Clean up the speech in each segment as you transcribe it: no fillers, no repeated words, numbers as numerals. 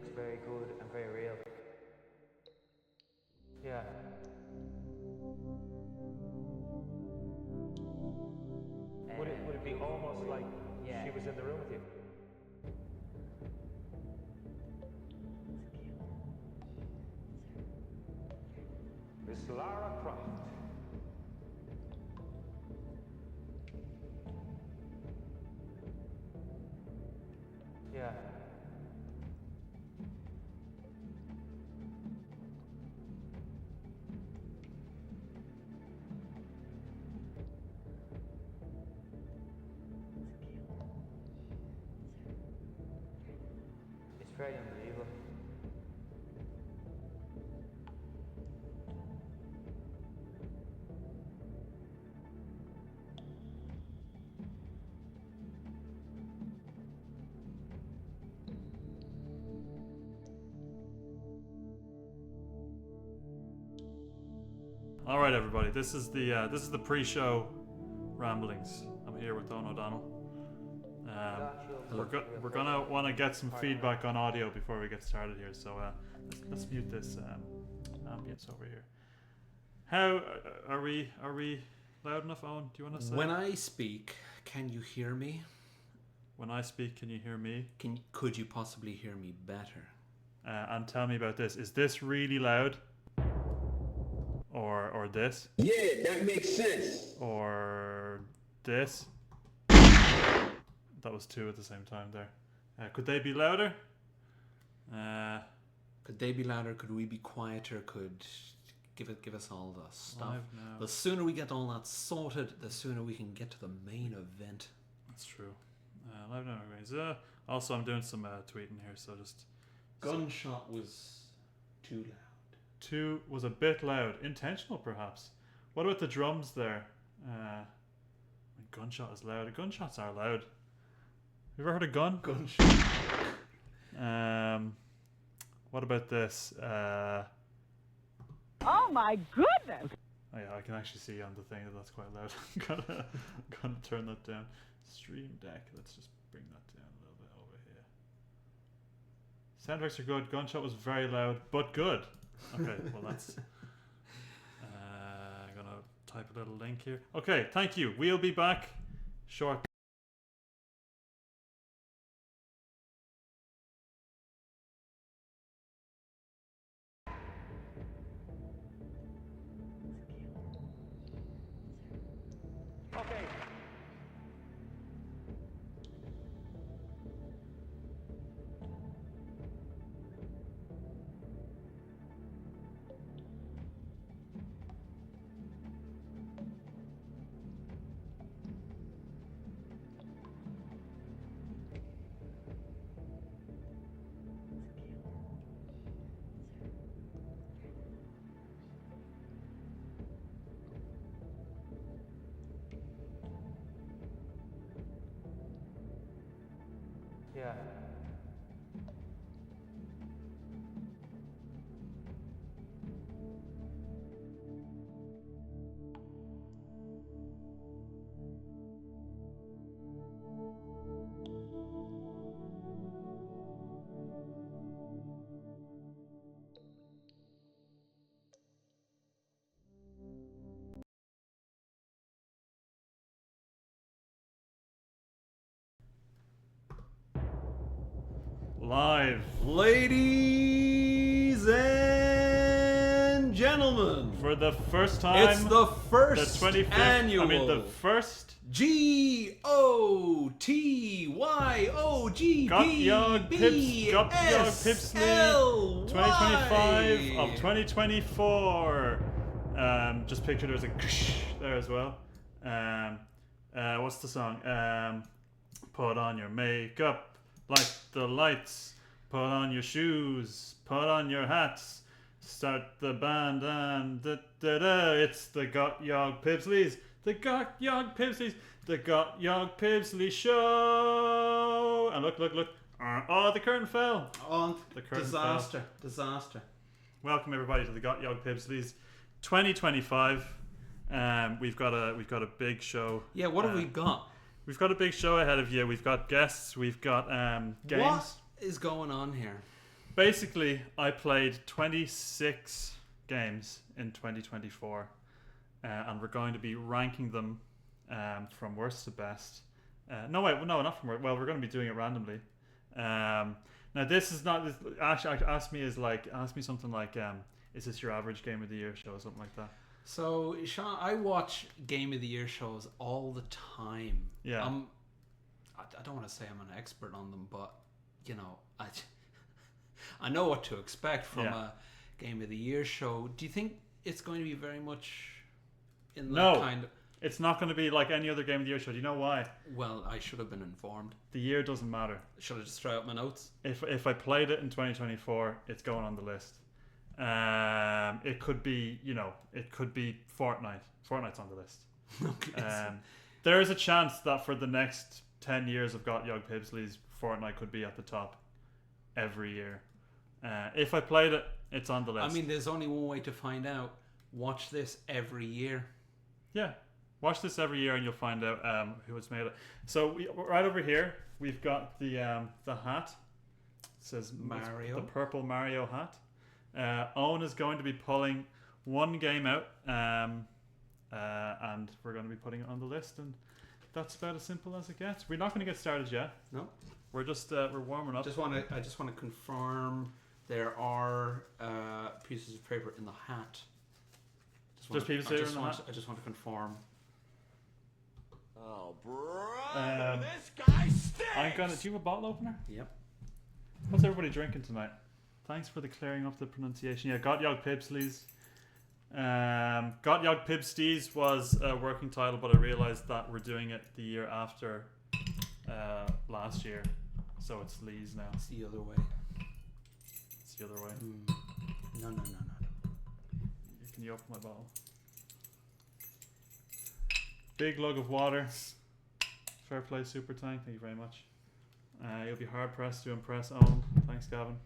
looks very good and very real. Yeah. Would it be almost like she was in the room with you? Miss Lara Croft. Yeah. It's very unbelievable. All right, everybody. This is the pre-show ramblings. I'm here with Don O'Donnell. We're gonna want to get some feedback on audio before we get started here. So let's mute this ambience over here. How are we loud enough, Owen? Do you want to say? When I speak, can you hear me? When I speak, can you hear me? Could you possibly hear me better? And tell me about this. Is this really loud? Or this? Yeah, that makes sense. Or this? That was two at the same time there. Could they be louder? Could they be louder? Could we be quieter? Could give us all the stuff. The sooner we get all that sorted, the sooner we can get to the main event. That's true. Live now, guys. Also, I'm doing some tweeting here, so just. Gunshot was too loud. Two was a bit loud, intentional perhaps. What about the drums there? Gunshot is loud. Gunshots are loud. Have you ever heard a gun? Gunshot. What about this? Oh my goodness! Oh yeah, I can actually see on the thing that's quite loud. I'm gonna turn that down. Stream Deck. Let's just bring that down a little bit over here. Sound effects are good. Gunshot was very loud, but good. Okay, well that's. I'm gonna type a little link here. Okay, thank you. We'll be back shortly. Okay. Yeah. Live Ladies and gentlemen, for the first time. it's the first the 25th annual. I mean the first Gotyogpbsly'S 2025 of 2024. Just picture there's a there as well. What's the song? Put on your makeup, light the lights, put on your shoes, put on your hats, start the band and it's the Gotyogpbsly'S, the Gotyogpbsly'S, the Gotyogpbsly show. And look. Oh, the curtain fell. Oh, The curtain disaster. Welcome everybody to the Gotyogpbsly'S 2025. We've got a big show. Yeah, what have we got? We've got a big show ahead of you. We've got guests. We've got games. What is going on here? basically, I played 26 games in 2024, and we're going to be ranking them from worst to best. No, not from worst. Well, we're going to be doing it randomly. Now, this is not. Actually, ask me something like, is this your average game of the year show or something like that? So, Sean, I watch Game of the Year shows all the time. Yeah. I don't want to say I'm an expert on them, but you know, I know what to expect from a Game of the Year show. Do you think it's going to be very much in that kind of? It's not going to be like any other Game of the Year show. Do you know why? Well, I should have been informed. The year doesn't matter. Should I just throw out my notes? If I played it in 2024, it's going on the list. It could be, it could be Fortnite. Fortnite's on the list. Okay. There is a chance that for the next 10 years of Gotyogpbsly'S, Fortnite could be at the top every year. If I played it, it's on the list. I mean, there's only one way to find out. Watch this every year. Yeah. Watch this every year and you'll find out who has made it. So right over here, we've got the hat. It says Mario. The purple Mario hat. Owen is going to be pulling one game out, and we're going to be putting it on the list, and that's about as simple as it gets. We're not going to get started yet. No, we're just we're warming up. I just want to confirm there are pieces of paper in the hat. There's pieces of paper in the hat. I just want to confirm. Oh, bro, this guy stinks. Do you have a bottle opener? Yep. What's everybody drinking tonight? Thanks for the clearing up the pronunciation. Yeah, Gotyogpbsly'S. Gotyogpbsly'S was a working title, but I realized that we're doing it the year after last year, so it's Lee's now. It's the other way. It's the other way. No. Can you open my bottle? Big lug of water. Fair play, Super Tank. Thank you very much. You'll be hard pressed to impress Owen. Thanks, Gavin.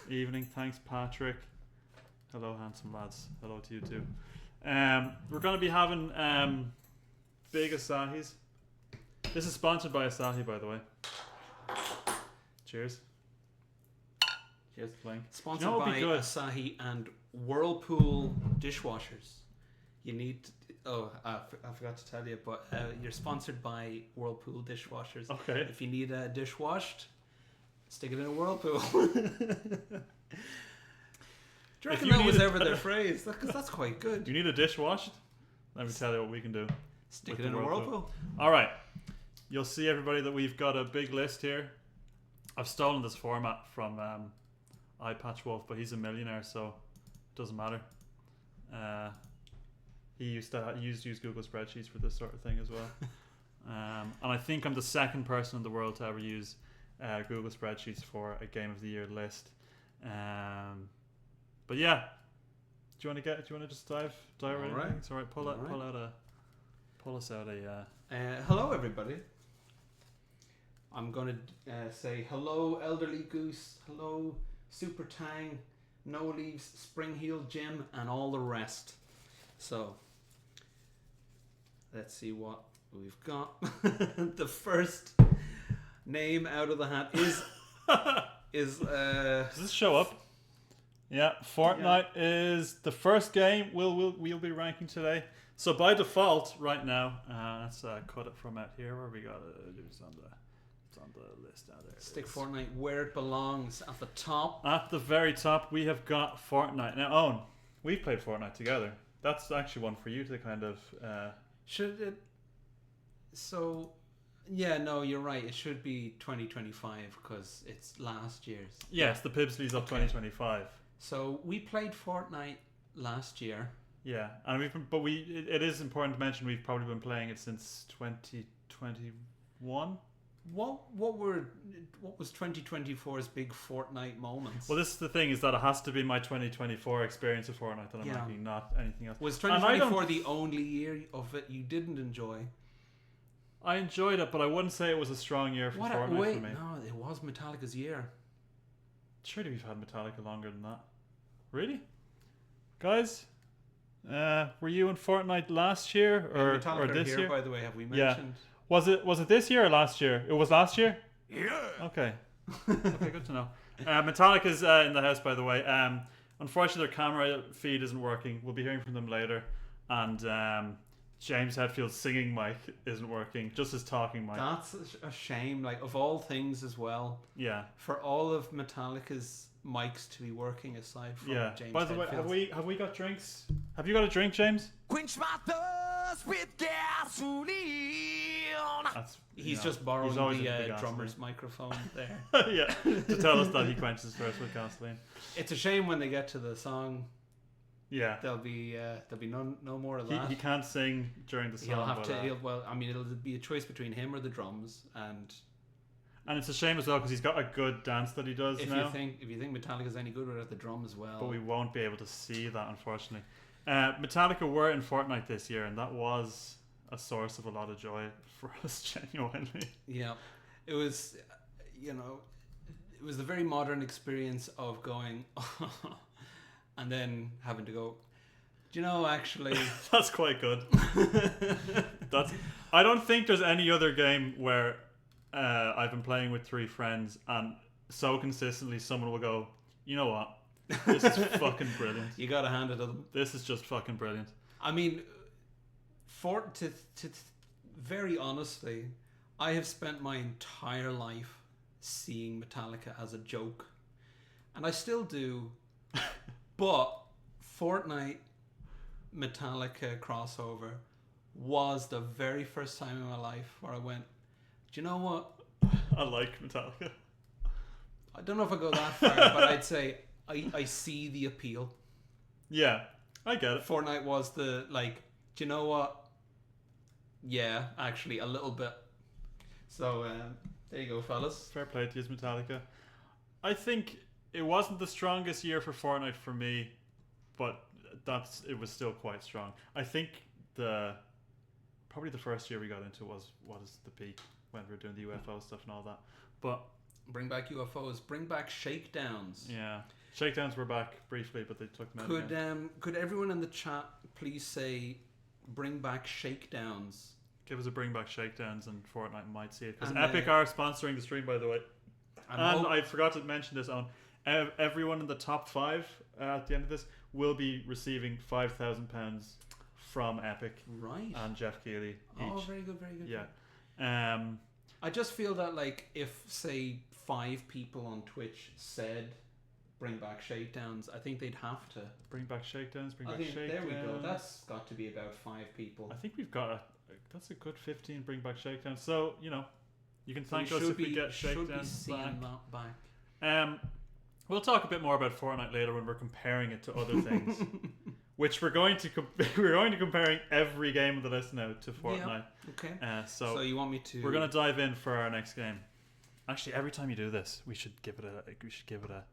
Evening. Thanks, Patrick. Hello, handsome lads. Hello to you too. We're going to be having big Asahis. This is sponsored by Asahi, by the way. Cheers. Cheers. Playing. Sponsored by Asahi and Whirlpool dishwashers. You need. I forgot to tell you, but you're sponsored by Whirlpool dishwashers. Okay. If you need a dish washed, stick it in a Whirlpool. Do you reckon that was ever their phrase? Because that's quite good. Do you need a dish washed? Let me tell you what we can do. Stick it in a Whirlpool. All right. You'll see, everybody, that we've got a big list here. I've stolen this format from iPatchWolf, but he's a millionaire, so it doesn't matter. He used to use Google spreadsheets for this sort of thing as well. And I think I'm the second person in the world to ever use Google spreadsheets for a Game of the Year list. But yeah, do you want to just dive right in? Right. It's all right. Pull us out a. Hello, everybody. I'm going to say hello, Elderly Goose. Hello, Super Tang, No Leaves, Spring Heel Jim, and all the rest. So, let's see what we've got. The first name out of the hat is Does this show up? Yeah, Fortnite is the first game we'll be ranking today. So by default, right now, let's cut it from out here where we got it. It's on the list out there. Stick Fortnite where it belongs, at the top. At the very top, we have got Fortnite. Now, Owen, we've played Fortnite together. That's actually one for you to kind of. Should it? So, yeah, no, you're right. It should be 2025 because it's last year's. Yes, the Pbsly's up 2025. So we played Fortnite last year. Yeah, and it is important to mention we've probably been playing it since 2021. What was 2024's big Fortnite moments? Well, this is the thing, is that it has to be my 2024 experience of Fortnite that I'm ranking, not anything else. Was 2024 the only year of it you didn't enjoy? I enjoyed it, but I wouldn't say it was a strong year for Fortnite for me. No, it was Metallica's year. Surely we've had Metallica longer than that. Really? Guys? Were you in Fortnite last year or this year? By the way, have we mentioned? Was it this year or last year? It was last year? Yeah. Okay. Okay, good to know. Metallica's in the house, by the way. Unfortunately, their camera feed isn't working. We'll be hearing from them later. And James Hetfield's singing mic isn't working. Just his talking mic. That's a shame. Like, of all things as well. Yeah. For all of Metallica's mics to be working aside from James By the way, Hetfield's. have we got drinks? Have you got a drink, James? Quench my thirst with gasoline. He's just borrowing always the into the drummer's microphone there. Yeah, to tell us that he quenches his thirst with gasoline. It's a shame when they get to the song. Yeah, There'll be no more of that. he can't sing during the song. He'll have but, to. It'll be a choice between him or the drums. And it's a shame as well because he's got a good dance that he does if now. you think Metallica's any good without the drum as well, But we won't be able to see that, unfortunately. Metallica were in Fortnite this year, and that was a source of a lot of joy for us, genuinely. yeah, it was. It was the very modern experience of going, and then having to go. Do you know, actually, That's quite good. I don't think there's any other game where I've been playing with 3 friends and so consistently someone will go, you know what? This is fucking brilliant. you gotta hand it to them. This is just fucking brilliant. I mean, very honestly, I have spent my entire life seeing Metallica as a joke, and I still do. But Fortnite Metallica crossover was the very first time in my life where I went, do you know what? I like Metallica. I don't know if I go that far, but I'd say I see the appeal. Yeah, I get it. Fortnite was the, like, do you know what? Yeah, actually, a little bit. So, there you go, fellas. Fair play to you, Metallica. I think it wasn't the strongest year for Fortnite for me, but it was still quite strong. I think probably the first year we got into was the peak when we were doing the UFO stuff and all that. But Bring back UFOs. Bring back shakedowns. yeah, shakedowns were back briefly, but they took them out. Could everyone in the chat please say, bring back shakedowns? Give us a bring back shakedowns and Fortnite might see it because And, Epic are sponsoring the stream, by the way. And I forgot to mention this on everyone in the top 5 at the end of this will be receiving £5,000 from Epic Right. and Jeff Keighley each. Oh, very good, very good. Yeah. I just feel that, like, if, say, 5 people on Twitch said bring back shakedowns, I think they'd have to. Bring back shakedowns. I think there we go. That's got to be about 5 people. I think we've got that's a good 15 bring back shakedowns. So you can So thank us if we get should be shakedowns seeing back. that back. We'll talk a bit more about Fortnite later when we're comparing it to other things, which we're going to comparing every game on the list now to Fortnite. Yeah. Okay. So you want me to? we're gonna dive in for our next game. Actually, every time you do this, we should give it a.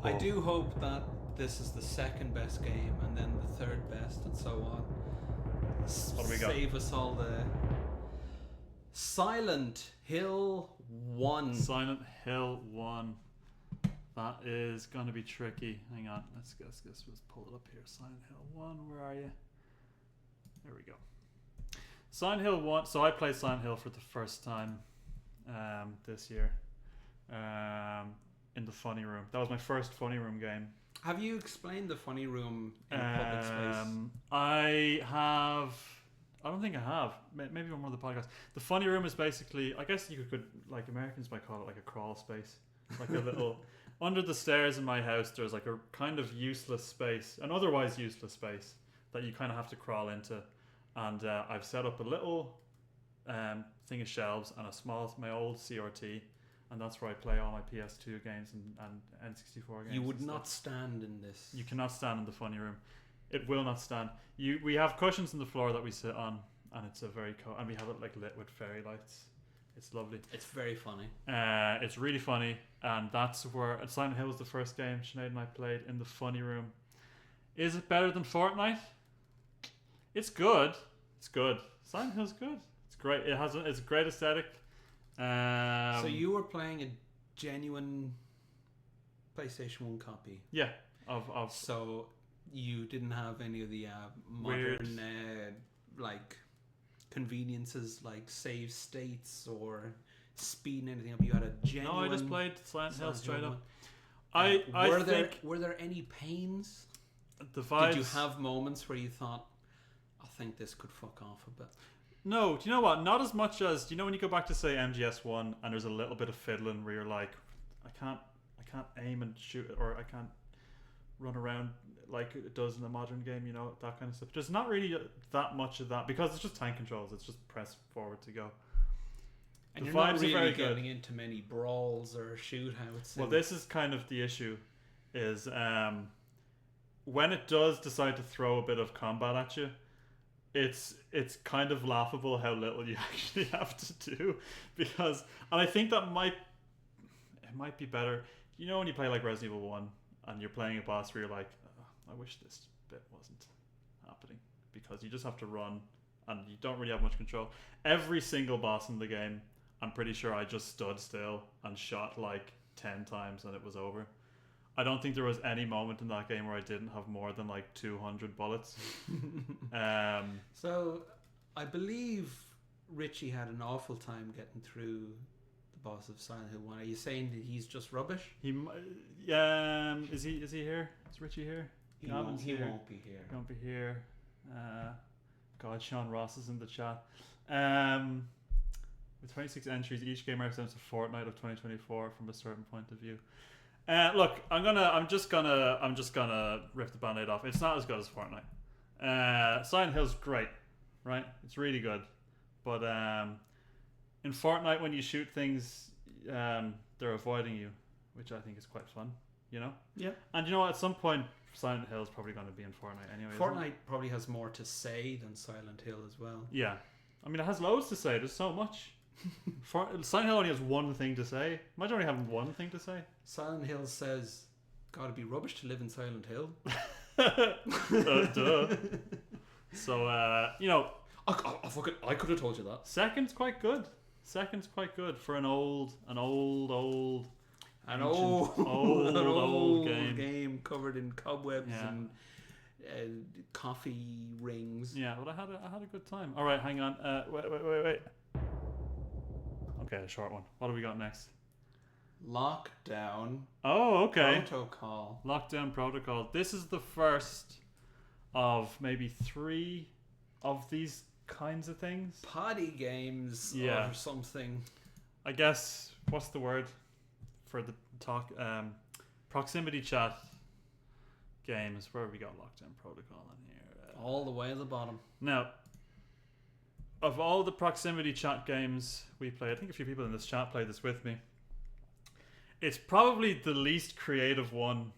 I do hope that this is the second best game and then the third best and so on. What do we got? Save us all the Silent Hill 1. Silent Hill 1. That is going to be tricky. Hang on. Let's pull it up here. Silent Hill 1. Where are you? There we go. Silent Hill 1. So I played Silent Hill for the first time this year in the Funny Room. That was my first Funny Room game. Have you explained the Funny Room in a public space? I don't think I have. Maybe on one of the podcasts. The Funny Room is basically, I guess you could like Americans might call it like a crawl space, like a little under the stairs in my house. There's like a kind of useless space, an otherwise useless space that you kind of have to crawl into, and I've set up a little thing of shelves and my old CRT. And that's where I play all my PS2 games and N64 games. You would not stand in this. You cannot stand in the Funny Room. It will not stand. We have cushions on the floor that we sit on, and it's a very and we have it like lit with fairy lights. It's lovely. It's very funny. It's really funny, and that's where Silent Hill was the first game Sinead and I played in the Funny Room. Is it better than Fortnite? It's good. It's good. Silent Hill's good. It's great. It's a great aesthetic. So you were playing a genuine PlayStation 1 copy. Yeah. So you didn't have any of the modern like conveniences like save states or speeding anything up. You had a genuine. No, I just played Silent Hill straight up. Were there any pains? The vibes. Did you have moments where you thought, I think this could fuck off a bit? No, do you know what? Not as much as, do you know when you go back to say MGS1 and there's a little bit of fiddling where you're like, I can't aim and shoot it, or I can't run around like it does in a modern game, you know, that kind of stuff. There's not really that much of that because it's just tank controls. It's just press forward to go. And the you're not vibes really are very getting good. into many brawls or shootouts. Well, this is kind of the issue, is when it does decide to throw a bit of combat at you, it's kind of laughable how little you actually have to do, because, and I think that might be better. You know, when you play like Resident Evil 1 and you're playing a boss where you're like, oh, I wish this bit wasn't happening, because you just have to run and you don't really have much control. Every single boss in the game, I'm pretty sure I just stood still and shot like 10 times and it was over. I don't think there was any moment in that game where I didn't have more than like 200 bullets. So I believe Richie had an awful time getting through the boss of Silent Hill 1. Are you saying that he's just rubbish? Is he here? Is Richie here? He won't be here. He won't be here. God, Sean Ross is in the chat. With 26 entries, each game represents a fortnight of 2024 from a certain point of view. Look, I'm just gonna rip the band-aid off. It's not as good as Fortnite. Silent Hill's great, right? It's really good, but in Fortnite, when you shoot things, they're avoiding you, which I think is quite fun. You know? Yeah. And you know what? At some point, Silent Hill is probably going to be in Fortnite anyway. Fortnite probably has more to say than Silent Hill as well. Yeah, I mean, it has loads to say. There's so much. Silent Hill only has one thing to say. Imagine only having one thing to say. Silent Hill says, "Gotta be rubbish to live in Silent Hill." Duh. So you know, I could have told you that. Second's quite good. Second's quite good for an old game covered in cobwebs Yeah. and coffee rings. Yeah, but I had a good time. All right, hang on. Wait. Okay, a short one. What do we got next? Lockdown. Oh, okay. Protocol. Lockdown Protocol. This is the first of maybe 3 of these kinds of things. Party games Yeah. or something. I guess, what's the word for the talk? Proximity chat games. Where have we got Lockdown Protocol in here? All the way at the bottom. Now, of all the proximity chat games we played, I think a few people in this chat played this with me. It's probably the least creative one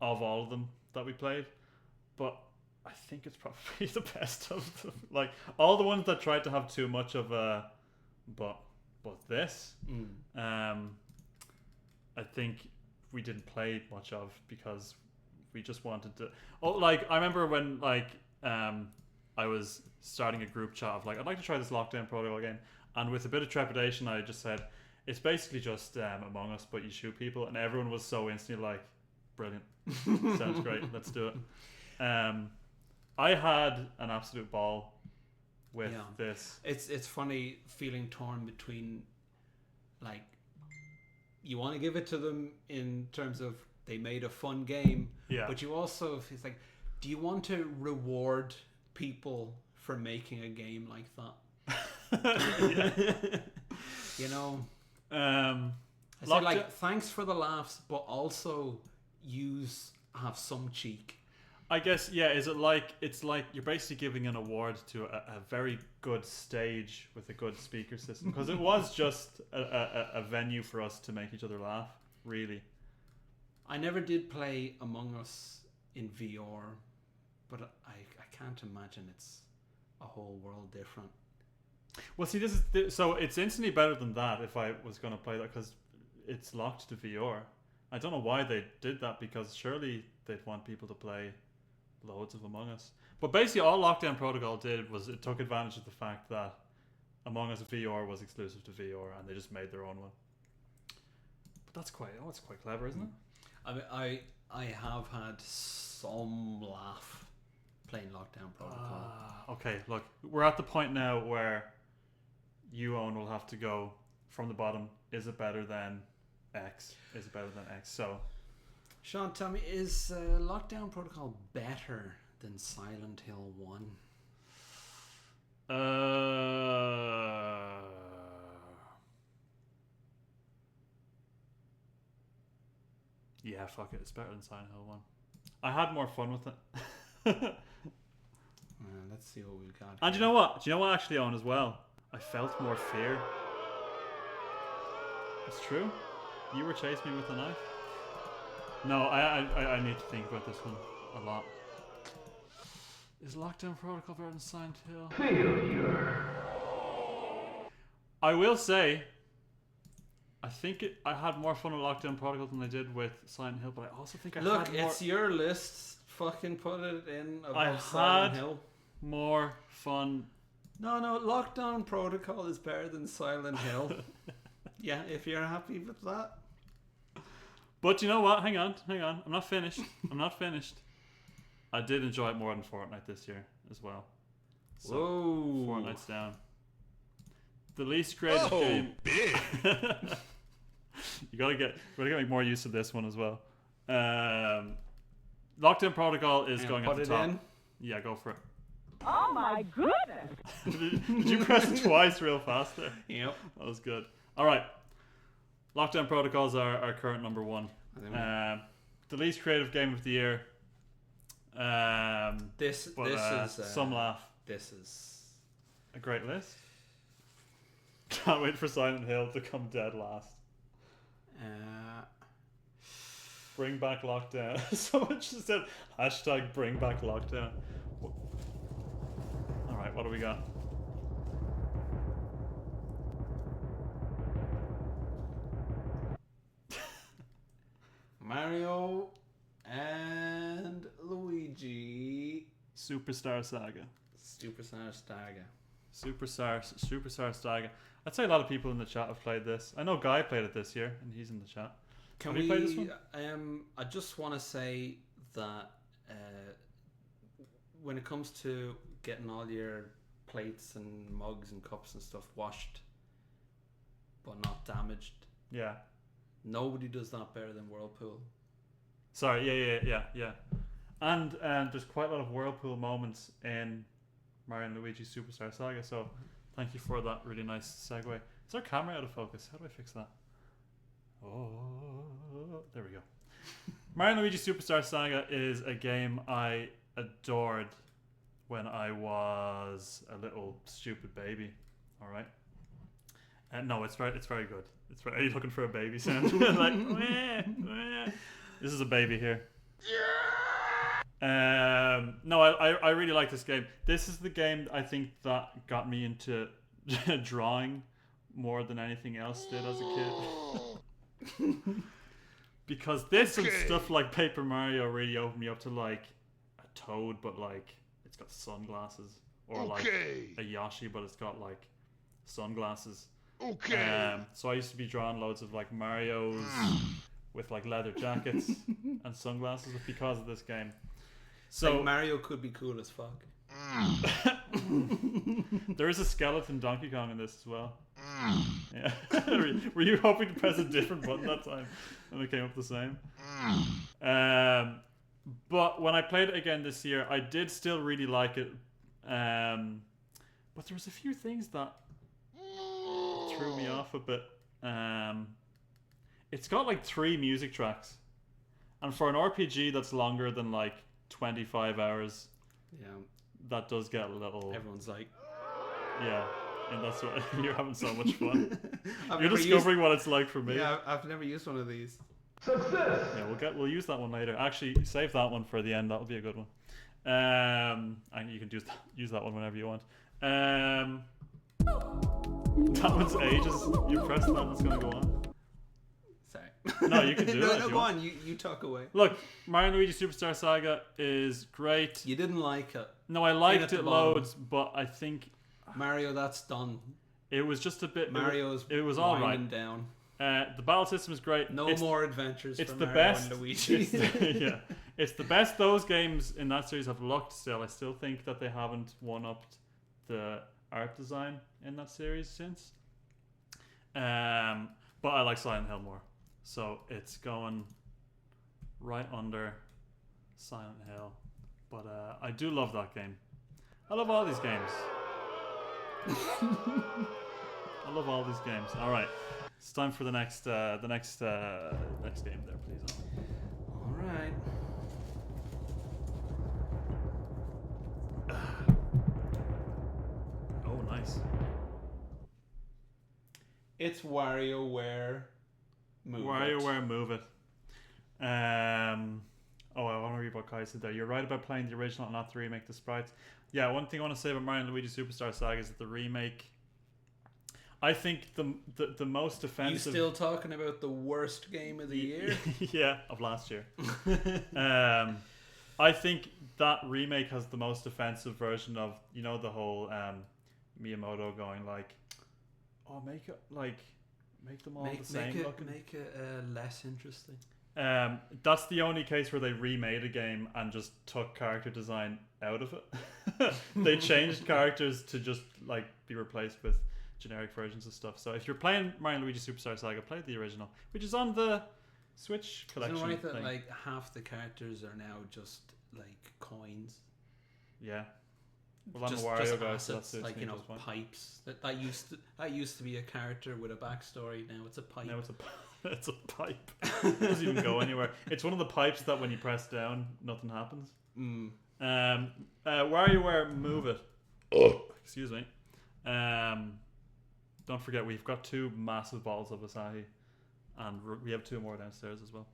of all of them that we played, but I think it's probably the best of them. Like, all the ones that tried to have too much of a but this, I think we didn't play much of because we just wanted to. Oh, like, I remember when I was starting a group chat of like, I'd like to try this Lockdown Protocol game, and with a bit of trepidation I just said, it's basically just Among Us, but you shoot people, and everyone was so instantly like, brilliant, sounds great, let's do it. I had an absolute ball with this. It's funny feeling torn between, like, you want to give it to them in terms of they made a fun game, but you also, it's like, do you want to reward people for making a game like that? You know, I say, like, thanks for the laughs, but also have some cheek. I guess, yeah. Is it like, it's like you're basically giving an award to a very good stage with a good speaker system, because it was just a venue for us to make each other laugh, really. I never did play Among Us in VR, but I can't imagine it's a whole world different. Well, see, so it's instantly better than that if I was going to play that, because it's locked to VR. I don't know why they did that, because surely they'd want people to play loads of Among Us. But basically all Lockdown Protocol did was it took advantage of the fact that Among Us VR was exclusive to VR, and they just made their own one. But it's quite clever, isn't it? I mean, I have had some laugh playing Lockdown Protocol. Okay, look, we're at the point now where you, Owen, will have to go from the bottom. Is it better than X? Is it better than X? So, Sean, tell me, is Lockdown Protocol better than Silent Hill 1? Yeah, fuck it. It's better than Silent Hill 1. I had more fun with it. Let's see what we've got. And do you know what? Do you know what actually, Owen, as well? I felt more fear. It's true. You were chasing me with a knife. No, I need to think about this one a lot. Is Lockdown Protocol better than Silent Hill? Failure. I will say, I think I had more fun with Lockdown Protocol than I did with Silent Hill, but I also think I had more... Look, it's your list. Fucking put it in above I Silent had Hill. more fun. No, Lockdown Protocol is better than Silent Hill. Yeah, if you're happy with that. But you know what? Hang on. I'm not finished. I did enjoy it more than Fortnite this year as well. So, whoa. Fortnite's down. The least creative game. Big. You gotta make more use of this one as well. Lockdown Protocol is going at the top. In? Yeah, go for it. Oh my goodness! Did you press it twice real fast there? Yep. That was good. All right. Lockdown Protocols are our current number one. The least creative game of the year. This is some laugh. This is a great list. Can't wait for Silent Hill to come dead last. Bring back Lockdown. Someone just said hashtag bring back Lockdown. All right, what do we got? Mario and Luigi. Superstar Saga. Superstar Saga. I'd say a lot of people in the chat have played this. I know Guy played it this year, and he's in the chat. Have you played this one? I just want to say that when it comes to getting all your plates and mugs and cups and stuff washed, but not damaged. Yeah. Nobody does that better than Whirlpool. Sorry, yeah. And there's quite a lot of Whirlpool moments in Mario and Luigi Superstar Saga, so thank you for that really nice segue. Is our camera out of focus? How do I fix that? Oh, there we go. Mario and Luigi Superstar Saga is a game I adored when I was a little stupid baby. All right. No, it's very good. Are you looking for a baby sound? Like, meh, meh. This is a baby here. No, I really like this game. This is the game I think that got me into drawing more than anything else did as a kid. Because this and stuff like Paper Mario really opened me up to like a Toad, but like it's got sunglasses, or like a Yoshi, but it's got like sunglasses. So I used to be drawing loads of like Marios with like leather jackets and sunglasses because of this game. So like Mario could be cool as fuck. There is a skeleton Donkey Kong in this as well. Yeah. Were you hoping to press a different button that time and it came up the same? But when I played it again this year, I did still really like it. But there was a few things that threw me off a bit. It's got like 3 music tracks, and for an RPG that's longer than like 25 hours, yeah, that does get a little. Everyone's like, yeah, and that's what you're having so much fun. You're discovering what it's like for me. Yeah, I've never used one of these. Success. Yeah, we'll use that one later. Actually, save that one for the end. That'll be a good one. And you can use that one whenever you want. That one's ages. You press that, it's gonna go on. Sorry. No, you can do it. No, go on. You talk away. Look, Mario and Luigi Superstar Saga is great. You didn't like it. No, I liked it loads, but I think Mario, that's done. it was just a bit. Mario's it was all right. Down. The battle system is great. No more adventures. It's for the Mario best. And Luigi. Yeah, it's the best those games in that series have looked. Still, I still think that they haven't one-upped the art design in that series since. But I like Silent Hill more, so it's going right under Silent Hill. But I do love that game. I love all these games. I love all these games. All right, it's time for the next game there, please. All right. Oh, nice. It's WarioWare Move It. WarioWare Move It. I want to read what Kai said there. You're right about playing the original and not the remake, the sprites. Yeah, one thing I want to say about Mario & Luigi Superstar Saga is that the remake, I think the most offensive... You still talking about the worst game of the year? Yeah, of last year. I think that remake has the most offensive version of, you know, the whole Miyamoto going like, oh, make them all the same looking. Make it less interesting. That's the only case where they remade a game and just took character design out of it. They changed characters to just like be replaced with generic versions of stuff. So if you're playing Mario & Luigi Superstar Saga, play the original, which is on the Switch collection. Isn't it right that thing. like half the characters are now just like coins? Yeah. Well, Just I'm a Wario guy, assets, so that's like, you know, pipes. That used to be a character with a backstory. Now it's a pipe. No, it's a pipe. It doesn't even go anywhere. It's one of the pipes that when you press down, nothing happens. WarioWare Move It. Excuse me. Don't forget, we've got 2 massive bottles of Asahi, and we have 2 more downstairs as well.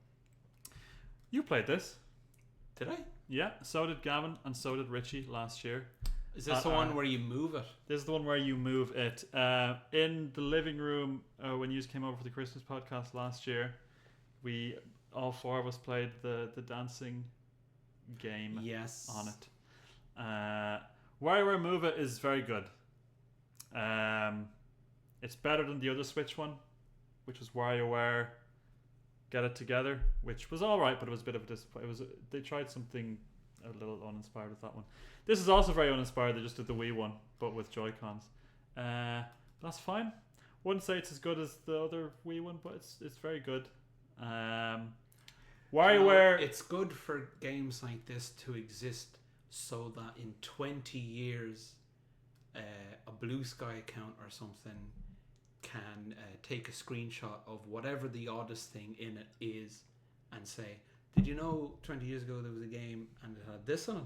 You played this. Did I? Yeah, so did Gavin, and so did Richie last year. Is this the one where you move it? This is the one where you move it. In the living room, when you came over for the Christmas podcast last year, all 4 of us played the dancing game. Yes. On it. WarioWare Move It is very good. It's better than the other Switch one, which was WarioWare Get It Together, which was alright, but it was a bit of a disappointment. They tried something a little uninspired with that one. This is also very uninspired. They just did the Wii one, but with Joy-Cons. That's fine. Wouldn't say it's as good as the other Wii one, but it's very good. WarioWare... It's good for games like this to exist so that in 20 years a Blue Sky account or something can take a screenshot of whatever the oddest thing in it is and say, did you know 20 years ago there was a game and it had this on it?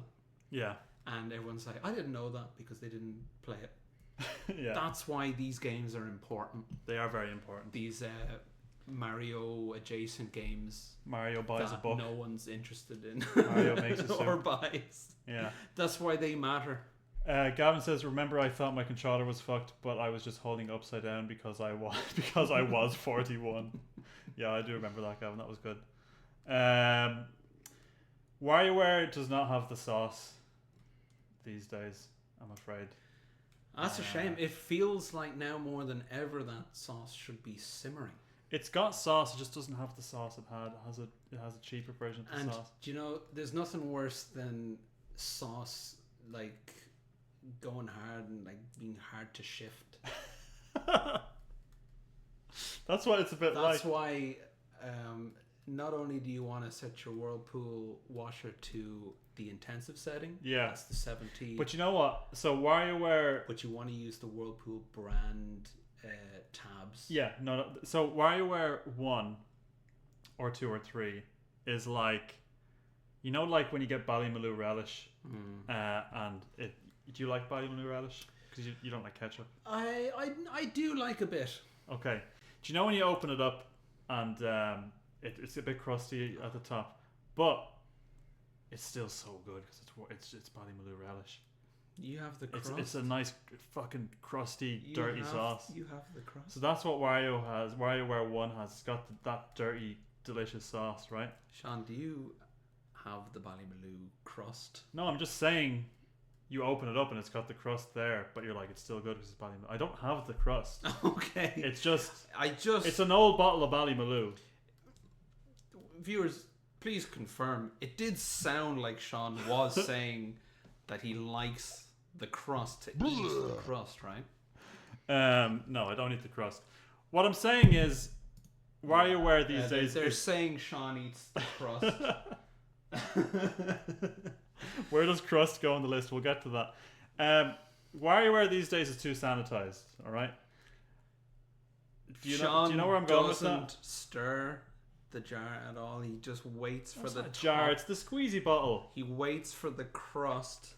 Yeah. And everyone's like, I didn't know that because they didn't play it. Yeah. That's why these games are important. They are very important. These Mario adjacent games. Mario buys a that book. No one's interested in. Mario makes a or suit. buys. Yeah. That's why they matter. Gavin says, remember I thought my controller was fucked, but I was just holding it upside down because I was 41. Yeah, I do remember that, Gavin. That was good. WarioWare does not have the sauce these days, I'm afraid. That's a shame. It feels like now more than ever that sauce should be simmering. It's got sauce, it just doesn't have the sauce it had. It has a cheaper version of the sauce. Do you know, there's nothing worse than sauce like going hard and like being hard to shift. That's what it's a bit like. That's why not only do you want to set your Whirlpool washer to the intensive setting, yeah, that's the 70. But you know what? So WarioWare, but you want to use the Whirlpool brand tabs. Yeah, no. So WarioWare 1 or 2 or 3 is like, you know, like when you get Ballymaloo relish, and it. Do you like Ballymaloo relish? Because you don't like ketchup. I do like a bit. Okay. Do you know when you open it up and it's a bit crusty at the top, but it's still so good because it's Ballymaloo relish. You have the crust. It's a nice fucking crusty, dirty sauce. You have the crust. So that's what WarioWare 1 has. It's got that dirty, delicious sauce, right? Sean, do you have the Ballymaloo crust? No, I'm just saying you open it up and it's got the crust there, but you're like, it's still good because it's Ballymaloo. I don't have the crust. Okay. It's just... It's an old bottle of Ballymaloo. Viewers, please confirm. It did sound like Sean was saying that he likes the crust to eat the crust, right? No, I don't eat the crust. what I'm saying is, WarioWare these days. They're saying Sean eats the crust. Where does crust go on the list? We'll get to that. WarioWare these days is too sanitized. All right. Do you know where I'm going with that? Doesn't stir the jar at all. He just waits for the jar. It's the squeezy bottle. He waits for the crust,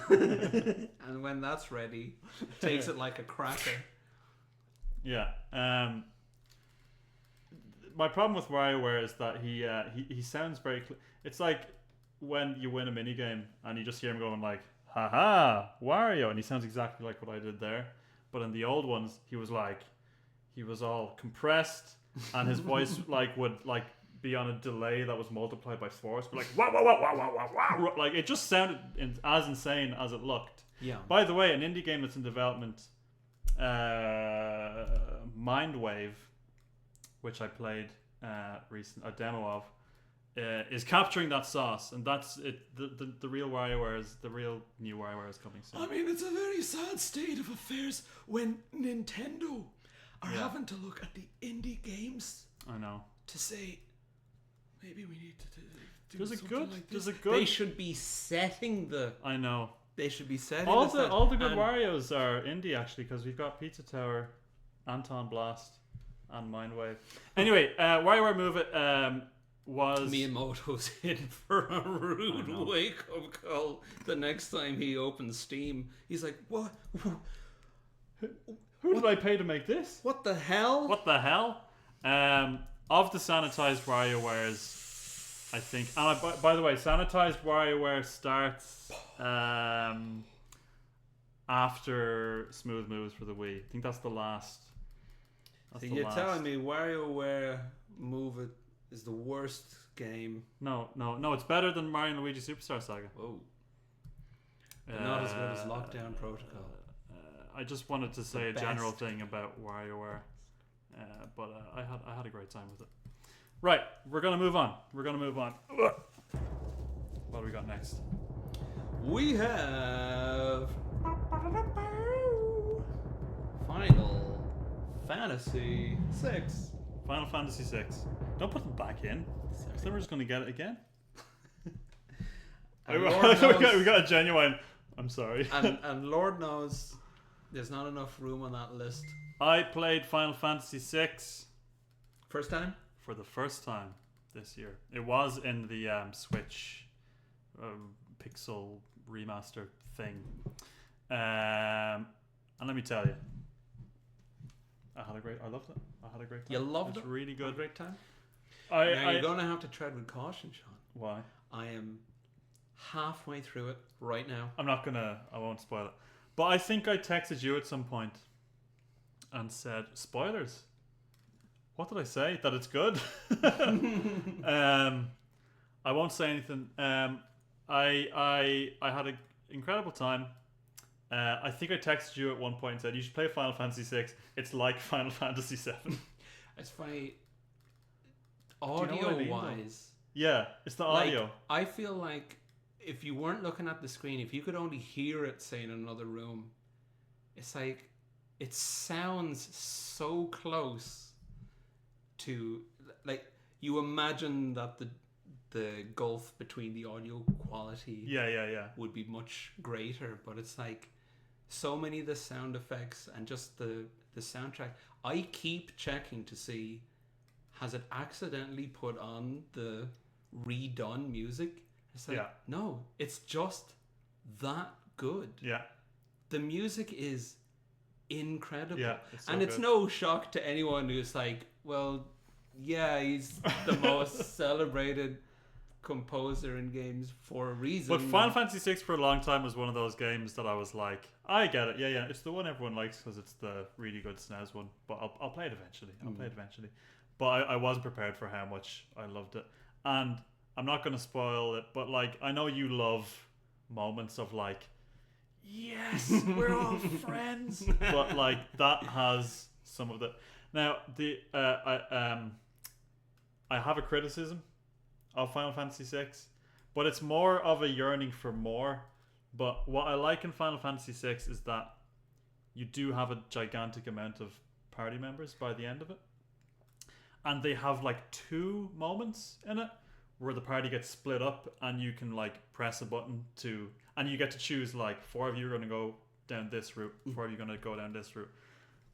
and when that's ready, takes it like a cracker. Yeah. My problem with WarioWare is that he sounds very. It's like when you win a minigame and you just hear him going like, "Haha, Wario," and he sounds exactly like what I did there. But in the old ones, he was all compressed, and his voice would be on a delay that was multiplied by 4. So like wow wow wow wow wow wow, like it just sounded as insane as it looked. Yeah. By the way, an indie game that's in development, Mindwave, which I played a demo of, is capturing that sauce, and that's it. The real WarioWare is the real new WarioWare is coming soon. I mean, it's a very sad state of affairs when Nintendo are having to look at the indie games. I know. To say, maybe we need to do There's a something good. like There's this. a good. They should be setting the. I know. They should be setting all the good and Warios are indie actually, because we've got Pizza Tower, Anton Blast, and Mindwave. Anyway, WarioWare Move It was Miyamoto's in for a rude wake up call the next time he opens Steam. He's like, what? Who did I pay to make this? What the hell? What the hell? Of the sanitized WarioWares, I think. And by the way, sanitized WarioWare starts after Smooth Moves for the Wii. I think that's the last. So you're telling me WarioWare Move It is the worst game? No, it's better than Mario and Luigi Superstar Saga. Whoa. But not as good as Lockdown Protocol. I just wanted to say a general thing about WarioWare, but I had a great time with it. Right, we're gonna move on. What do we got next? We have Final Fantasy VI. Final Fantasy VI. Don't put them back in. Because then we're just gonna get it again. we got a genuine. I'm sorry. and Lord knows. There's not enough room on that list. I played Final Fantasy VI. First time? For the first time this year. It was in the Switch Pixel remaster thing. And let me tell you, I loved it. I had a great time. You loved it? It was really good. Had a great time? Now you're going to have to tread with caution, Sean. Why? I am halfway through it right now. I won't spoil it. But I think I texted you at some point and said, spoilers. What did I say? That it's good? I won't say anything. I had an incredible time. I think I texted you at one point and said, you should play Final Fantasy VI. It's like Final Fantasy VII. It's funny. Audio-wise... Yeah, it's the audio. Like, I feel like if you weren't looking at the screen, if you could only hear it, say, in another room, it's like, it sounds so close to, like, you imagine that the gulf between the audio quality would be much greater, but it's like, so many of the sound effects and just the soundtrack, I keep checking to see, has it accidentally put on the redone music? It's like, no, it's just that good. Yeah. The music is incredible. Yeah, it's no shock to anyone who's like, well, yeah, he's the most celebrated composer in games for a reason. But Final Fantasy VI for a long time was one of those games that I was like, I get it. Yeah, it's the one everyone likes because it's the really good SNES one. But I'll play it eventually. But I wasn't prepared for how much I loved it. And I'm not going to spoil it, but like, I know you love moments of like, yes, we're all friends. But like, that has some of the. Now, I have a criticism of Final Fantasy VI, but it's more of a yearning for more. But what I like in Final Fantasy VI is that you do have a gigantic amount of party members by the end of it. And they have like 2 moments in it where the party gets split up and you can like press a button and you get to choose like 4 of you are going to go down this route, 4 of you are going to go down this route.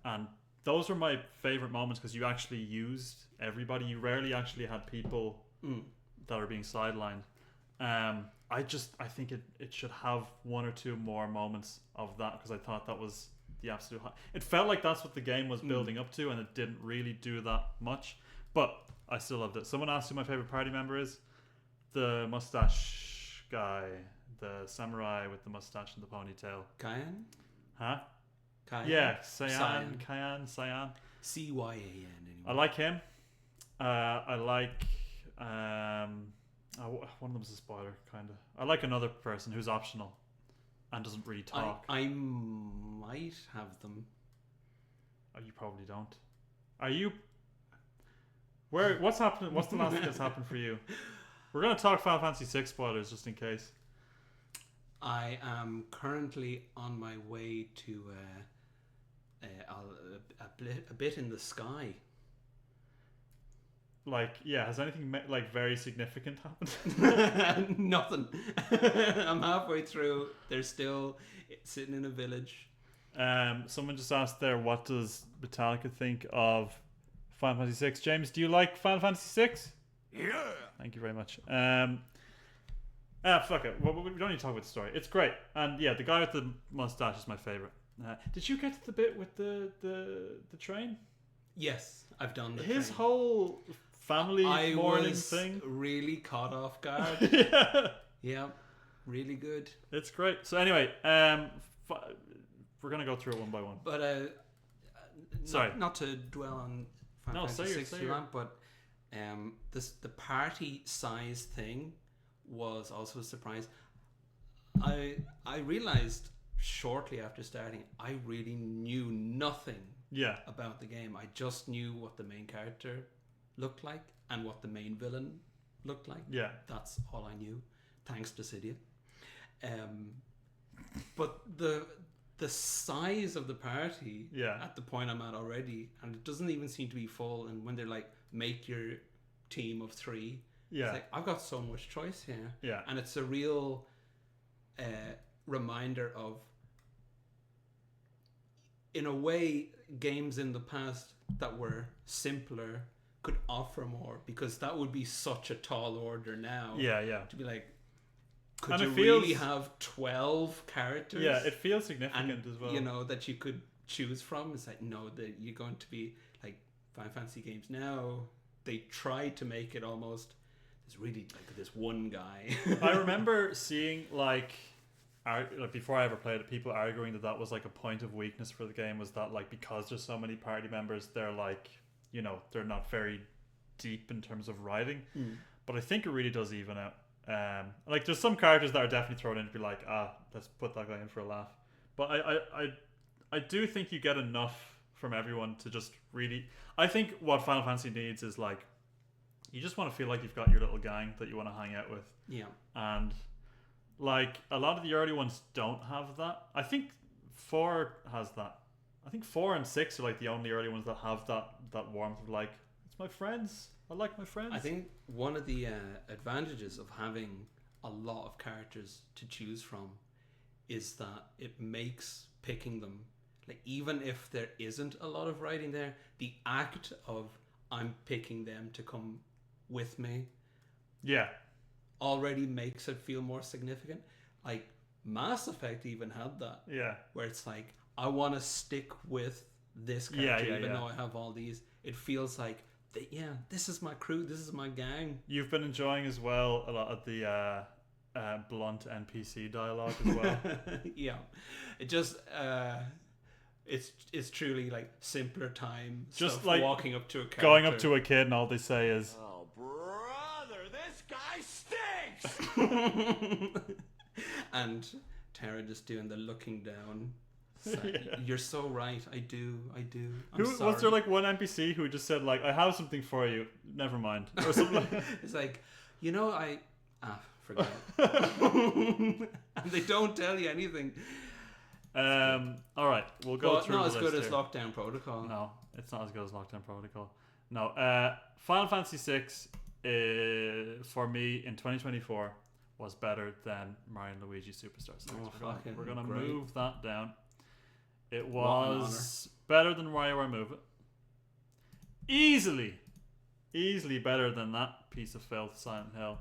And those were my favorite moments because you actually used everybody. You rarely actually had people that are being sidelined. I think it should have 1 or 2 more moments of that because I thought that was the absolute high. It felt like that's what the game was building up to, and it didn't really do that much. But I still loved it. Someone asked who my favorite party member is. The mustache guy, the samurai with the mustache and the ponytail. Cyan? Huh? Cyan? Yeah, Cyan. Cyan. Cyan anyway. I like him. I like one of them is a spoiler, kind of. I like another person who's optional and doesn't really talk. I might have them. Oh, you probably don't. Are you? What's happening? What's the last thing that's happened for you? We're going to talk Final Fantasy VI spoilers just in case. I am currently on my way to a bit in the sky. Like, yeah, has anything like very significant happened? Nothing. I'm halfway through. They're still sitting in a village. Someone just asked there, what does Metallica think of Final Fantasy VI? James, do you like Final Fantasy VI? Yeah. Thank you very much. Fuck it. We don't need to talk about the story. It's great. And yeah, the guy with the mustache is my favorite. Did you get to the bit with the train? Yes, I've done his train. whole family morning was thing. Really caught off guard. Yeah, really good. It's great. So anyway, we're gonna go through it one by one. But sorry, not to dwell on Final Fantasy VI too long, but the party size thing was also a surprise. I realized shortly after starting, I really knew nothing about the game. I just knew what the main character looked like and what the main villain looked like. Yeah, that's all I knew, thanks to Cydia. But the size of the party at the point I'm at already, and it doesn't even seem to be full. And when they're like, make your team of 3, it's like, I've got so much choice here. Yeah, and it's a real reminder of, in a way, games in the past that were simpler could offer more, because that would be such a tall order now. To be like, could you really have 12 characters? Yeah, it feels significant as well. You know, that you could choose from. It's like, no, that you're going to be like Final Fantasy games now. They tried to make it almost, there's really like this one guy. I remember seeing like before I ever played it, people arguing that was like a point of weakness for the game, was that like because there's so many party members, they're like, you know, they're not very deep in terms of writing. But I think it really does even out. Like there's some characters that are definitely thrown in to be like, let's put that guy in for a laugh. But I do think you get enough from everyone to just really, I think what Final Fantasy needs is like, you just want to feel like you've got your little gang that you want to hang out with. Yeah. And like a lot of the early ones don't have that. I think 4 has that. I think 4 and 6 are like the only early ones that have that warmth of like, it's my friends. I like my friends. I think one of the advantages of having a lot of characters to choose from is that it makes picking them, like, even if there isn't a lot of writing there, the act of I'm picking them to come with me, already makes it feel more significant. Like Mass Effect even had that, where it's like, I want to stick with this character, even though I have all these. It feels like, this is my crew, this is my gang. You've been enjoying as well a lot of the blunt NPC dialogue as well. It just it's truly like simpler time, just stuff, like walking up to a character, going up to a kid, and all they say is, "Oh brother, this guy stinks." And Tara just doing the looking down. You're so right. I do. Was there like one NPC who just said like, I have something for you, never mind, or something like that? It's like, you know, forget it. And they don't tell you anything. All right, we'll go through. Not as good as Lockdown Protocol. No. It's not as good as Lockdown Protocol. No. Final Fantasy VI, for me in 2024, was better than Mario and Luigi Superstar Saga. We're gonna move that down. It was better than WarioWare Move It. Easily better than that piece of filth, Silent Hill.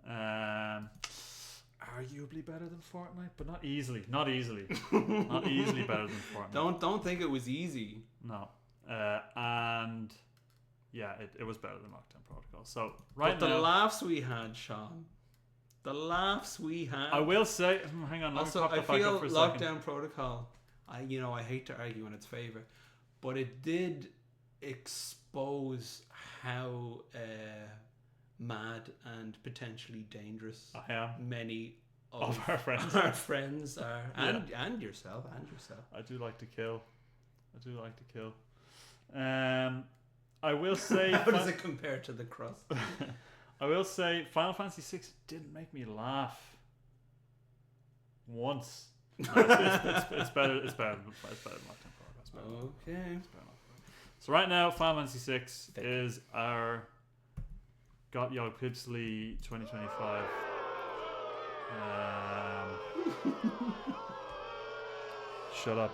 Arguably better than Fortnite, but not easily. Not easily better than Fortnite. Don't think it was easy. No. And yeah, it was better than Lockdown Protocol. So but the laughs we had, Sean. The laughs we had. I will say, hang on. Also, I feel Lockdown Protocol. I hate to argue in its favor, but it did expose how mad and potentially dangerous many of our friends are, and yourself. I do like to kill. I will say. How does it compare to the crust? I will say Final Fantasy VI didn't make me laugh once. No, it's better. It's better than Lockdown Protocol. Okay. So right now, Final Fantasy VI is our Gotyogpbsly'S 2025. Shut up.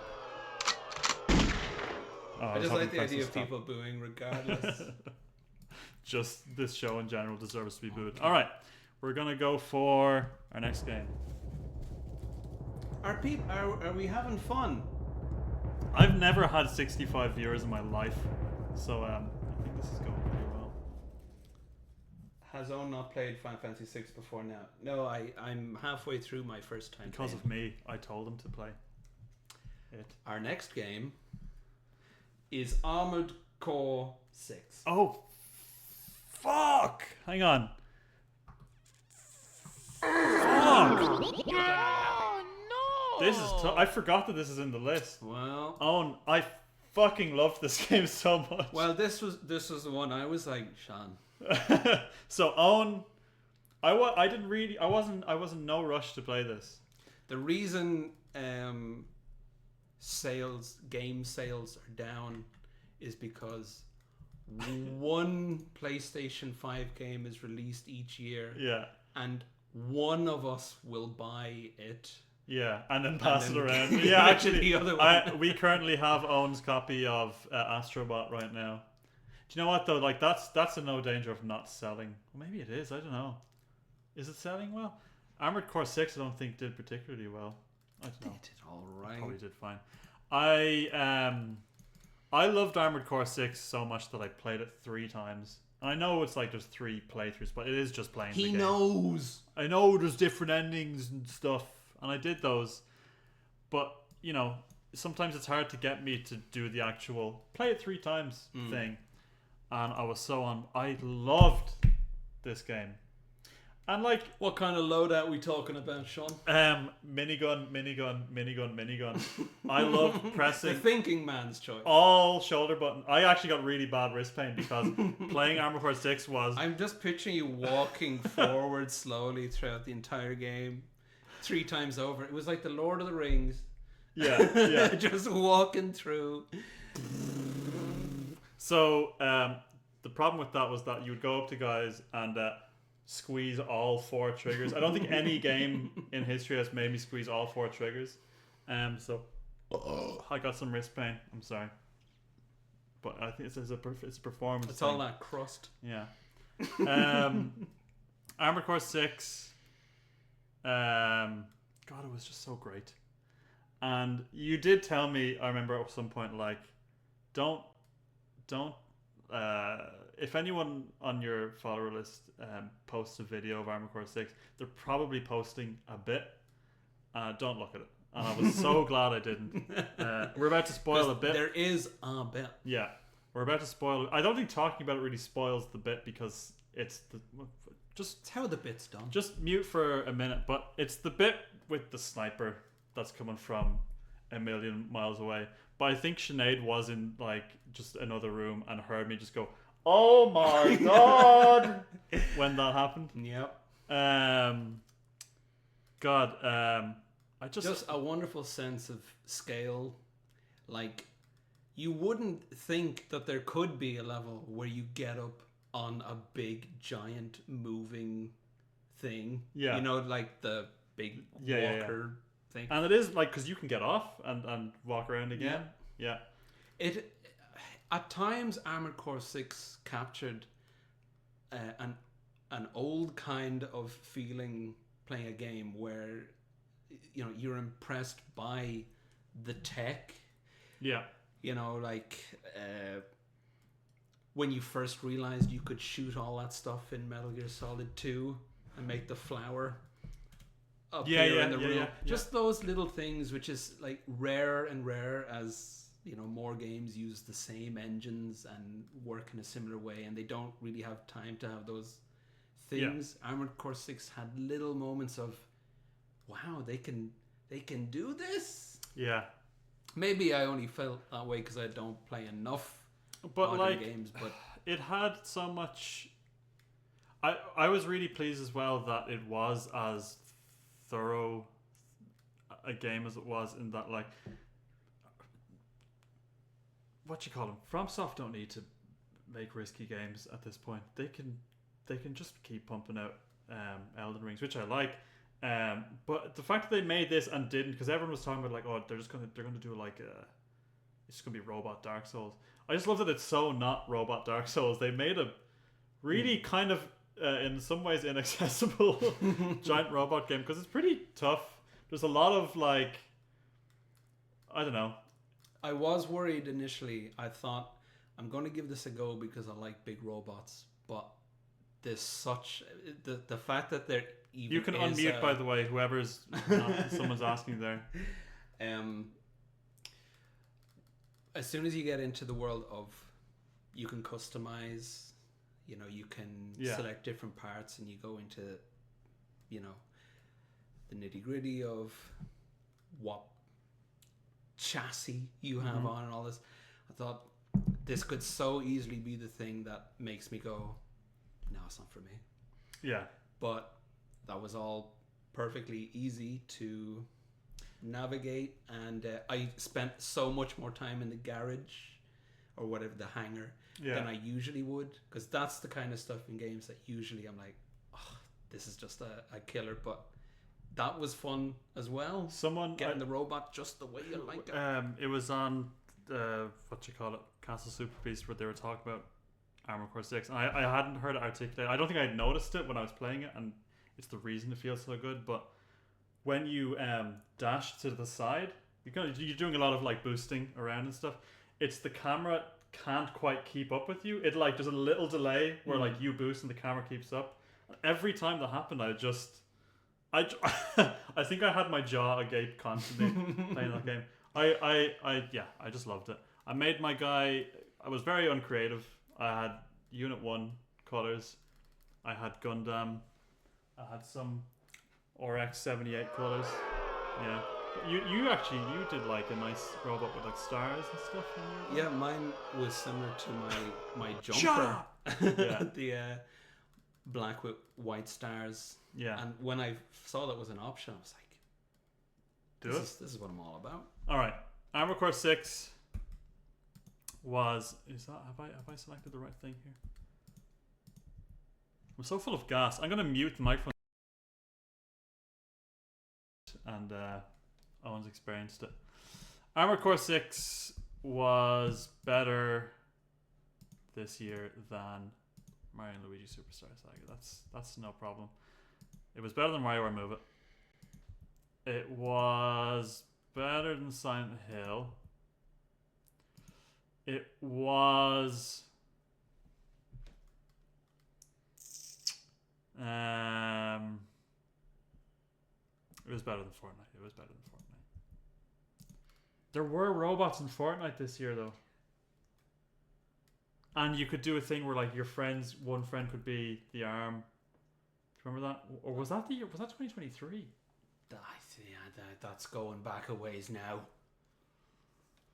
Oh, I just like the idea of people booing regardless. Just this show in general deserves to be booed. All right, we're gonna go for our next game. Are we having fun? I've never had 65 viewers in my life, so I think this is going pretty well. Has Owen not played Final Fantasy VI before now? No, I'm halfway through my first time. Because of me, I told him to play it. Our next game is Armored Core 6. Oh, fuck! Hang on. Fuck! This is tough. I forgot that this is in the list. Well, Owen, I fucking loved this game so much. Well, this was the one I was like, Sean. So Owen, I wasn't no rush to play this. The reason game sales are down is because one PlayStation 5 game is released each year. Yeah. And one of us will buy it. Yeah, and then pass it around. Yeah, actually, the other one. We currently have Owen's copy of Astrobot right now. Do you know what though? Like that's in no danger of not selling. Well, maybe it is. I don't know. Is it selling well? Armored Core 6, I don't think did particularly well. I don't know. They did all right. Probably did fine. I loved Armored Core 6 so much that I played it 3 times. And I know it's like there's 3 playthroughs, but it is just playing the game. He knows. I know there's different endings and stuff, and I did those. But, you know, sometimes it's hard to get me to do the actual play it 3 times thing. And I was so on. I loved this game. And like, what kind of loadout we talking about, Sean? Minigun. I love pressing the thinking man's choice. All shoulder button. I actually got really bad wrist pain because playing Armored Core 6 was. I'm just picturing you walking forward slowly throughout the entire game, 3 times over. It was like the Lord of the Rings. Yeah. Just walking through. So the problem with that was that you would go up to guys and squeeze all 4 triggers. I don't think any game in history has made me squeeze all 4 triggers. So I got some wrist pain. I'm sorry, but I think it's a performance. It's all that crust. Yeah. Armored Core 6. God, it was just so great. And you did tell me, I remember at some point, like, don't. If anyone on your follower list posts a video of Armored Core 6, they're probably posting a bit. Don't look at it. And I was so glad I didn't. We're about to spoil a bit. There is a bit. Yeah, we're about to spoil it. I don't think talking about it really spoils the bit because it's how the bit's done. Just mute for a minute. But it's the bit with the sniper that's coming from a million miles away. But I think Sinead was in like just another room and heard me just go, "Oh my god!" when that happened. Yep. God. I just a wonderful sense of scale. Like, you wouldn't think that there could be a level where you get up on a big giant moving thing. Yeah. You know, like the big walker thing. And it is like, because you can get off and walk around again. Yeah. It at times Armored Core 6 captured an old kind of feeling playing a game where you're impressed by the tech. Yeah. Like when you first realized you could shoot all that stuff in Metal Gear Solid 2 and make the flower appear in the room. Just those little things, which is like rare and rare as more games use the same engines and work in a similar way, and they don't really have time to have those things. Armored Core 6 had little moments of, wow, they can do this. Yeah. Maybe I only felt that way because I don't play enough modern games, but it had so much. I was really pleased as well that it was as thorough a game as it was, in that, like, what you call them, FromSoft don't need to make risky games at this point. They can just keep pumping out Elden Rings, which I like. But the fact that they made this and didn't, because everyone was talking about, like, oh, they're gonna do like it's gonna be robot Dark Souls. I just love that it's so not robot Dark Souls. They made a really kind of in some ways inaccessible giant robot game, because it's pretty tough. There's a lot of, like, I don't know. I was worried initially. I thought, I'm going to give this a go because I like big robots, but there's such the fact that there even you can unmute, by the way, whoever's someone's asking there. As soon as you get into the world of, you can customize, you can select different parts, and you go into the nitty gritty of what chassis you have on and all this. I thought this could so easily be the thing that makes me go, no, it's not for me. Yeah. But that was all perfectly easy to navigate, and I spent so much more time in the garage or whatever, the hangar, than I usually would, because that's the kind of stuff in games that usually I'm like, oh, this is just a killer. But that was fun as well. Getting the robot just the way you like it. It was on Castle Super Beast, where they were talking about Armored Core 6. And I hadn't heard it articulated. I don't think I noticed it when I was playing it, and it's the reason it feels so good. But when you dash to the side, you're doing a lot of, like, boosting around and stuff. It's the camera can't quite keep up with you. It, like, there's a little delay where like you boost and the camera keeps up. Every time that happened, I think I had my jaw agape constantly playing that game. I just loved it. I made my guy. I was very uncreative. I had Unit 1 colors. I had Gundam. I had some RX 78 colors. Yeah. You did, like, a nice robot with, like, stars and stuff in there. Yeah, mine was similar to my jumper. Yeah. The black with white stars. Yeah. And when I saw that was an option, I was like, this is what I'm all about. All right. Armored Core 6 was... Have I selected the right thing here? I'm so full of gas. I'm going to mute the microphone. And Owen's experienced it. Armored Core 6 was better this year than Mario and Luigi Superstar Saga. That's no problem. It was better than WarioWare Move It. It was better than Silent Hill. It was it was better than Fortnite. It was better than Fortnite. There were robots in Fortnite this year, though. And you could do a thing where, like, one friend could be the arm. Do you remember that? Or was that the year? Was that 2023? That's going back a ways now.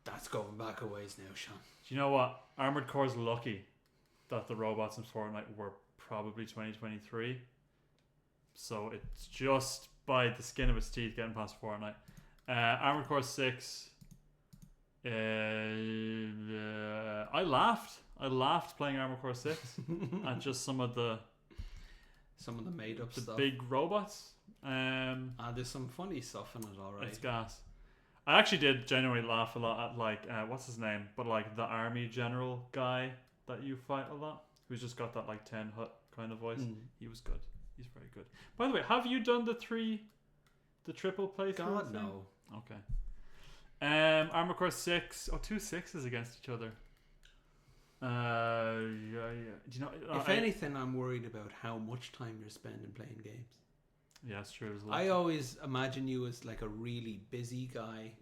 That's going back a ways now, Sean. Do you know what? Armored Core's lucky that the robots in Fortnite were probably 2023. So it's just by the skin of its teeth getting past Fortnite. Armored Core 6 I laughed. I laughed playing Armored Core 6 at just some of the made up stuff. big robots. There's some funny stuff in it, alright. It's gas. I actually did genuinely laugh a lot at like what's his name, but like the army general guy that you fight a lot, who's just got that like 10 hut kind of voice. He was good. He's very good. By the way, have you done the triple playthrough? God, thing? no. Okay. Armored Core 6. Oh, 2 6s against each other. Yeah. Do you know? If anything, I'm worried about how much time you're spending playing games. Yeah, it's true. I always imagine you as like a really busy guy,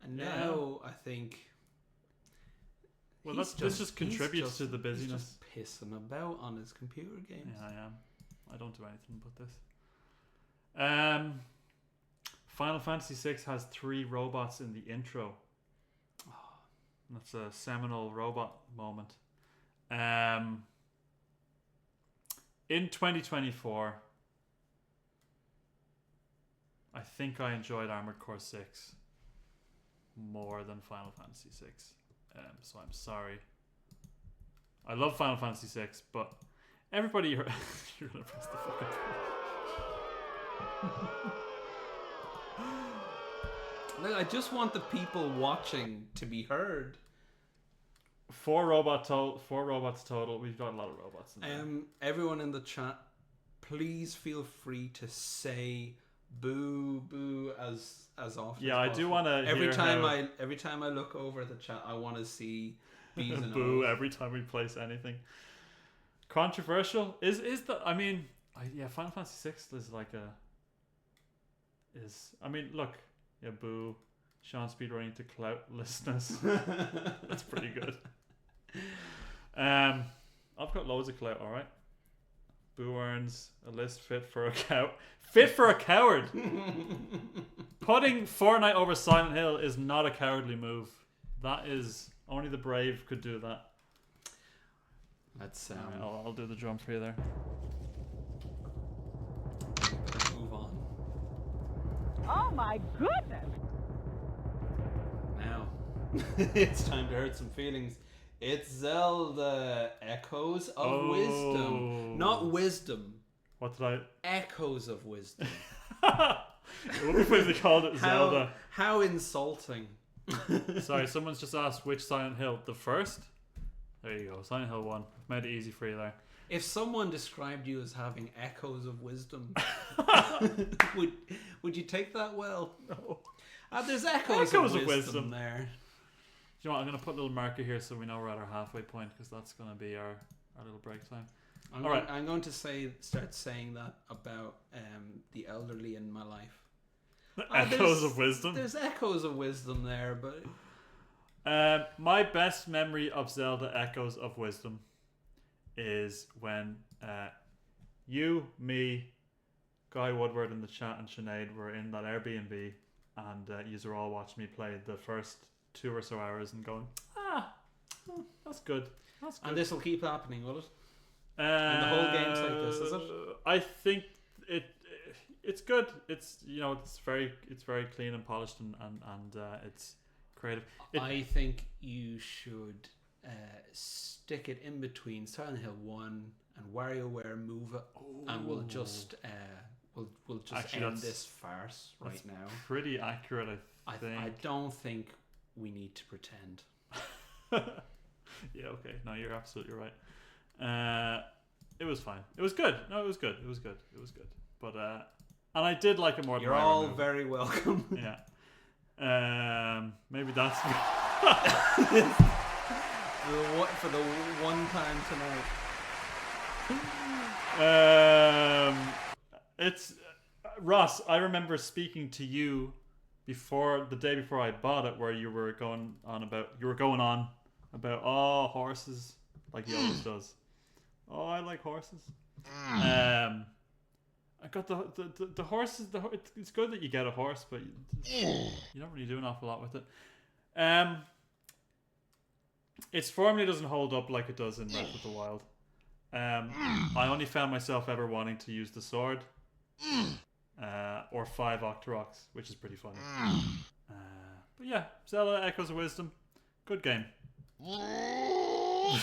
and now I think. Well, this just contributes to the busyness. He's just pissing about on his computer games. Yeah, I am. I don't do anything but this. Final Fantasy VI has 3 robots in the intro. That's a seminal robot moment. In 2024, I think I enjoyed Armored Core 6 more than Final Fantasy VI. So I'm sorry. I love Final Fantasy VI, but everybody, you're gonna press the fucking Look, I just want the people watching to be heard. 4 robots total. We've got a lot of robots in there. Everyone in the chat, please feel free to say boo boo as often. Yeah, as I do want to. Every time I look over the chat, I want to see bees and boo O's. every time we place anything. Controversial is the. I mean, Final Fantasy VI is like look, boo. Sean speedrunning to cloutlessness. That's pretty good. I've got loads of clout. All right. Boo earns a list fit for a cow. Fit for a coward. Putting Fortnite over Silent Hill is not a cowardly move. That is only the brave could do that. Let's I'll do the drum for you there. move on. Oh my goodness! Now it's time to hurt some feelings. It's Zelda Echoes of Wisdom. Not wisdom. What did I? Echoes of Wisdom. What if they called it Zelda? How insulting. Sorry, someone's just asked which Silent Hill. The first? There you go. Silent Hill 1. Made it easy for you there. If someone described you as having echoes of wisdom, would you take that well? No. There's echoes of wisdom there. Do you know what? I'm going to put a little marker here so we know we're at our halfway point, because that's going to be our little break time. I'm going to start saying that about the elderly in my life. Echoes of wisdom. There's echoes of wisdom there, but my best memory of Zelda Echoes of Wisdom is when you, me, Guy Woodward in the chat, and Sinead were in that Airbnb, and you were all watching me play the first 2 or so hours and going, that's good. That's good. And this will keep happening, will it? And the whole game's like this, is it? I think it's good. It's it's very clean and polished and it's creative. I think you should stick it in between Silent Hill 1 and WarioWare Move It, and we'll just actually end this farce right now. Pretty accurate, I think. I don't think we need to pretend. Yeah, okay. No, you're absolutely right. It was fine. It was good. No, it was good. It was good. It was good. But and I did like it more. You're all very welcome. Yeah. Maybe that's for the one time tonight. It's Ross. I remember speaking to you the day before I bought it, where you were going on about horses, like he always does. Oh, I like horses. I got the horses. It's good that you get a horse, but you don't really do an awful lot with it. Its formula doesn't hold up like it does in Breath of the Wild. I only found myself ever wanting to use the sword, or 5 Octoroks, which is pretty funny. But yeah, Zelda Echoes of Wisdom, good game.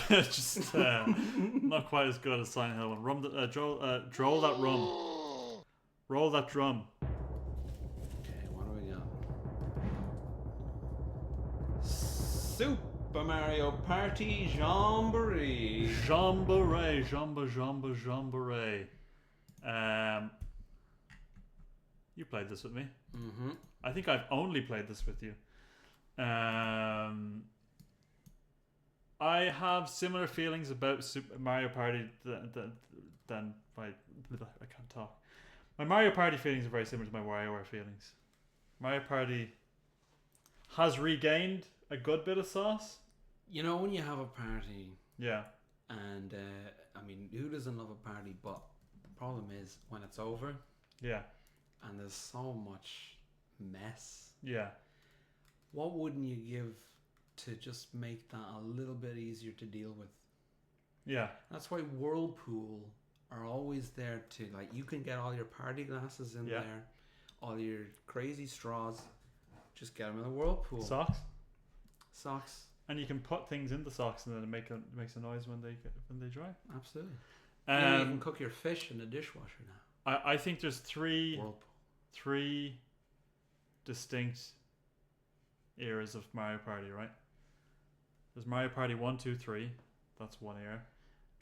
Just not quite as good as Silent Hill 1. Droll that rum. Roll that drum. Okay, what do we got? Super Mario Party Jamboree. Jamboree, jamboree. You played this with me. Mm-hmm. I think I've only played this with you. I have similar feelings about Super Mario Party than my... I can't talk. My Mario Party feelings are very similar to my WarioWare feelings. Mario Party has regained a good bit of sauce. You know, when you have a party, Yeah. and I mean, who doesn't love a party? But the problem is when it's over, Yeah. and there's so much mess. Yeah. What wouldn't you give to just make that a little bit easier to deal with? Yeah. That's why Whirlpool are always there to, like, you can get all your party glasses in Yeah. there, all your crazy straws. Just get them in the Whirlpool. Socks. Socks. And you can put things in the socks and then it makes a noise when they dry. Absolutely. You can Um, cook your fish in the dishwasher now. I think there's Whirlpool. three distinct eras of Mario Party, right? There's Mario Party 1, 2, 3. That's one era.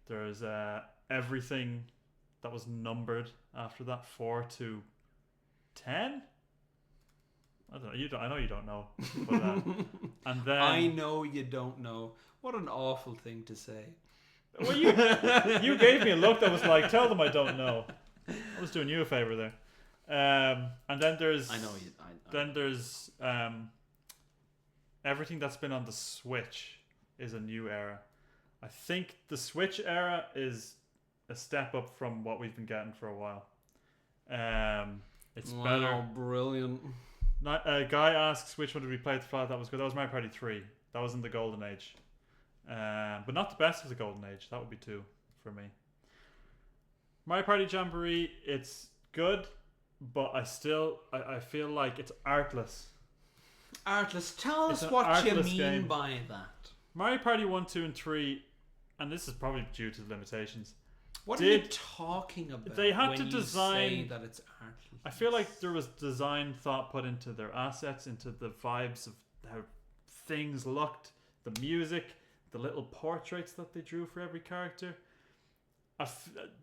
There's everything that was numbered after that, 4 to 10. I don't know. I know you don't know. But, and then I know you don't know. What an awful thing to say. well, you gave me a look that was like, tell them I don't know. I was doing you a favor there. And then there's I know you. then there's everything that's been on the Switch is a new era. I think the Switch era is a step up from what we've been getting for a while. It's better. Brilliant. A guy asks which one did we play at the flat that was good. That was Mario Party 3. That was in the Golden Age. But not the best of the Golden Age. That would be 2 for me. Mario Party Jamboree, it's good, but I feel like it's artless. Artless, tell It's us an what you artless mean game. by that. Mario Party 1, 2, and 3, and this is probably due to the limitations. What are you talking about? They had when to you design- say that it's artless. I feel like there was design thought put into their assets, into the vibes of how things looked, the music, the little portraits that they drew for every character.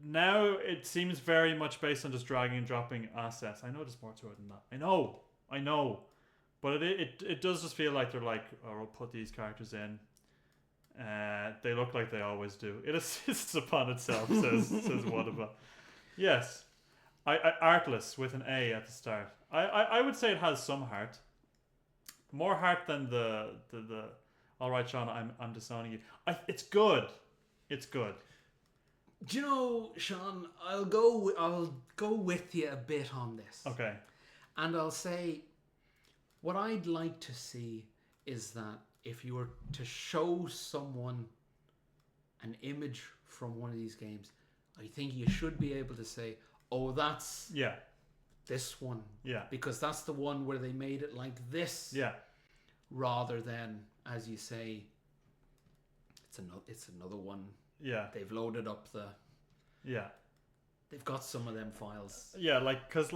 Now it seems very much based on just dragging and dropping assets. I know there's more to it than that. I know. But it does just feel like they're like, oh, we'll put these characters in. They look like they always do. It assists upon itself, says Whatever. Yes. Artless with an A at the start. I would say it has some heart. More heart than the alright, Sean, I'm disowning you. It's good. It's good. Do you know, Sean? I'll go with you a bit on this. Okay. And I'll say, what I'd like to see is that if you were to show someone an image from one of these games, I think you should be able to say, oh, that's Yeah. this one. Yeah. Because that's the one where they made it like this. Yeah. Rather than, as you say, it's another one. Yeah. They've loaded up Yeah. they've got some of them files. Yeah, because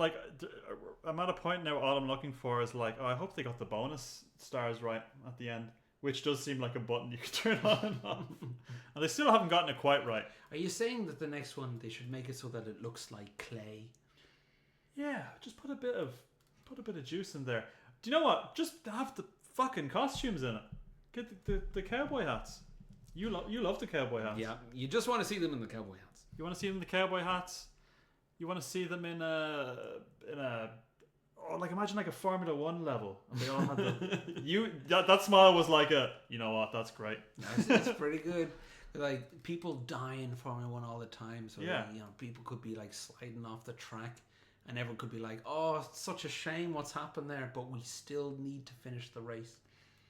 I'm at a point now. All I'm looking for is like, oh, I hope they got the bonus stars right at the end, which does seem like a button you can turn on and off. And they still haven't gotten it quite right. Are you saying that the next one they should make it so that it looks like clay? Yeah, just put a bit of juice in there. Do you know what? Just have the fucking costumes in it. Get the cowboy hats. You love the cowboy hats. Yeah, you just want to see them in the cowboy hats. You want to see them in the cowboy hats. You want to see them in a like imagine like a Formula 1 level, and they all had that smile was like a, you know what, that's great. That's pretty good. Like, people die in Formula 1 all the time, so Yeah. you know, people could be like sliding off the track, and everyone could be like, "Oh, it's such a shame what's happened there," but we still need to finish the race.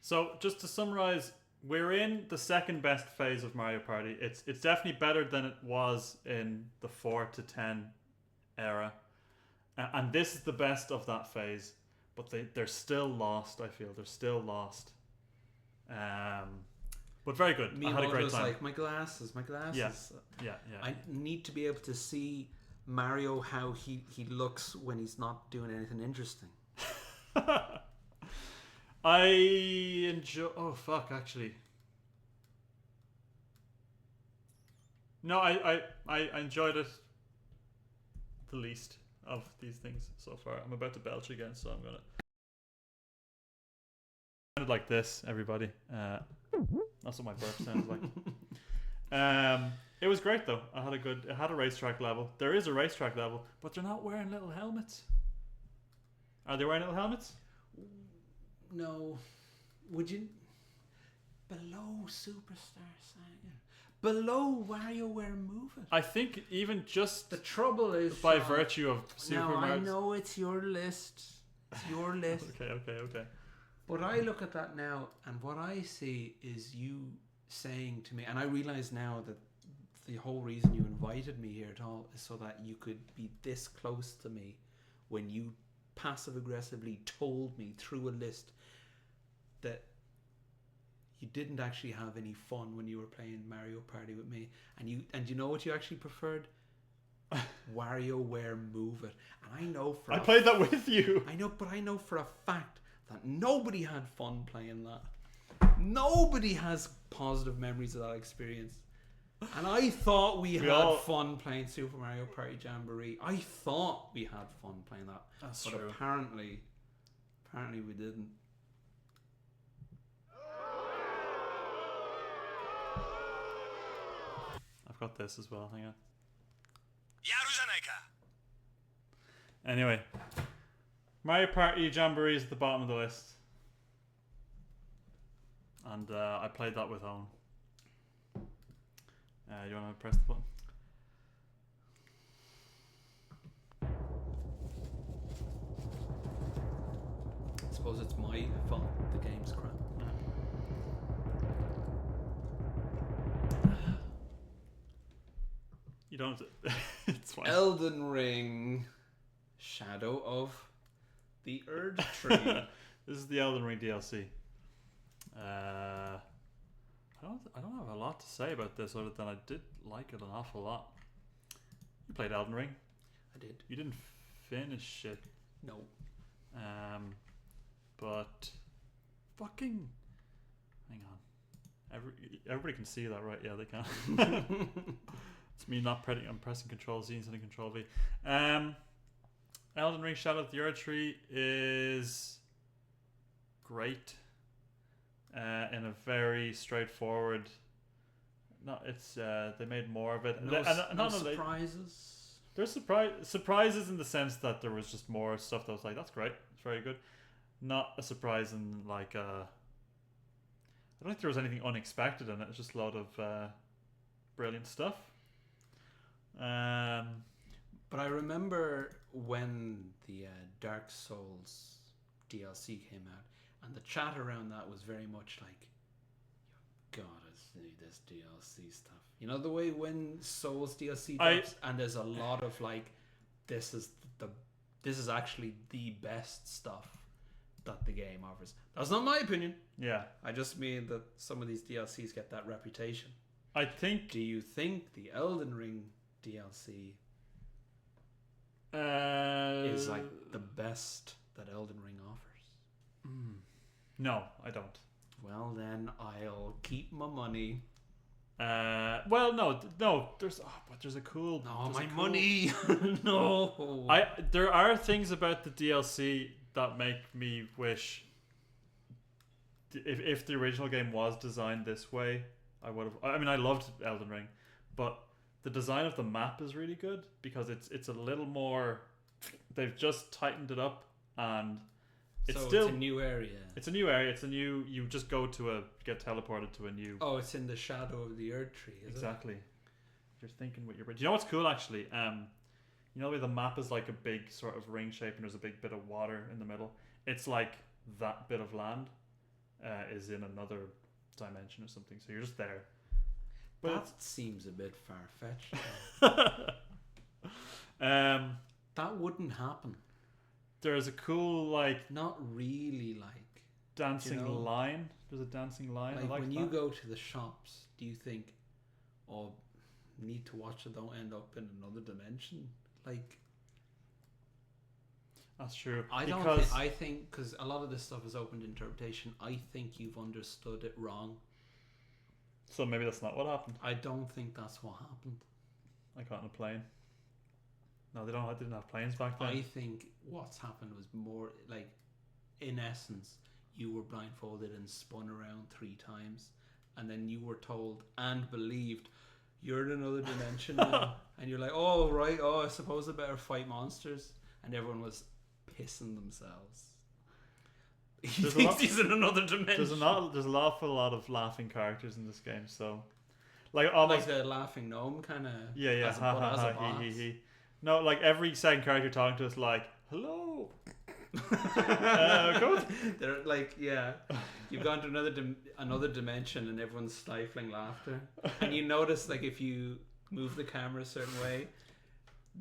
So just to summarize, we're in the second best phase of Mario Party. It's definitely better than it was in the 4 to 10 era. And this is the best of that phase. but they're still lost. I feel they're still lost. But very good. I had a great time. Like my glasses. Yeah. I need to be able to see Mario how he looks when he's not doing anything interesting. I enjoy. Oh fuck! Actually, no. I enjoyed it the least of these things so far. I'm about to belch again, so I'm gonna. Sounded like this, everybody. That's what my burp sounds like. It was great though. It had a racetrack level. There is a racetrack level, but they're not wearing little helmets. Are they wearing little helmets? No. Would you? Below Superstar Saga. Below WarioWare Move It. I think even just the trouble is by virtue of Super Mario. I know it's your list. It's your list. Okay. But I look at that now, and what I see is you saying to me, and I realize now that the whole reason you invited me here at all is so that you could be this close to me when you passive aggressively told me through a list that you didn't actually have any fun when you were playing Mario Party with me, and you know what you actually preferred? WarioWare Move It. And I know I played that with you. I know, but I know for a fact that nobody had fun playing that. Nobody has positive memories of that experience. And I thought we had fun playing Super Mario Party Jamboree. I thought we had fun playing that. That's but true. Apparently we didn't. I've got this as well. Hang on. Yaruzaneka. Anyway, Mario Party Jamboree is at the bottom of the list, and I played that with Owen. You want to press the button? I suppose it's my fault the game's crap. You don't have to. It's fine. Elden Ring, Shadow of the Erd Tree. This is the Elden Ring DLC. I don't have a lot to say about this other than I did like it an awful lot. You played Elden Ring. I did. You didn't finish it. No. But fucking hang on. Everybody can see that, right? Yeah, they can. It's me not I'm pressing Control Z instead of Control V. Elden Ring Shadow of the Erd Tree is great. In a very straightforward. No, it's they made more of it. No surprises. There's surprises in the sense that there was just more stuff that was like, that's great, it's very good. Not a surprise in like I don't think there was anything unexpected in it. It's just a lot of brilliant stuff. But I remember when the Dark Souls DLC came out, and the chat around that was very much like, you gotta see this DLC stuff. You know the way when Souls DLC drops, and there's a lot of like, this is actually the best stuff that the game offers. That's not my opinion. Yeah. I just mean that some of these DLCs get that reputation. I think. Do you think the Elden Ring DLC is like the best that Elden Ring offers? No, I don't. Well, then I'll keep my money. Well, no. There's a cool. No, my money. No. There are things about the DLC that make me wish. If the original game was designed this way, I would have. I mean, I loved Elden Ring, but the design of the map is really good because it's a little more. They've just tightened it up, and it's still it's a new area. It's a new area. It's a new. You just get teleported to a new. Oh, it's in the shadow of the Erd Tree. Exactly. You're thinking what you're. Do you know what's cool actually? You know the way the map is like a big sort of ring shape and there's a big bit of water in the middle. It's like that bit of land is in another dimension or something. So you're just there. But that seems a bit far-fetched. That wouldn't happen. there's a cool like Not really like. dancing you know, line. There's a dancing line. Like I like when that. you go to the shops, do you think, oh, need to watch it, don't end up in another dimension? Like, That's true. I don't. I think because a lot of this stuff is open to interpretation. I think you've understood it wrong. So maybe that's not what happened. I don't think that's what happened. I got on a plane. No, they didn't have planes back then. I think what's happened was more like, in essence, you were blindfolded and spun around 3 times, and then you were told and believed you're in another dimension now, and you're like, oh right, oh I suppose I better fight monsters, and everyone was pissing themselves. He thinks he's in another dimension. There's an awful lot of laughing characters in this game, so like almost like the laughing gnome kind of. yeah as a boss. he. No, like every second character talking to us like hello. Good. They're like, yeah, you've gone to another dimension and everyone's stifling laughter, and you notice like if you move the camera a certain way,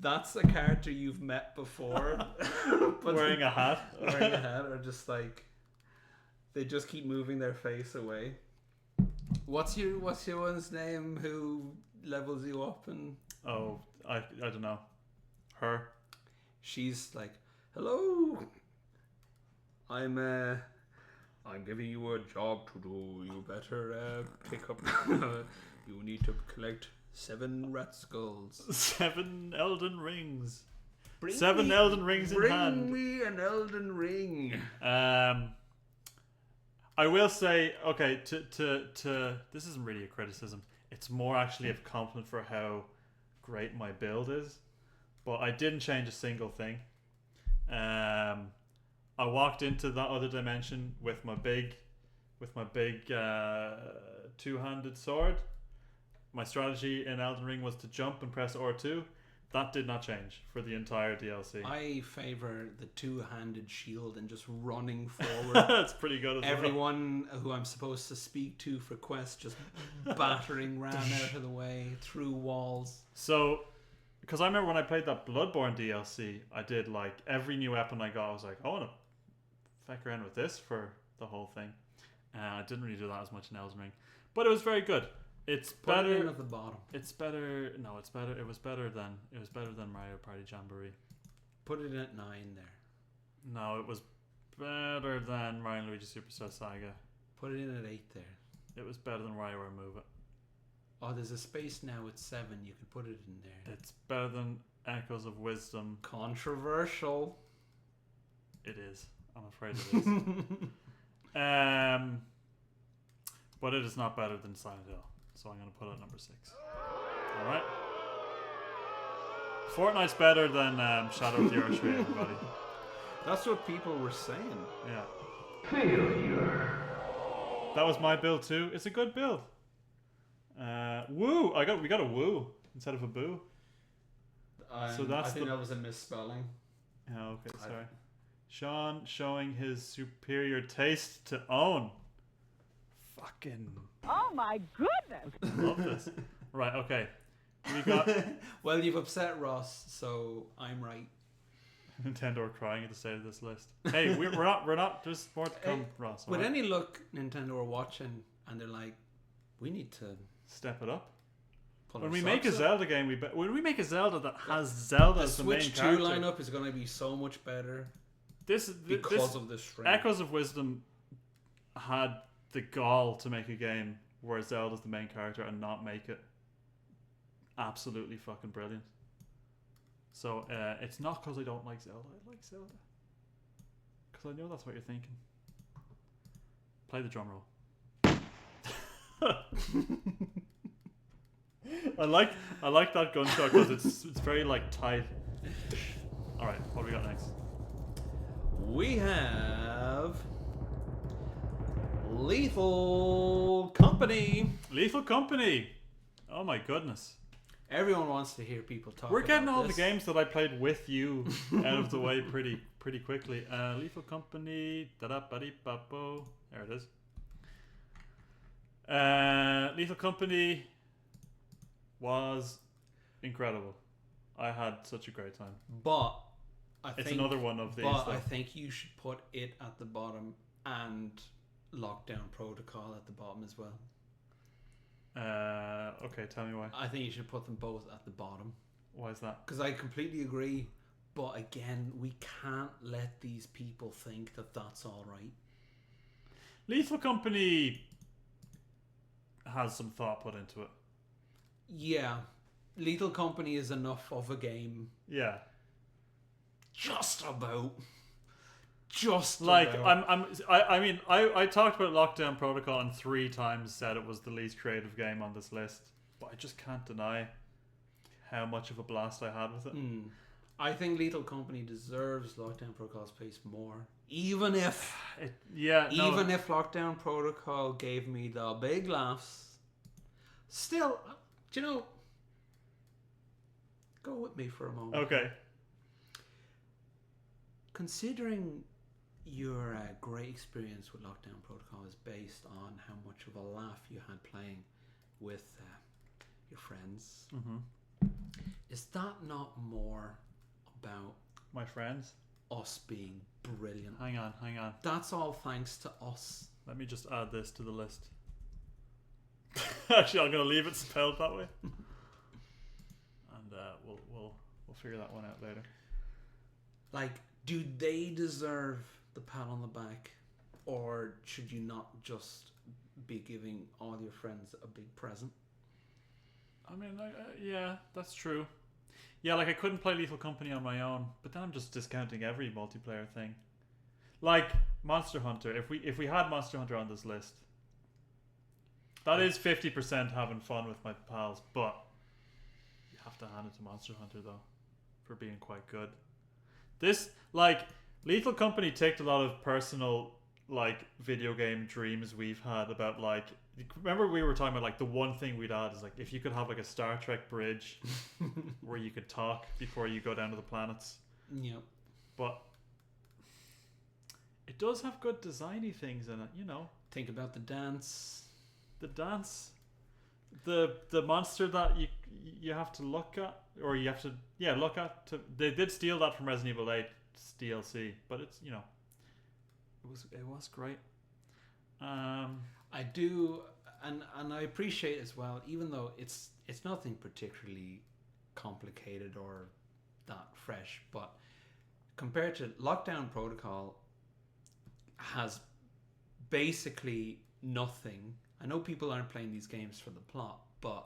that's a character you've met before, but wearing a hat, or just like they just keep moving their face away. What's your one's name who levels you up? And I don't know her. She's like, hello, I'm giving you a job to do. You better pick up. You need to collect 7 rat skulls. 7 Elden Rings. Bring 7 Elden Rings in hand. Bring me an Elden Ring. I will say, okay, to this isn't really a criticism. It's more actually a compliment for how great my build is. But I didn't change a single thing. I walked into that other dimension with my big two-handed sword. My strategy in Elden Ring was to jump and press R2. That did not change for the entire DLC. I favor the two-handed shield and just running forward. That's pretty good as Everyone who I'm supposed to speak to for quests just battering ran out of the way through walls. So, because I remember when I played that Bloodborne DLC, I did like every new weapon I got, I was like, I want to feck around with this for the whole thing. I didn't really do that as much in Elden Ring, but it was very good. It's Put better. it in at the bottom. It's better. No, it's better. It was better than Mario Party Jamboree. Put it at 9 there. No, it was better than Mario and Luigi Superstar Saga. Put it in at 8 there. It was better than WarioWare Move It. Oh, there's a space now at 7. You could put it in there. It's better than Echoes of Wisdom. Controversial. It is. I'm afraid it is. But it is not better than Silent Hill. So I'm going to put it at number 6. Alright. Fortnite's better than Shadow of the Earth Tree, everybody. That's what people were saying. Yeah. Failure. That was my build too. It's a good build. Woo! We got a woo instead of a boo. So that's I think that was a misspelling. Oh, okay, sorry. Sean showing his superior taste to own. Fucking Oh my goodness! love this. Right, okay. We got Well, you've upset Ross, so I'm right. Nintendo are crying at the state of this list. Hey, we're not. There's more to come, Ross. With alright? any luck, Nintendo are watching and they're like, we need to Step it up. pull When our we make a socks up. Zelda game, when we make a Zelda that has Zelda The as the main Switch 2 character, lineup is going to be so much better this because of this string. Echoes of Wisdom had the gall to make a game where Zelda's the main character and not make it absolutely fucking brilliant. So it's not because I don't like Zelda. I like Zelda because I know that's what you're thinking. Play the drum roll. I like that gunshot because it's very like tight. All right, what do we got next? We have Lethal Company. Lethal Company. Oh my goodness. Everyone wants to hear people talk. We're getting about all this. the games that I played with you out of the way pretty quickly. Lethal Company. Da-da-ba-dee-ba-bo. There it is. Lethal Company was incredible. I had such a great time. But It's another one of these. But I think you should put it at the bottom and Lockdown Protocol at the bottom as well. Okay, tell me why. I think you should put them both at the bottom. Why is that? Because I completely agree. But again, we can't let these people think that that's all right. Lethal Company has some thought put into it. Yeah. Lethal Company is enough of a game. Yeah. Just about. Just like about. I talked about Lockdown Protocol and 3 times said it was the least creative game on this list, but I just can't deny how much of a blast I had with it. I think Lethal Company deserves Lockdown Protocol's place more, even if if Lockdown Protocol gave me the big laughs. Still, do you know? Go with me for a moment. Okay. Considering your great experience with Lockdown Protocol is based on how much of a laugh you had playing with your friends, is that not more about my friends? Us being brilliant. Hang on. That's all thanks to us. Let me just add this to the list. Actually, I'm gonna leave it spelled that way, and we'll figure that one out later. Like, do they deserve the pat on the back, or should you not just be giving all your friends a big present? I mean, yeah, that's true. Yeah, like I couldn't play Lethal Company on my own, but then I'm just discounting every multiplayer thing. Like Monster Hunter, if we had Monster Hunter on this list, that is 50% having fun with my pals, but you have to hand it to Monster Hunter though, for being quite good. This, like, Lethal Company ticked a lot of personal, like, video game dreams we've had about, like, remember we were talking about, like, the one thing we'd add is, like, if you could have, like, a Star Trek bridge where you could talk before you go down to the planets. Yep. But it does have good designy things in it, you know. Think about the dance. The dance. The monster that you have to look at, or you have to look at. They did steal that from Resident Evil 8 DLC, but it's, you know, it was great. I do, and I appreciate as well, even though it's nothing particularly complicated or that fresh, but compared to Lockdown Protocol has basically nothing. I know people aren't playing these games for the plot, but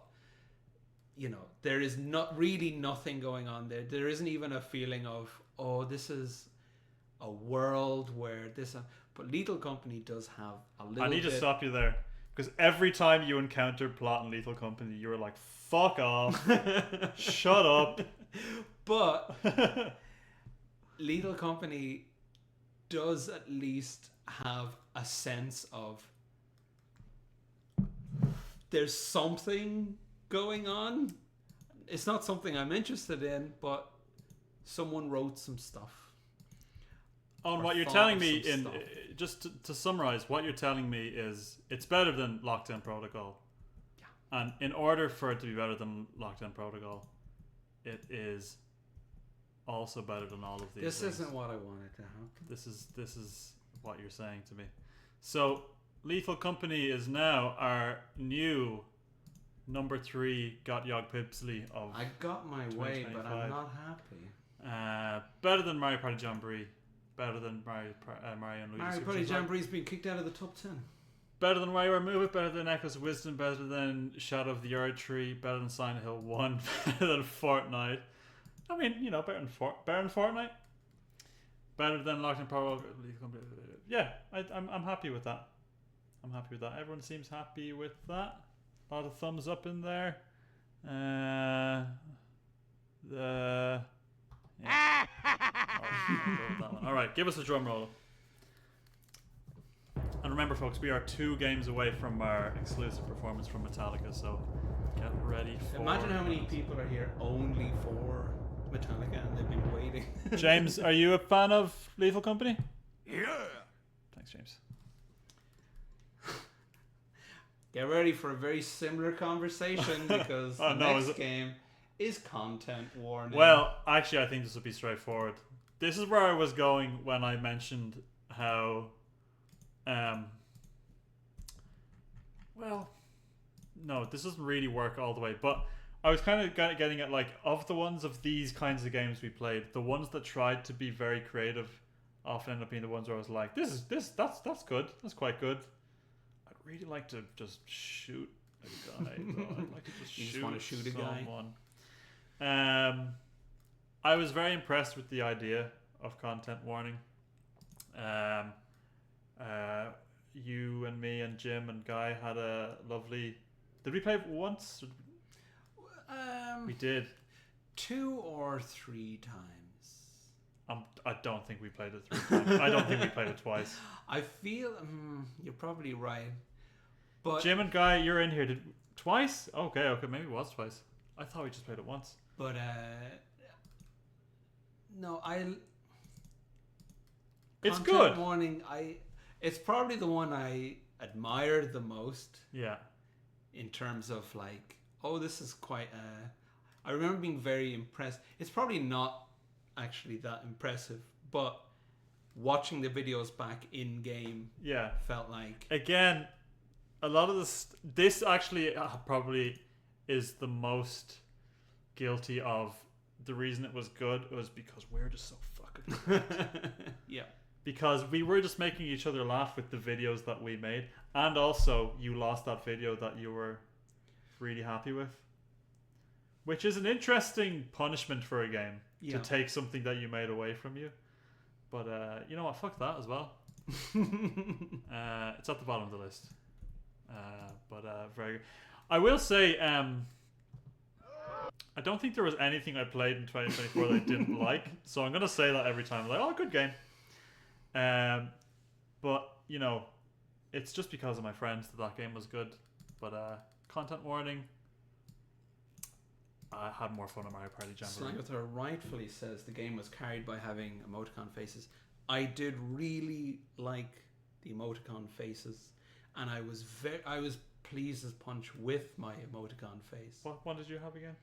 you know, there is not really nothing going on there. There isn't even a feeling of, oh, this is a world where this. But Lethal Company does have a little. I need to stop you there, because every time you encountered plot in Lethal Company, you were like, "Fuck off, shut up." But Lethal Company does at least have a sense of there's something going on. It's not something I'm interested in, but someone wrote some stuff. And what you're telling me, just to summarize, what you're telling me is it's better than Lockdown Protocol. Yeah. And in order for it to be better than Lockdown Protocol, it is also better than all of these. This things. Isn't what I wanted to happen. This is what you're saying to me. So Lethal Company is now our new number 3 Gotyogpbsly'S of. I got my way, but I'm not happy. Better than Mario Party Jamboree. Better than Mario and Luigi. Mario Party Jamboree's been kicked out of the top 10. Better than WarioWare Move It. Better than Echoes of Wisdom. Better than Shadow of the Earth Tree. Better than Silent Hill 1. Better than Fortnite. I mean, you know, better than Fortnite. Better than Lockdown Protocol. Yeah, I'm happy with that. I'm happy with that. Everyone seems happy with that. A lot of thumbs up in there. Yeah. All right, give us a drum roll. And remember, folks, we are 2 games away from our exclusive performance from Metallica, so get ready for. Imagine how many people are here only for Metallica and they've been waiting. James, are you a fan of Lethal Company? Yeah. Thanks, James. Get ready for a very similar conversation because the next game is content warning. Well, actually, I think this will be straightforward. this is where I was going when I mentioned how, well, no, this doesn't really work all the way, but I was kind of getting at, like, of the ones of these kinds of games we played, the ones that tried to be very creative often end up being the ones where I was like, that's good, that's quite good. I'd really like to just shoot a guy, bro. I'd like to just You shoot just want to shoot a guy? someone. I was very impressed with the idea of content warning. You and me and Jim and Guy had a lovely... Did we play it once? We did. 2 or 3 times. I don't think we played it 3 times. I don't think we played it twice. I feel you're probably right, but Jim and Guy, you're in here. Twice? Okay, maybe it was twice. I thought we just played it once. But no, It's Content good. Warning, it's probably the one I admire the most. Yeah. In terms of like, oh, this is quite. I remember being very impressed. It's probably not actually that impressive, but watching the videos back in game, Yeah. felt like Again, a lot of this actually probably is the most guilty of the reason it was good was because we're just so fucking good. yeah. Because we were just making each other laugh with the videos that we made, and also you lost that video that you were really happy with, which is an interesting punishment for a game, to take something that you made away from you. But you know what, fuck that as well. It's at the bottom of the list, but very good. I will say I don't think there was anything I played in 2024 that I didn't like, so I'm gonna say that every time, like, oh, good game. But you know, it's just because of my friends that game was good. But content warning, I had more fun on Mario Party Jamboree. Snagathor rightfully says the game was carried by having emoticon faces. I did really like the emoticon faces, and I was pleased as punch with my emoticon face. What one did you have again?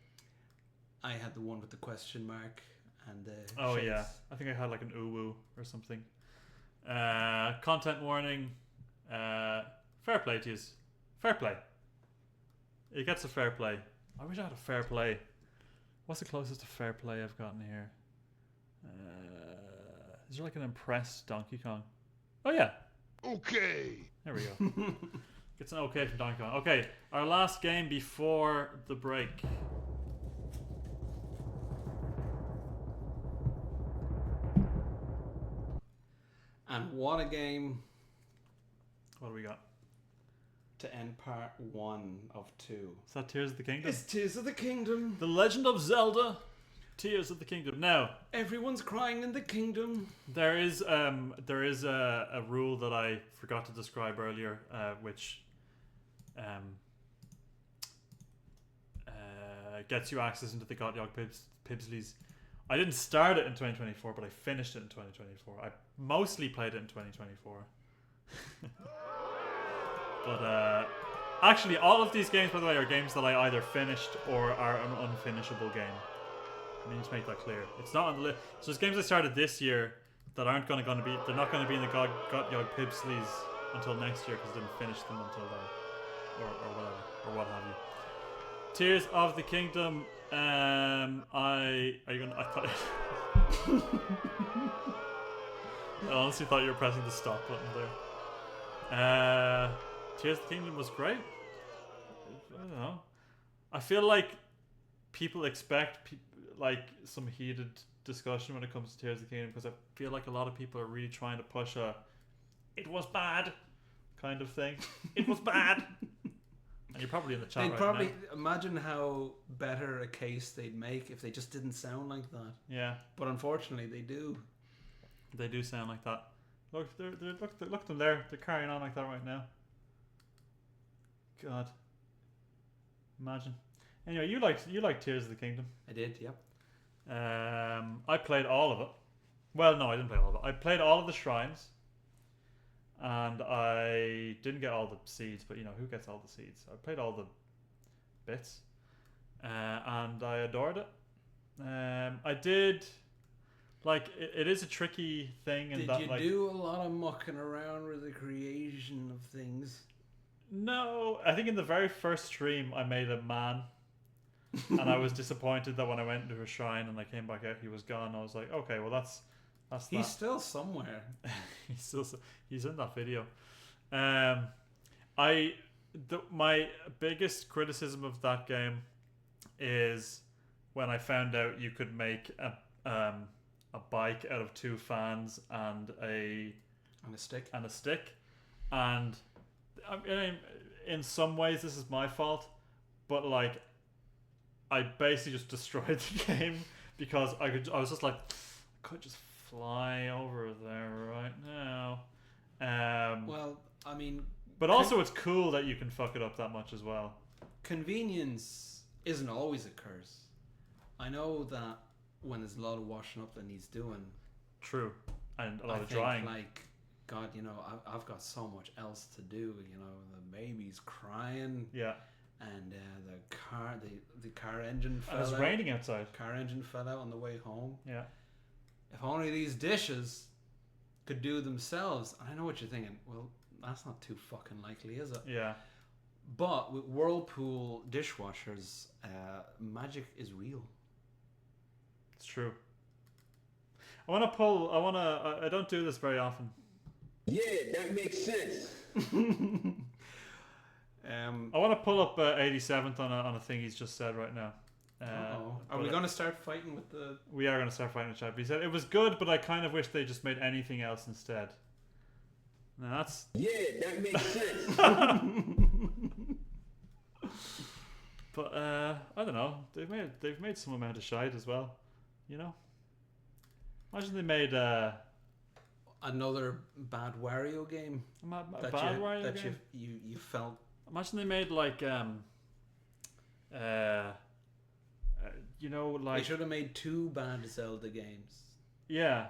I had the one with the question mark and the Oh shapes. yeah, I think I had like an uwu or something. Content warning. Fair play to you. Fair play. It gets a fair play. I wish I had a fair play. What's the closest to fair play I've gotten here? Is there like an impressed Donkey Kong? Oh yeah. Okay. There we go. Gets an okay from Donkey Kong. Okay, our last game before the break. And what a game What do we got? to end part 1 of 2. Is that Tears of the Kingdom? It's Tears of the Kingdom. The Legend of Zelda, Tears of the Kingdom. Now, Everyone's crying in the kingdom. there is a rule that I forgot to describe earlier, which gets you access into the Gotyogpbsly'S. I didn't start it in 2024, but I finished it in 2024. I mostly played it in 2024. But actually, all of these games, by the way, are games that I either finished or are an unfinishable game. I need to make that clear. It's not on the list. So there's games I started this year that aren't going to be. They're not going to be in the Gotyogpbsly'S until next year because I didn't finish them until then, or whatever, or what have you. Tears of the Kingdom. I thought. I honestly thought you were pressing the stop button there. Tears of the Kingdom was great. I don't know. I feel like people expect like some heated discussion when it comes to Tears of the Kingdom because I feel like a lot of people are really trying to push a "it was bad" kind of thing. It was bad. And you're probably in the chat They'd right probably now. imagine how better a case they'd make if they just didn't sound like that. Yeah, But unfortunately, they do. they do sound like that. Look, look at them there. They're carrying on like that right now. God, imagine. Anyway, you like Tears of the Kingdom. I did, yep. I played all of it. Well, no, I didn't play all of it. I played all of the shrines, and I didn't get all the seeds. But you know, who gets all the seeds? I played all the bits, and I adored it. I did like it is a tricky thing. And Did that, you like, do a lot of mucking around with the creation of things? No, I think in the very first stream I made a man, and I was disappointed that when I went into a shrine and I came back out, he was gone. I was like, okay, well that's He's that. still somewhere. He's in that video. My biggest criticism of that game is when I found out you could make a bike out of 2 fans and a stick. And I mean, in some ways this is my fault, but like I basically just destroyed the game because I was just like, I could just fly over there right now. Well, I mean, but also it's cool that you can fuck it up that much as well. Convenience isn't always a curse. I know that when there's a lot of washing up that needs doing. True. And a lot of think, drying. Like, God, you know, I've got so much else to do. You know, the baby's crying. Yeah. And the car engine fell out. And it's raining outside. Car engine fell out on the way home. Yeah. If only these dishes could do themselves. I know what you're thinking. Well, that's not too fucking likely, is it? Yeah. But with Whirlpool dishwashers, magic is real. It's true. I don't do this very often. Yeah, that makes sense. I want to pull up 87th on a thing he's just said right now. Are we going to start fighting with the... We are going to start fighting with chat. He said, it was good, but I kind of wish they just made anything else instead. Now that's... Yeah, that makes sense. But I don't know. They've made some amount of shite as well. You know? Imagine they made... another bad Wario game. Wario game? You felt... Imagine they made like you know, like they should have made 2 bad Zelda games. Yeah.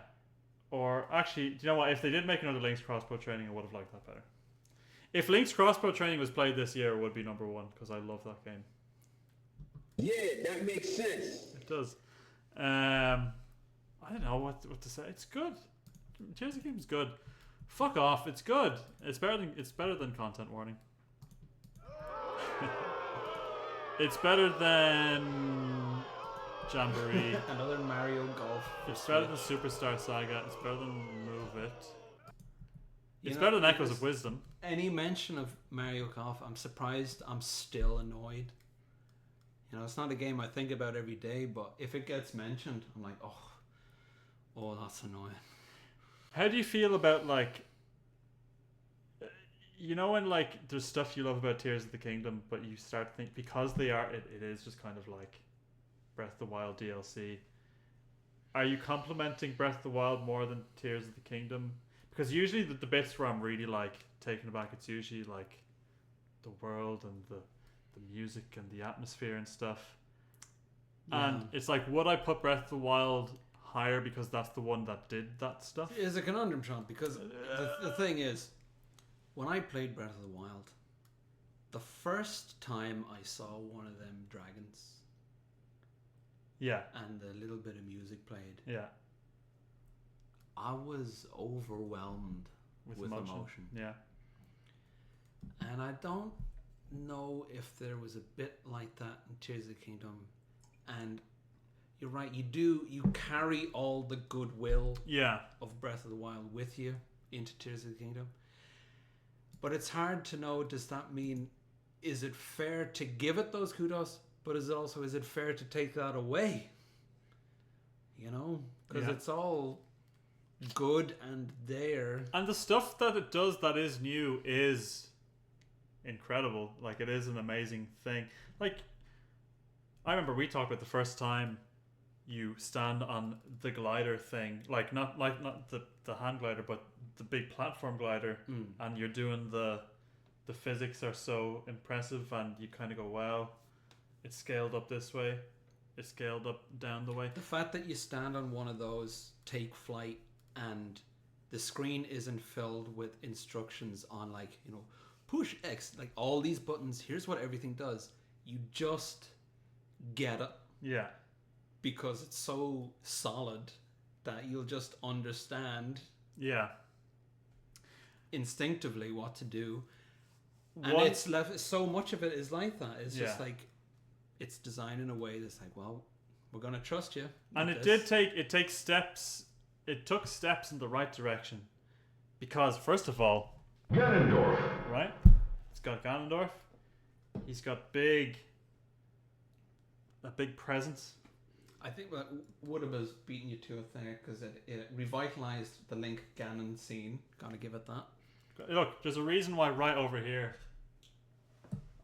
Or actually, do you know what? If they did make another Link's Crossbow Training, I would have liked that better. If Link's Crossbow Training was played this year, it would be number 1 because I love that game. Yeah, that makes sense. It does. I don't know what to say. It's good. Tears of the Kingdom's good. Fuck off. It's good. It's better than Content Warning. It's better than Jamboree. Another Mario Golf. It's better than Superstar Saga. It's better than Move It. It's better than Echoes of Wisdom. Any mention of Mario Golf, I'm surprised I'm still annoyed. You know, it's not a game I think about every day, but if it gets mentioned, I'm like, oh, that's annoying. How do you feel about, like, you know, when like there's stuff you love about Tears of the Kingdom, but you start to think because it is just kind of like Breath of the Wild DLC. Are you complimenting Breath of the Wild more than Tears of the Kingdom? Because usually the bits where I'm really like taken aback, it's usually like the world and the music and the atmosphere and stuff. Yeah. And it's like, would I put Breath of the Wild higher because that's the one that did that stuff? It's a conundrum, Sean, because the thing is, when I played Breath of the Wild, the first time I saw one of them dragons, yeah, and the little bit of music played, yeah, I was overwhelmed with emotion. Yeah, and I don't know if there was a bit like that in Tears of the Kingdom. And you're right, you carry all the goodwill of Breath of the Wild with you into Tears of the Kingdom. But it's hard to know, does that mean, is it fair to give it those kudos, but is it fair to take that away? You know? Because it's all good and there. And the stuff that it does that is new is incredible. Like, it is an amazing thing. Like, I remember we talked about the first time you stand on the glider thing, like not the hand glider, but the big platform glider, and you're doing the physics are so impressive, and you kind of go, wow, it's scaled up this way, it's scaled up down the way. The fact that you stand on one of those, take flight, and the screen isn't filled with instructions on, like, you know, push X, like all these buttons, here's what everything does. You just get it. Yeah. Because it's so solid that you'll just understand Yeah. instinctively what to do. And it's left, so much of it is like that. It's just like, it's designed in a way that's like, well, we're going to trust you. And it took steps in the right direction. Because, first of all, Ganondorf. right? It's got Ganondorf. He's got a big presence. I think that would have beaten you to it there because it revitalized the Link Ganon scene. Gotta give it that. Look, there's a reason why right over here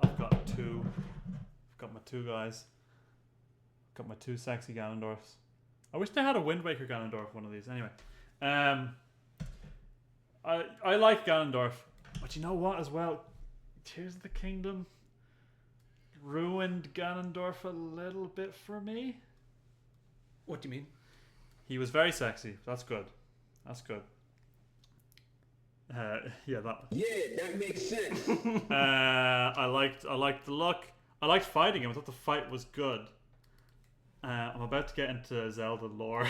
I've got my two guys. Got my two sexy Ganondorfs. I wish they had a Wind Waker Ganondorf, one of these. Anyway. I like Ganondorf. But you know what as well? Tears of the Kingdom ruined Ganondorf a little bit for me. What do you mean? He was very sexy. That's good. Yeah, that makes sense. I liked the look. I liked fighting him. I thought the fight was good. I'm about to get into Zelda lore.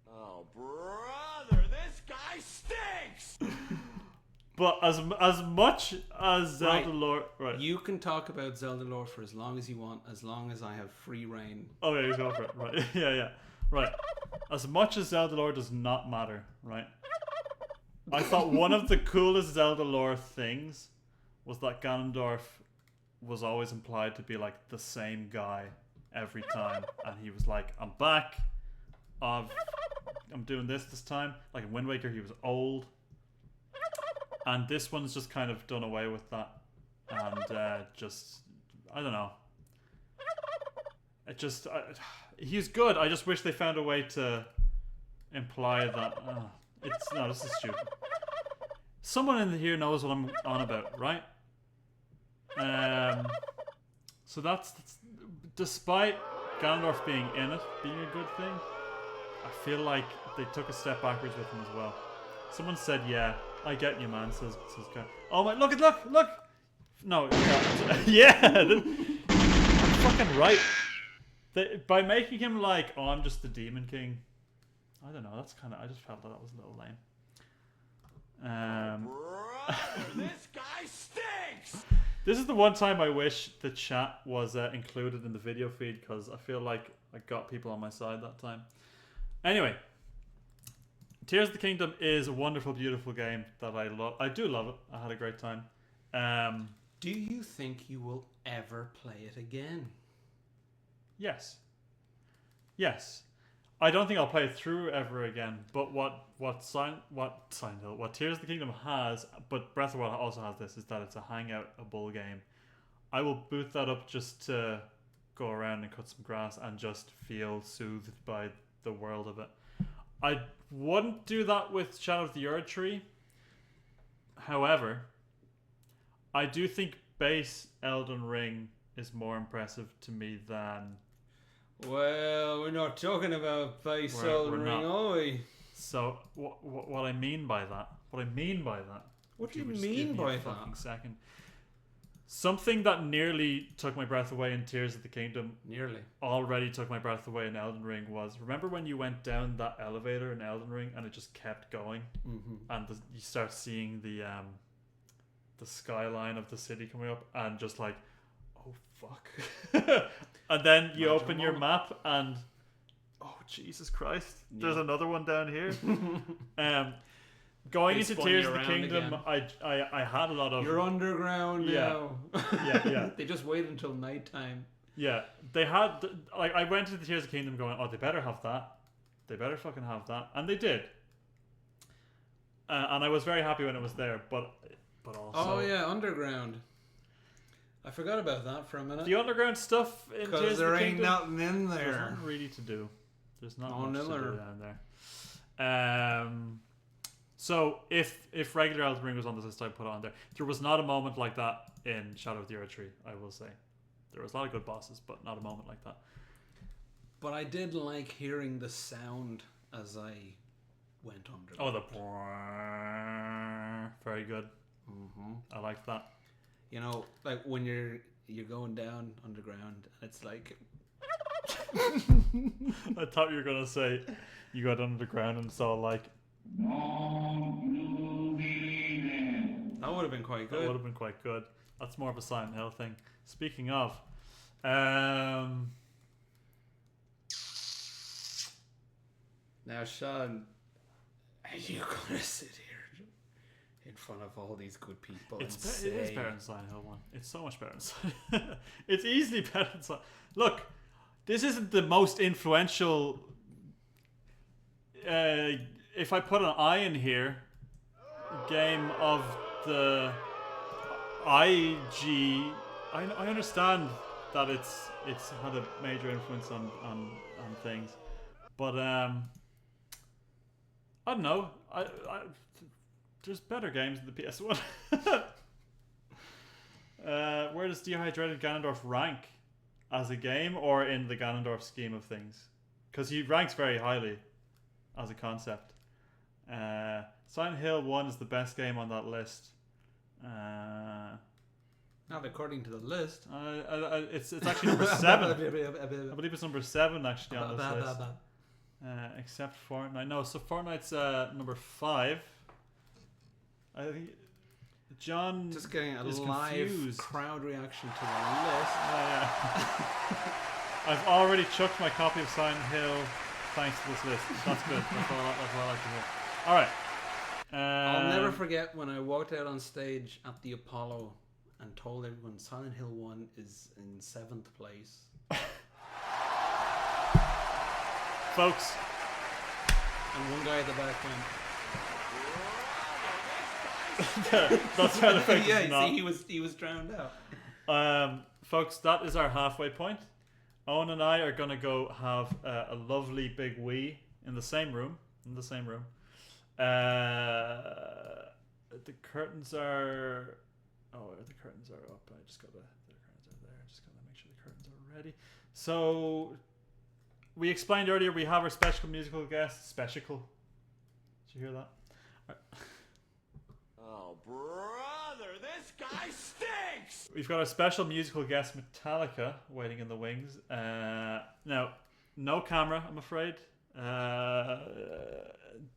Oh, brother, this guy stinks. But as much as Zelda lore, right? You can talk about Zelda lore for as long as you want, as long as I have free reign. Oh yeah, you go for it. Right? Yeah, right. As much as Zelda lore does not matter, right? I thought one of the coolest Zelda lore things was that Ganondorf was always implied to be like the same guy every time, and he was like, "I'm back. I'm doing this time." Like in Wind Waker, he was old, and this one's just kind of done away with that, and just I don't know. He's good. I just wish they found a way to imply that. This is stupid. Someone in here knows what I'm on about, right? So that's despite Ganondorf being in it, being a good thing, I feel like they took a step backwards with him as well. Someone said, "Yeah, I get you, man." Says Gan. Oh my! Look! No, yeah, I'm fucking right. By making him like, "Oh, I'm just the Demon King." I don't know. That's kind of. I just felt that was a little lame. Brother, this guy stinks. This is the one time I wish the chat was included in the video feed because I feel like I got people on my side that time. Anyway, Tears of the Kingdom is a wonderful, beautiful game that I love. I do love it. I had a great time. Do you think you will ever play it again? Yes. I don't think I'll play it through ever again. But what Tears of the Kingdom has, but Breath of the Wild also has this, is that it's a hangout-able game. I will boot that up just to go around and cut some grass and just feel soothed by the world of it. I wouldn't do that with Shadow of the Erdtree. However, I do think base Elden Ring is more impressive to me than... Well, we're not talking about base Elden Ring, are we? So, what I mean by that... What do you mean by that? Fucking second. Something that nearly took my breath away in Tears of the Kingdom already took my breath away in Elden Ring was, remember when you went down that elevator in Elden Ring and it just kept going? Mm-hmm. And you start seeing the skyline of the city coming up and just like, oh fuck. And then you open your map and, oh Jesus Christ, there's another one down here. Going into Tears of the Kingdom, I had a lot of... You're underground now. Yeah. They just wait until nighttime. Yeah, they had... Like, I went into the Tears of the Kingdom going, oh, they better have that. They better fucking have that. And they did. And I was very happy when it was there, but also... Oh yeah, underground. I forgot about that for a minute. The underground stuff in Tears of the Kingdom... Because there ain't nothing in there. There's nothing really to do. There's not much to do down there. So if regular Elden Ring was on this list, I'd put it on there. There was not a moment like that in Shadow of the Erdtree, I will say. There was a lot of good bosses, but not a moment like that. But I did like hearing the sound as I went under. Oh, the very good. Mm-hmm. I liked that. You know, like when you're going down underground, and it's like I thought you were gonna say you got under the ground and saw like. That would have been quite That would good. have been quite good. That's more of a Silent Hill thing. Speaking of, now Sean, are you gonna sit here in front of all these good people it and is say better than Silent Hill 1. It's so much better than Silent It's easily better than Silent Look, this isn't the most influential. If I put an I in here, game of the IG, I understand that it's had a major influence on things, but I don't know. I there's better games in the PS1. Where does Dehydrated Ganondorf rank as a game, or in the Ganondorf scheme of things? Because he ranks very highly as a concept. Silent Hill 1 is the best game on that list. not according to the list. It's actually number 7. I believe it's number 7 actually on this list. Except Fortnite. No, so Fortnite's number 5. I think John Just getting a is live confused. crowd reaction to the list. Yeah. I've already chucked my copy of Silent Hill thanks to this list. That's good. That's all I like to hear. All right. I'll never forget when I walked out on stage at the Apollo and told everyone Silent Hill 1 is in 7th place. Folks. And one guy at the back went, That's how the effect yeah, is not. see, he was drowned out. Folks, that is our halfway point. Owen and I are gonna go have a lovely big wee in the same room. The curtains are. Oh, the curtains are up. The curtains are there. Just gotta make sure the curtains are ready. So, we explained earlier we have our special musical guest. Special. Did you hear that? Oh, brother, this guy stinks! We've got our special musical guest, Metallica, waiting in the wings. Now, no camera, I'm afraid.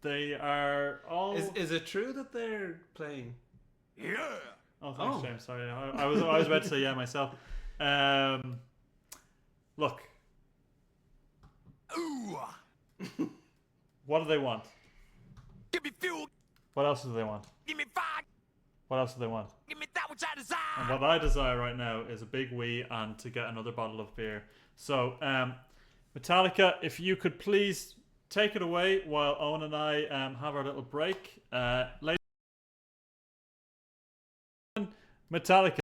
They are all. Is it true that they're playing? Yeah! Oh, thanks, James. Sorry, I was about to say yeah myself. Look. Ooh! What do they want? Give me fuel! What else do they want? Give me fire! What else do they want? Give me that which I desire! And what I desire right now is a big wee and to get another bottle of beer. So, Metallica, if you could please take it away while Owen and I have our little break. Ladies and gentlemen, Metallica.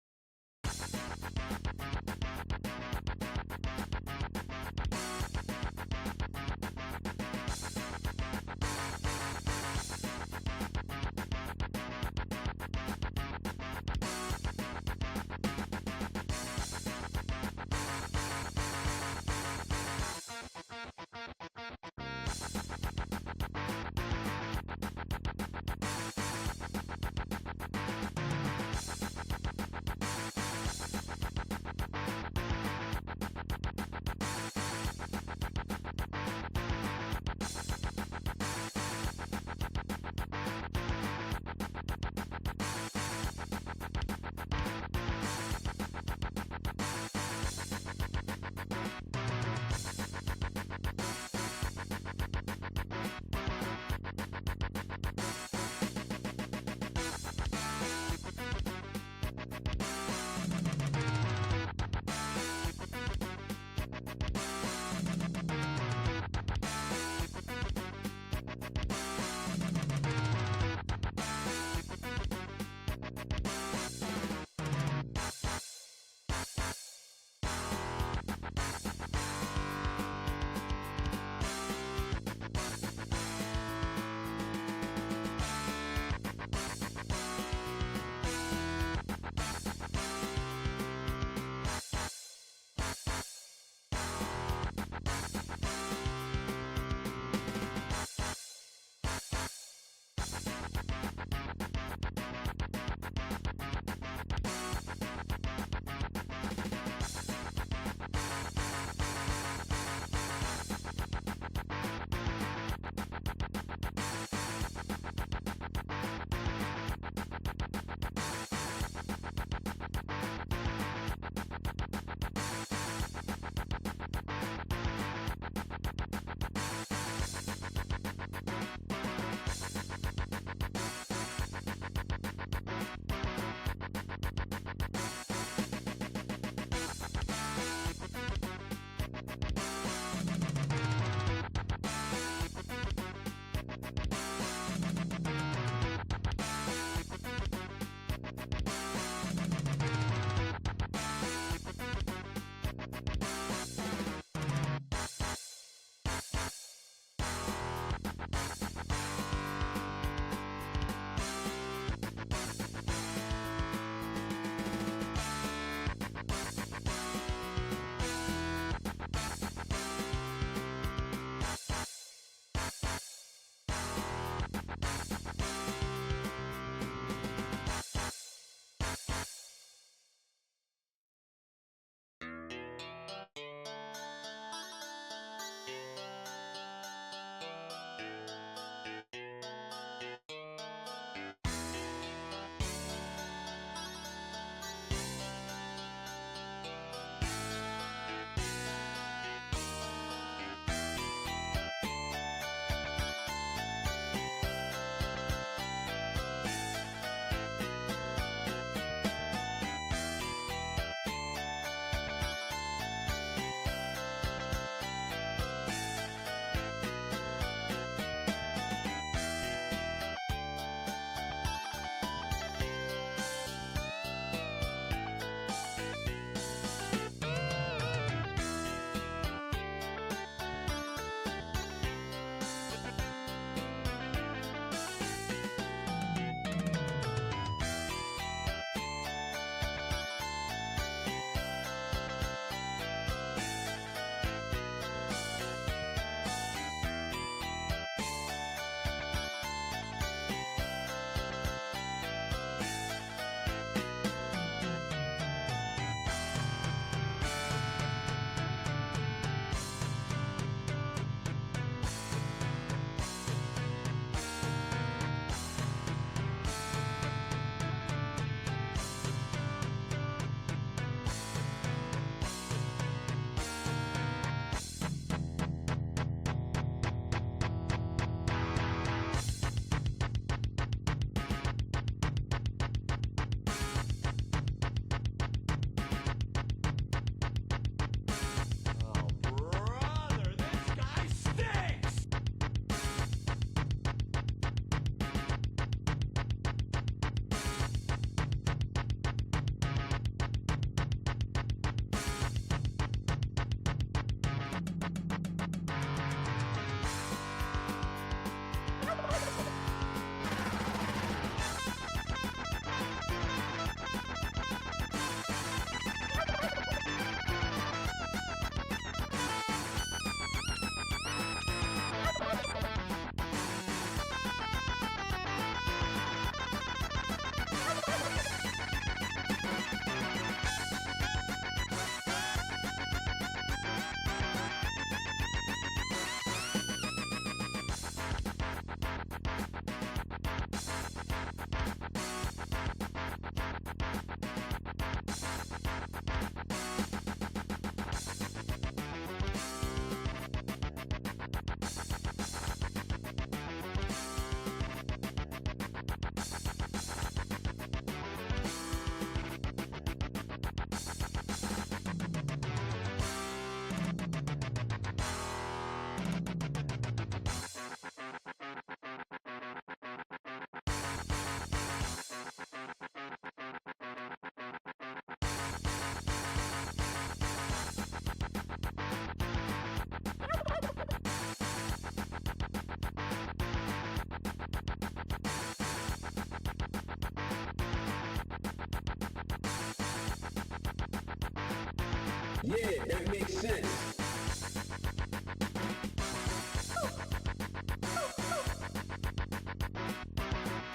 Yeah, that makes sense.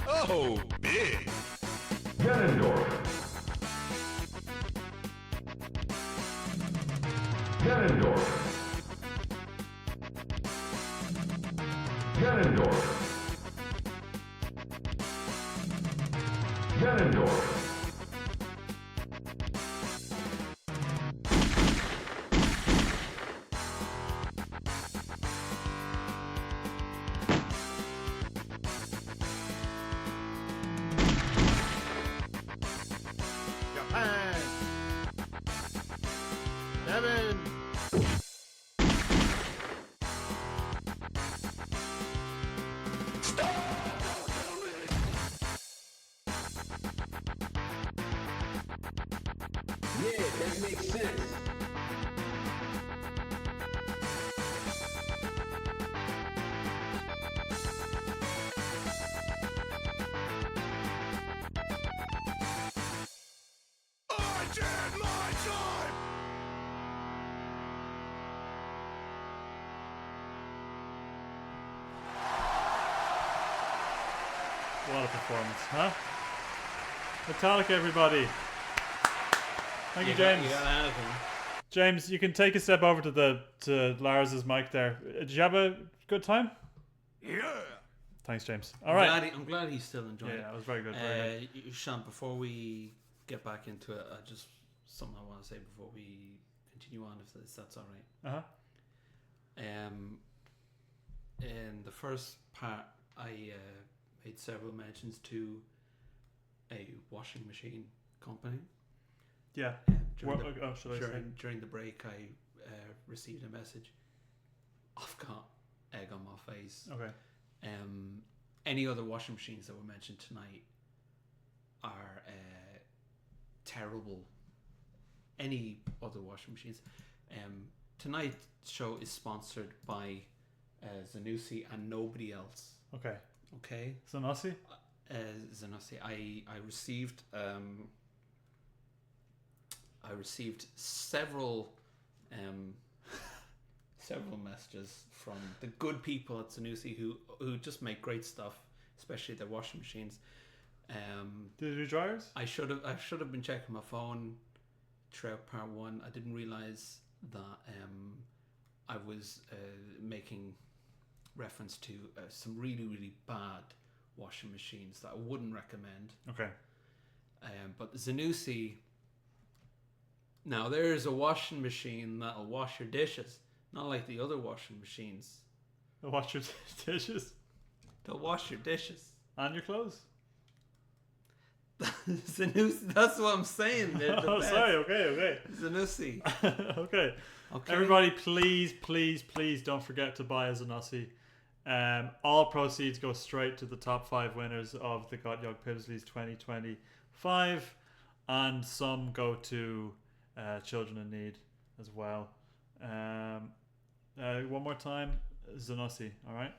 Oh, big. Ganondorf. Ganondorf. Ganondorf. Ganondorf. Japan. 7. Yeah, that makes sense. I did my time. What a performance, huh? Metallica, everybody. Thank you, James. You gotta have him. James, you can take a step over to Lars's mic there. Did you have a good time? Yeah. Thanks, James. All right. I'm glad he's still enjoying Yeah, it. it was very good. Very good. Sean, before we get back into it, I just something I want to say before we continue on, if that's all right. In the first part, I made several mentions to a washing machine company. Yeah. During, What, the, should I say? during the break, I received a message. I've got egg on my face. Okay. Any other washing machines that were mentioned tonight are terrible. Any other washing machines. Tonight's show is sponsored by Zanussi and nobody else. Okay. Okay. Zanussi? Zanussi. I received several several messages from the good people at Zanussi who just make great stuff, especially their washing machines. Did you do dryers? I should have been checking my phone throughout part one. I didn't realize that I was making reference to some really, really bad washing machines that I wouldn't recommend. Okay. But Zanussi, now there's a washing machine that'll wash your dishes, not like the other washing machines. They'll wash your dishes. They'll wash your dishes. And your clothes. Zanussi, that's what I'm saying. They're the best. Sorry. Okay. Zanussi. Okay. Okay. Everybody, please don't forget to buy a Zanussi. All proceeds go straight to the top 5 winners of the Gotyogpbsly'S 2025, and some go to children in need as well. One more time, Zanussi. All right.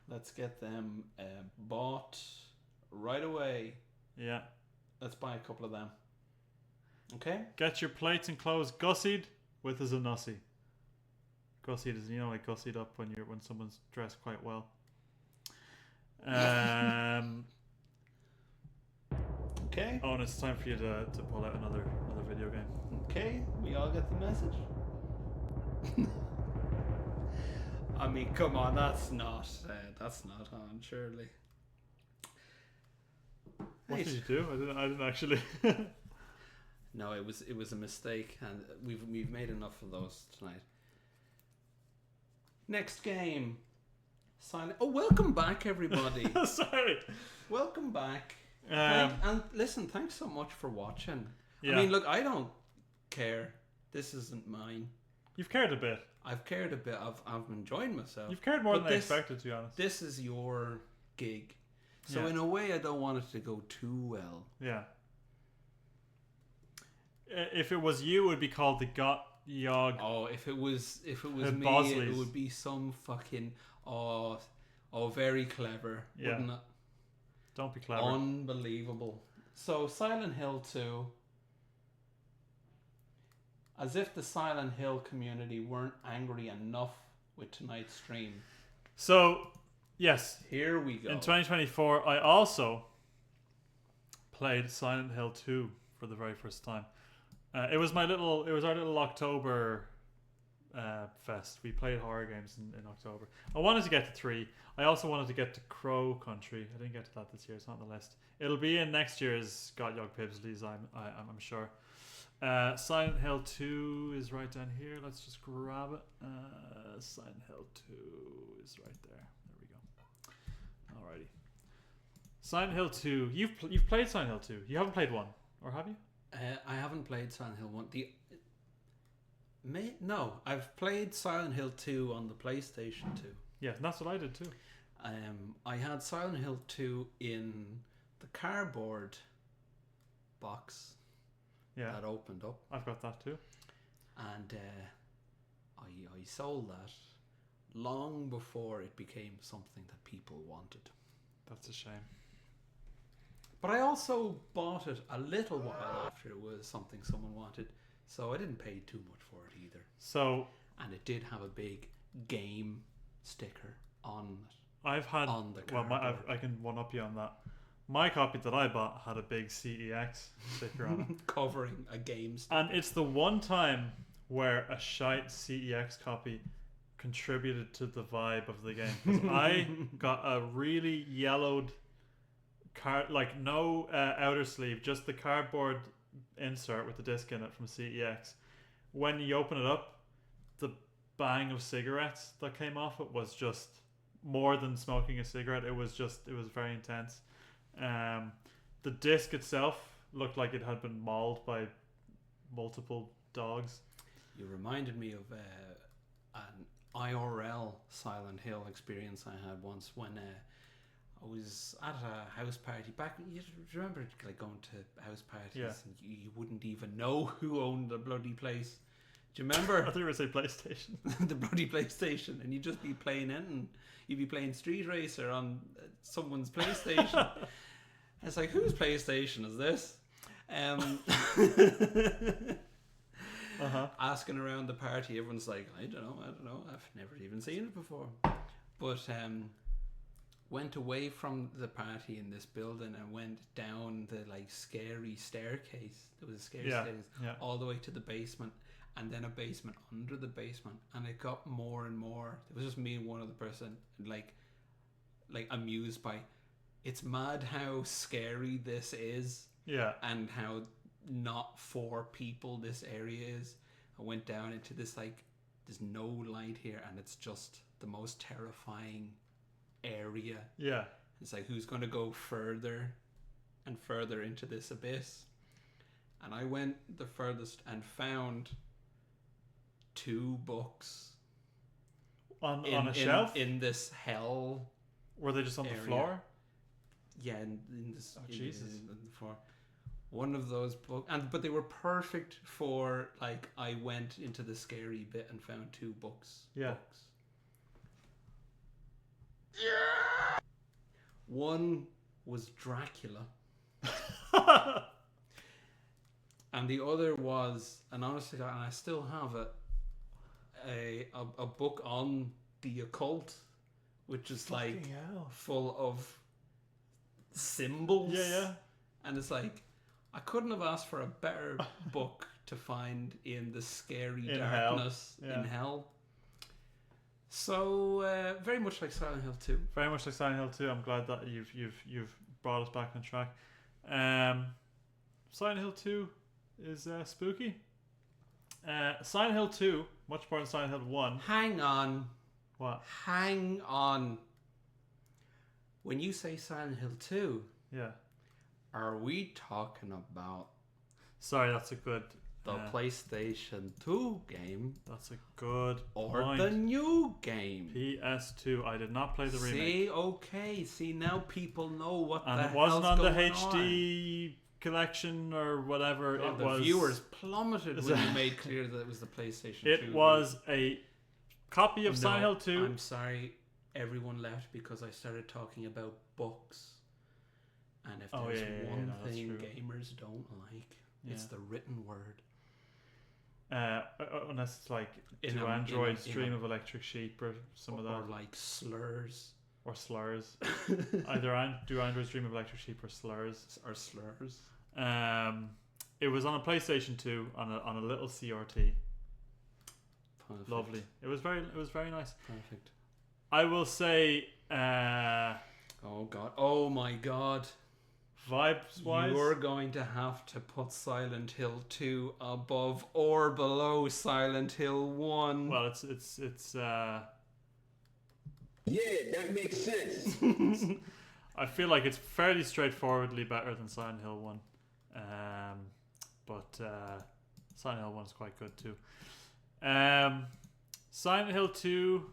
Let's get them bought right away. Yeah. Let's buy a couple of them. Okay. Get your plates and clothes gussied with a Zanussi. Gussied is, like gussied up when someone's dressed quite well. Okay. Oh, and it's time for you to pull out another video game. Okay. We all get the message. I mean, come on, that's not on, surely. What did you do? I didn't actually. No, it was a mistake, and we've made enough of those tonight. Next game, Silent. Oh, welcome back, everybody. Sorry. Welcome back. And listen, thanks so much for watching. Yeah. I mean, look, I don't care. This isn't mine. You've cared a bit. I've cared a bit. I've enjoyed myself. You've cared more But than I expected, to be honest. This is your gig, so Yeah. in a way, I don't want it to go too well. Yeah. If it was you, it would be called the Gotyog. Oh, if it was me, Bsly'S. it would be some fucking very clever, Yeah. wouldn't it? Don't be clever. Unbelievable. So Silent Hill 2. As if the Silent Hill community weren't angry enough with tonight's stream. So, yes. Here we go. In 2024, I also played Silent Hill 2 for the very first time. It was our little October fest. We played horror games in October. I wanted to get to 3. I also wanted to get to Crow Country. I didn't get to that this year. It's not on the list. It'll be in next year's Gotyogpbsly'S, I'm sure. Silent Hill 2 is right down here. Let's just grab it. Silent Hill 2 is right there. There we go. Alrighty. Silent Hill 2. You've played Silent Hill 2. You haven't played 1, or have you? I haven't played Silent Hill 1. No, I've played Silent Hill 2 on the PlayStation 2. Yeah, that's what I did too. I had Silent Hill 2 in the cardboard box that opened up. I've got that too. And I sold that long before it became something that people wanted. That's a shame. But I also bought it a little while after it was something someone wanted, so I didn't pay too much for it either. So, and it did have a big game sticker on it. I've had on the cardboard. I can one up you on that. My copy that I bought had a big CEX sticker on it, covering a game sticker. And it's the one time where a shite CEX copy contributed to the vibe of the game. 'Cause I got a really yellowed card, like no outer sleeve, just the cardboard insert with the disc in it from CEX. When you open it up, the bang of cigarettes that came off it was just more than smoking a cigarette. It was very intense. The disc itself looked like it had been mauled by multiple dogs. You reminded me of an IRL Silent Hill experience I had once when I was at a house party back. You remember like going to house parties and you wouldn't even know who owned the bloody place. Do you remember? I thought you were saying PlayStation. The bloody PlayStation, and you'd just be playing it, and you'd be playing Street Racer on someone's PlayStation. And it's like, whose PlayStation is this? Asking around the party, everyone's like, I don't know, I've never even seen it before. But went away from the party in this building and went down the like scary staircase. There was a scary staircase all the way to the basement, and then a basement under the basement, and it got more and more. It was just me and one other person, like amused by. It's mad how scary this is, and how not for people this area is. I went down into this like there's no light here, and it's just the most terrifying area. Yeah, it's like, who's going to go further and further into this abyss? And I went the furthest and found 2 books on a shelf in this hell. Were they just on area. The floor? Yeah, in this. Oh, Jesus! In the floor. One of those books, but they were perfect for like. I went into the scary bit and found 2 books. Yeah. Books. One was Dracula. And the other was, and honestly, and I still have it, a book on the occult, which is like full of symbols. Yeah. And it's like, I couldn't have asked for a better book to find in the scary darkness in hell. So very much like Silent Hill 2. Very much like Silent Hill 2. I'm glad that you've brought us back on track. Silent Hill 2 is spooky. Silent Hill 2, much more than Silent Hill 1. Hang on. What? Hang on. When you say Silent Hill 2, are we talking about? Sorry, that's a good. The PlayStation 2 game. That's a good or point. The new game. PS2. I did not play the remake. See, now people know what and the it wasn't on the HD collection or whatever. God, the viewers plummeted when you made clear that it was the PlayStation 2. It was a copy of Silent Hill 2. I'm sorry, everyone left because I started talking about books. And if there's one thing gamers don't like, it's the written word. Unless it's like In Do a- Androids in a- Dream of Electric Sheep or some of or that. like slurs Or Slurs. Either Do Androids Dream of Electric Sheep or Slurs. or slurs. It was on a PlayStation 2 on a little CRT. Perfect. Lovely. It was very nice. Perfect. I will say Oh god. Oh my god. vibes wise, You're going to have to put Silent Hill 2 above or below Silent Hill 1. well, it's Yeah, that makes sense. I feel like it's fairly straightforwardly better than Silent Hill 1. But Silent Hill 1 is quite good too. Silent Hill 2,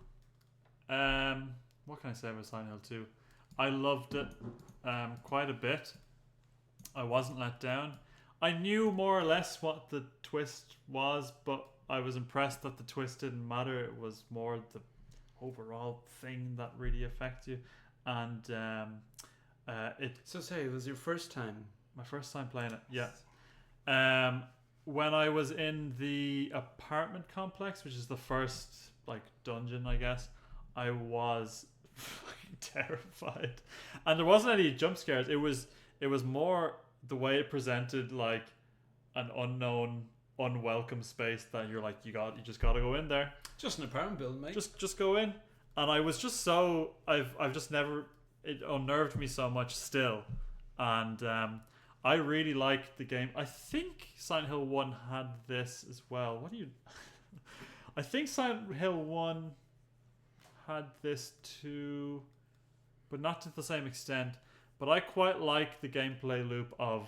what can I say about Silent Hill 2? I loved it quite a bit. I wasn't let down. I knew more or less what the twist was, but I was impressed that the twist didn't matter. It was more the overall thing that really affects you. And So sorry, it was your first time? my first time playing it, yeah. When I was in the apartment complex, which is the first like dungeon, I guess, I was fucking terrified, and there wasn't any jump scares. It was more the way it presented like an unknown, unwelcome space that you're like you just gotta go in there. Just an apartment building, mate. Just go in, and I was just so I've just never, it unnerved me so much still, and I really liked the game. I think Silent Hill 1 had this as well. What do you? I think Silent Hill 1 had this too, but not to the same extent. But I quite like the gameplay loop of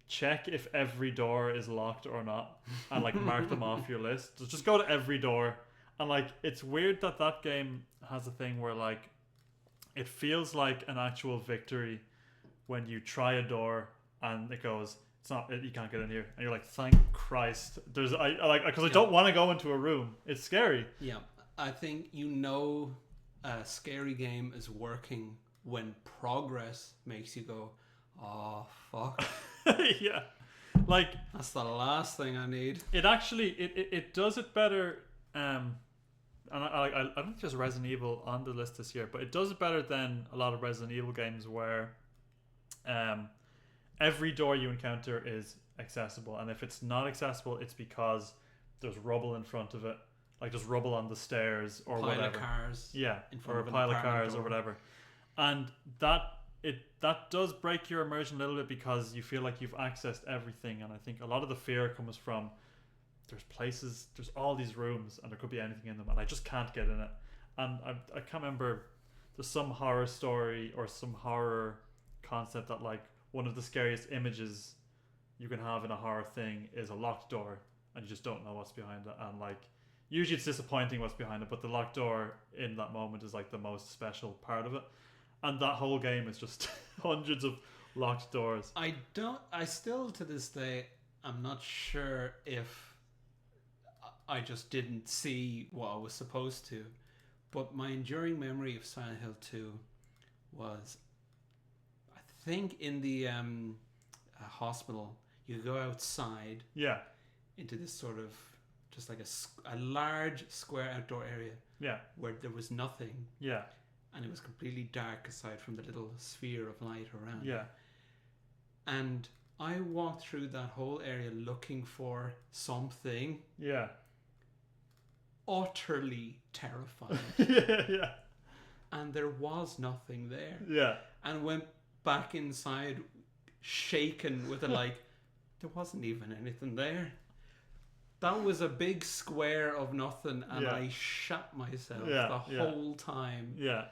check if every door is locked or not, and like mark them off your list. So just go to every door, and like it's weird that that game has a thing where like it feels like an actual victory when you try a door and it goes, it's not, you can't get in here, and you're like, thank Christ. There's I like, because I don't want to go into a room. It's scary. Yeah, I think a scary game is working when progress makes you go, oh fuck. Yeah, like That's the last thing I need. it actually it does it better. And I don't think there's Resident Evil on the list this year, but it does it better than a lot of Resident Evil games where every door you encounter is accessible, and if it's not accessible, it's because there's rubble in front of it, like there's rubble on the stairs or Pile whatever. of cars. Yeah, in front or a of an pile of apartment cars door. or whatever, and that does break your immersion a little bit because you feel like you've accessed everything, and I think a lot of the fear comes from there's all these rooms and there could be anything in them, and I just can't get in it. And I can't remember, there's some horror story or some horror concept that like one of the scariest images you can have in a horror thing is a locked door, and you just don't know what's behind it, and like usually it's disappointing what's behind it, but the locked door in that moment is like the most special part of it. And that whole game is just hundreds of locked doors. I still to this day, I'm not sure if I just didn't see what I was supposed to, but my enduring memory of Silent Hill 2 was, I think in the hospital, you go outside Yeah, into this sort of, just like a large square outdoor area yeah, where there was nothing, yeah, and it was completely dark aside from the little sphere of light around. yeah. And I walked through that whole area looking for something, Yeah. utterly terrified. Yeah. And there was nothing there. Yeah. And went back inside shaken with there wasn't even anything there. That was a big square of nothing, and Yeah. I shat myself Yeah, the yeah. whole time. Yeah.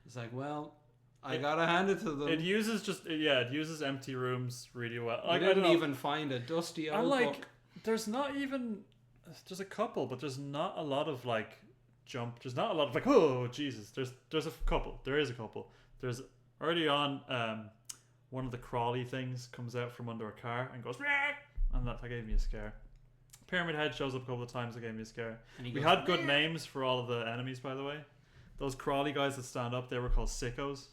It's like, well, I gotta hand it to them. It uses empty rooms really well. I Like, I didn't don't know. even find a dusty I old like book. there's a couple, but there's not a lot of like jump. There's not a lot of like, oh Jesus. There's a couple. There is a couple. There's early on one of the crawly things comes out from under a car and goes, "Meow," and that gave me a scare. Pyramid Head shows up a couple of times. That gave me a scare. And he We goes, had good names for all of the enemies, by the way. Those crawly guys that stand up, they were called sickos.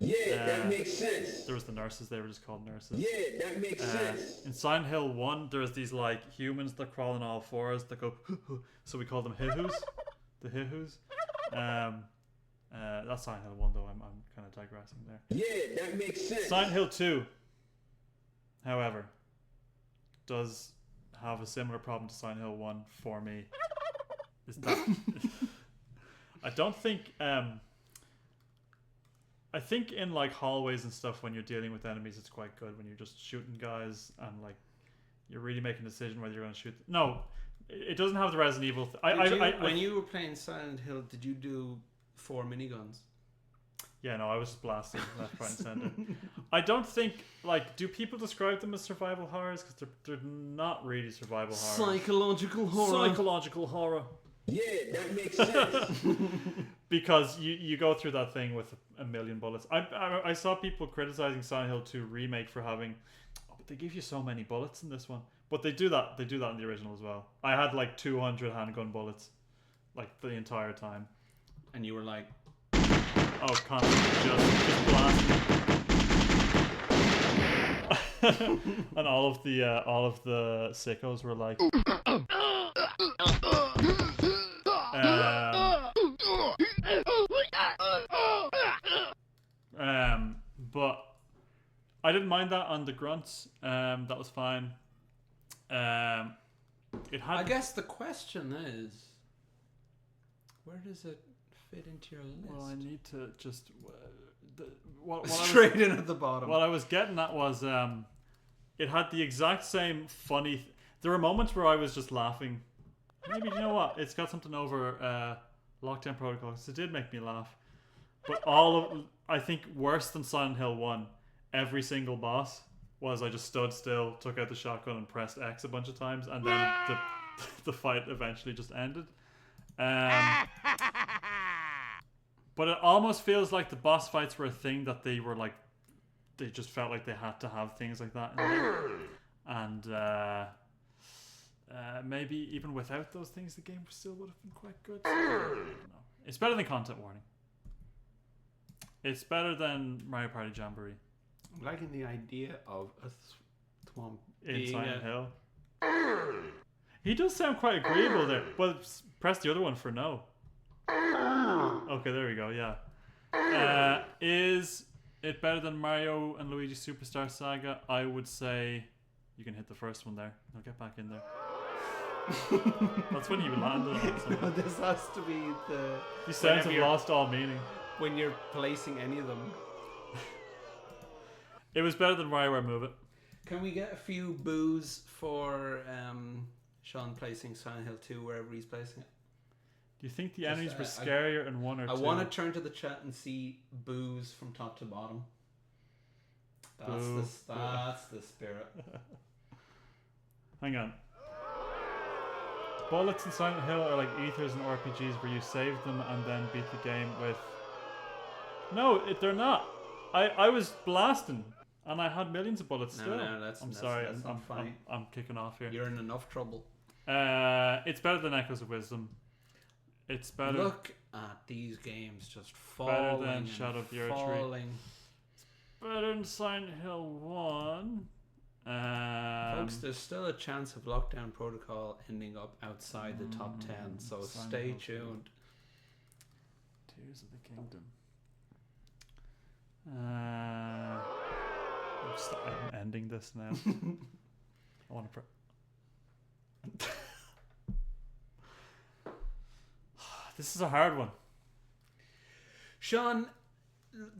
Yeah, that makes sense. There was the nurses, they were just called nurses. Yeah, that makes sense. In Silent Hill 1, there's these like humans that crawl on all fours that go so we call them hihus. The hihus. That's Silent Hill 1 though, I'm kind of digressing there. Yeah, that makes sense. Silent Hill 2, however, does have a similar problem to Silent Hill 1 for me. Is that I don't think I think in like hallways and stuff when you're dealing with enemies it's quite good when you're just shooting guys and like you're really making a decision whether you're going to shoot. No, it doesn't have the Resident Evil. When you were playing Silent Hill, did you do 4 miniguns? Yeah, no, I was just blasting left, right, and center. I don't think like do people describe them as survival horrors because they're not really survival horrors. Psychological horror. Psychological horror. Yeah, that makes sense. Because you go through that thing with a million bullets. I saw people criticizing Silent Hill 2 remake for having, but they give you so many bullets in this one. But they do that. They do that in the original as well. I had like 200 handgun bullets, like the entire time. And you were like, oh, constantly just blasting. And all of the sickos were like. But I didn't mind that on the grunts. That was fine. It had. I guess the question is, where does it fit into your list? Well, I need to just straight in at the bottom. What I was getting at was it had the exact same funny. There were moments where I was just laughing. Maybe you know what? It's got something over Lockdown Protocol. It did make me laugh. But I think worse than Silent Hill 1, every single boss was I just stood still, took out the shotgun and pressed X a bunch of times, and then the fight eventually just ended. But it almost feels like the boss fights were a thing that they were like, they just felt like they had to have things like that in there. And maybe even without those things, the game still would have been quite good. So, I don't know. It's better than Content Warning. It's better than Mario Party Jamboree. I'm liking the idea of a thwomp In Silent Hill. He does sound quite agreeable there. Well, press the other one for no. Okay, there we go, yeah. Is it better than Mario and Luigi Superstar Saga? I would say you can hit the first one there. I'll get back in there. That's when you landed on it. No, this has to be the... These sounds have lost all meaning. When you're placing any of them. It was better than WarioWare Move It. Can we get a few boos for Sean placing Silent Hill 2 wherever he's placing it? Do you think the enemies were scarier in 1 or 2? I want to turn to the chat and see boos from top to bottom. That's the spirit. Hang on. Bullets in Silent Hill are like ethers in RPGs where you save them and then beat the game with... No, they're not. I was blasting and I had millions of bullets still. I'm sorry, I'm kicking off here. You're in enough trouble. It's better than Echoes of Wisdom. It's better. Look at these games just falling. Better than Shadow of the Earth Tree. It's better than Silent Hill 1. Folks, there's still a chance of Lockdown Protocol ending up outside the top 10, so stay tuned. Tears of the Kingdom. I'm ending this now. I want to. This is a hard one. Sean,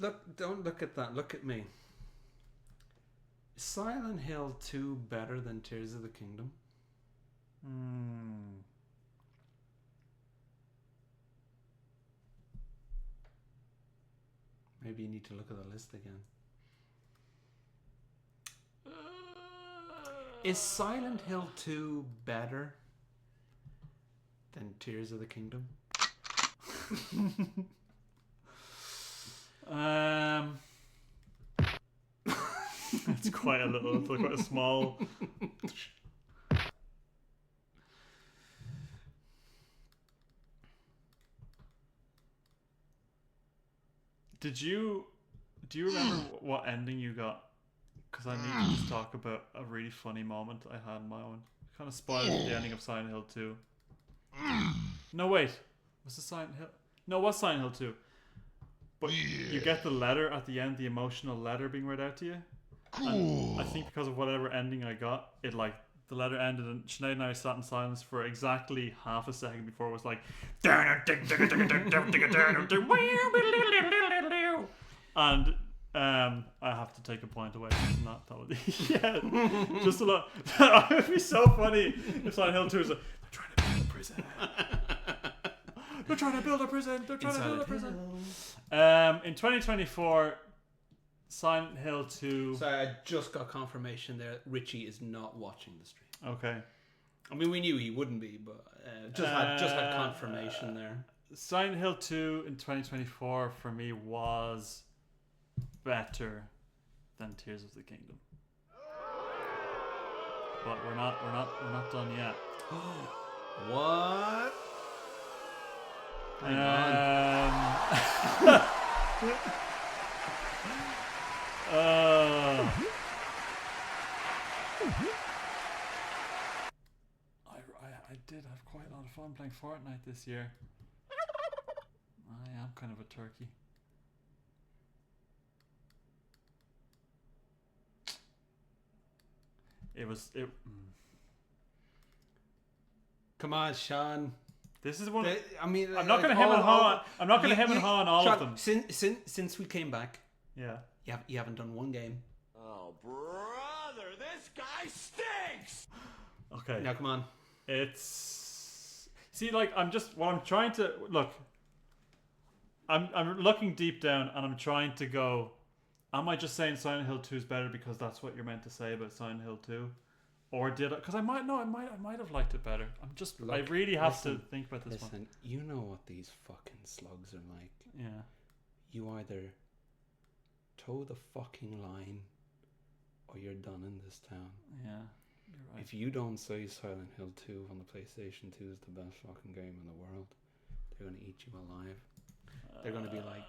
look! Don't look at that. Look at me. Is Silent Hill 2 better than Tears of the Kingdom? Maybe you need to look at the list again. Is Silent Hill 2 better than Tears of the Kingdom? It's quite a small. Do you remember what ending you got? Because I need to just talk about a really funny moment I had in my own. Kind of spoils the ending of Silent Hill 2. No, wait. Was it Silent Hill? No, it was Silent Hill 2. But you get the letter at the end, the emotional letter being read out to you. And I think because of whatever ending I got, it like the letter ended and Sinead and I sat in silence for exactly half a second before it was like and I have to take a point away from that. That would, yeah, just a lot. It would be so funny if Silent Hill 2 is like, they're trying to build a prison. They're trying to build a prison. They're trying to build a prison. In 2024, Silent Hill 2. Sorry, I just got confirmation there. Richie is not watching the stream. Okay. I mean, we knew he wouldn't be, but just had confirmation there. Silent Hill 2 in 2024 for me was better than Tears of the Kingdom. But we're not done yet. What? Hang on. I did have quite a lot of fun playing Fortnite this year. I am kind of a turkey. Come on, Sean. This is one. I mean, I'm not going to hem and haw. I'm not going to hem and haw on all Sean, of them. Since we came back, Yeah. you haven't done one game. Oh, brother, this guy stinks! Okay. Now, come on. It's like I'm trying to look. I'm looking deep down and I'm trying to go. Am I just saying Silent Hill 2 is better because that's what you're meant to say about Silent Hill 2, or did I? Because I might have liked it better. I'm just. Look, I really have to think about this one. Listen, you know what these fucking slugs are like. Yeah. You either toe the fucking line, or you're done in this town. Yeah. You're right. If you don't say Silent Hill 2 on the PlayStation 2 is the best fucking game in the world, they're gonna eat you alive. They're gonna be like.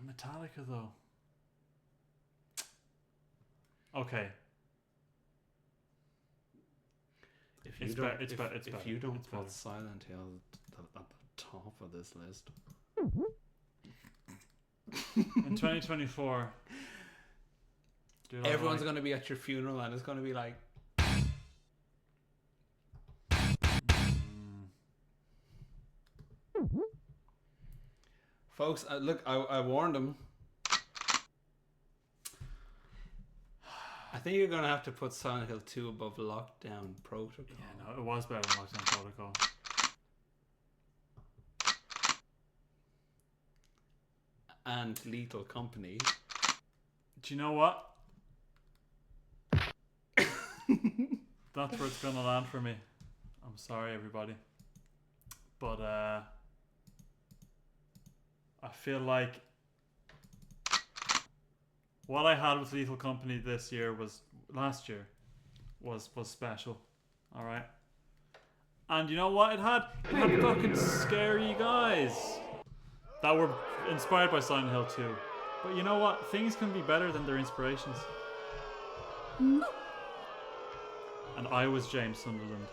Metallica though. Okay. If It's you don't, better. It's better. It's if better. you don't It's put better. Silent Hill at the top of this list, In 2024, dude, everyone's gonna be at your funeral and it's gonna be like. Folks, look, I warned them. I think you're going to have to put Silent Hill 2 above Lockdown Protocol. Yeah, no, it was better than Lockdown Protocol. And Lethal Company. Do you know what? That's where it's gonna land for me. I'm sorry, everybody, but I feel like what I had with Lethal Company last year was special. All right, and you know what? It had fucking scary guys that were inspired by Silent Hill 2. But you know what? Things can be better than their inspirations. And I was James Sunderland.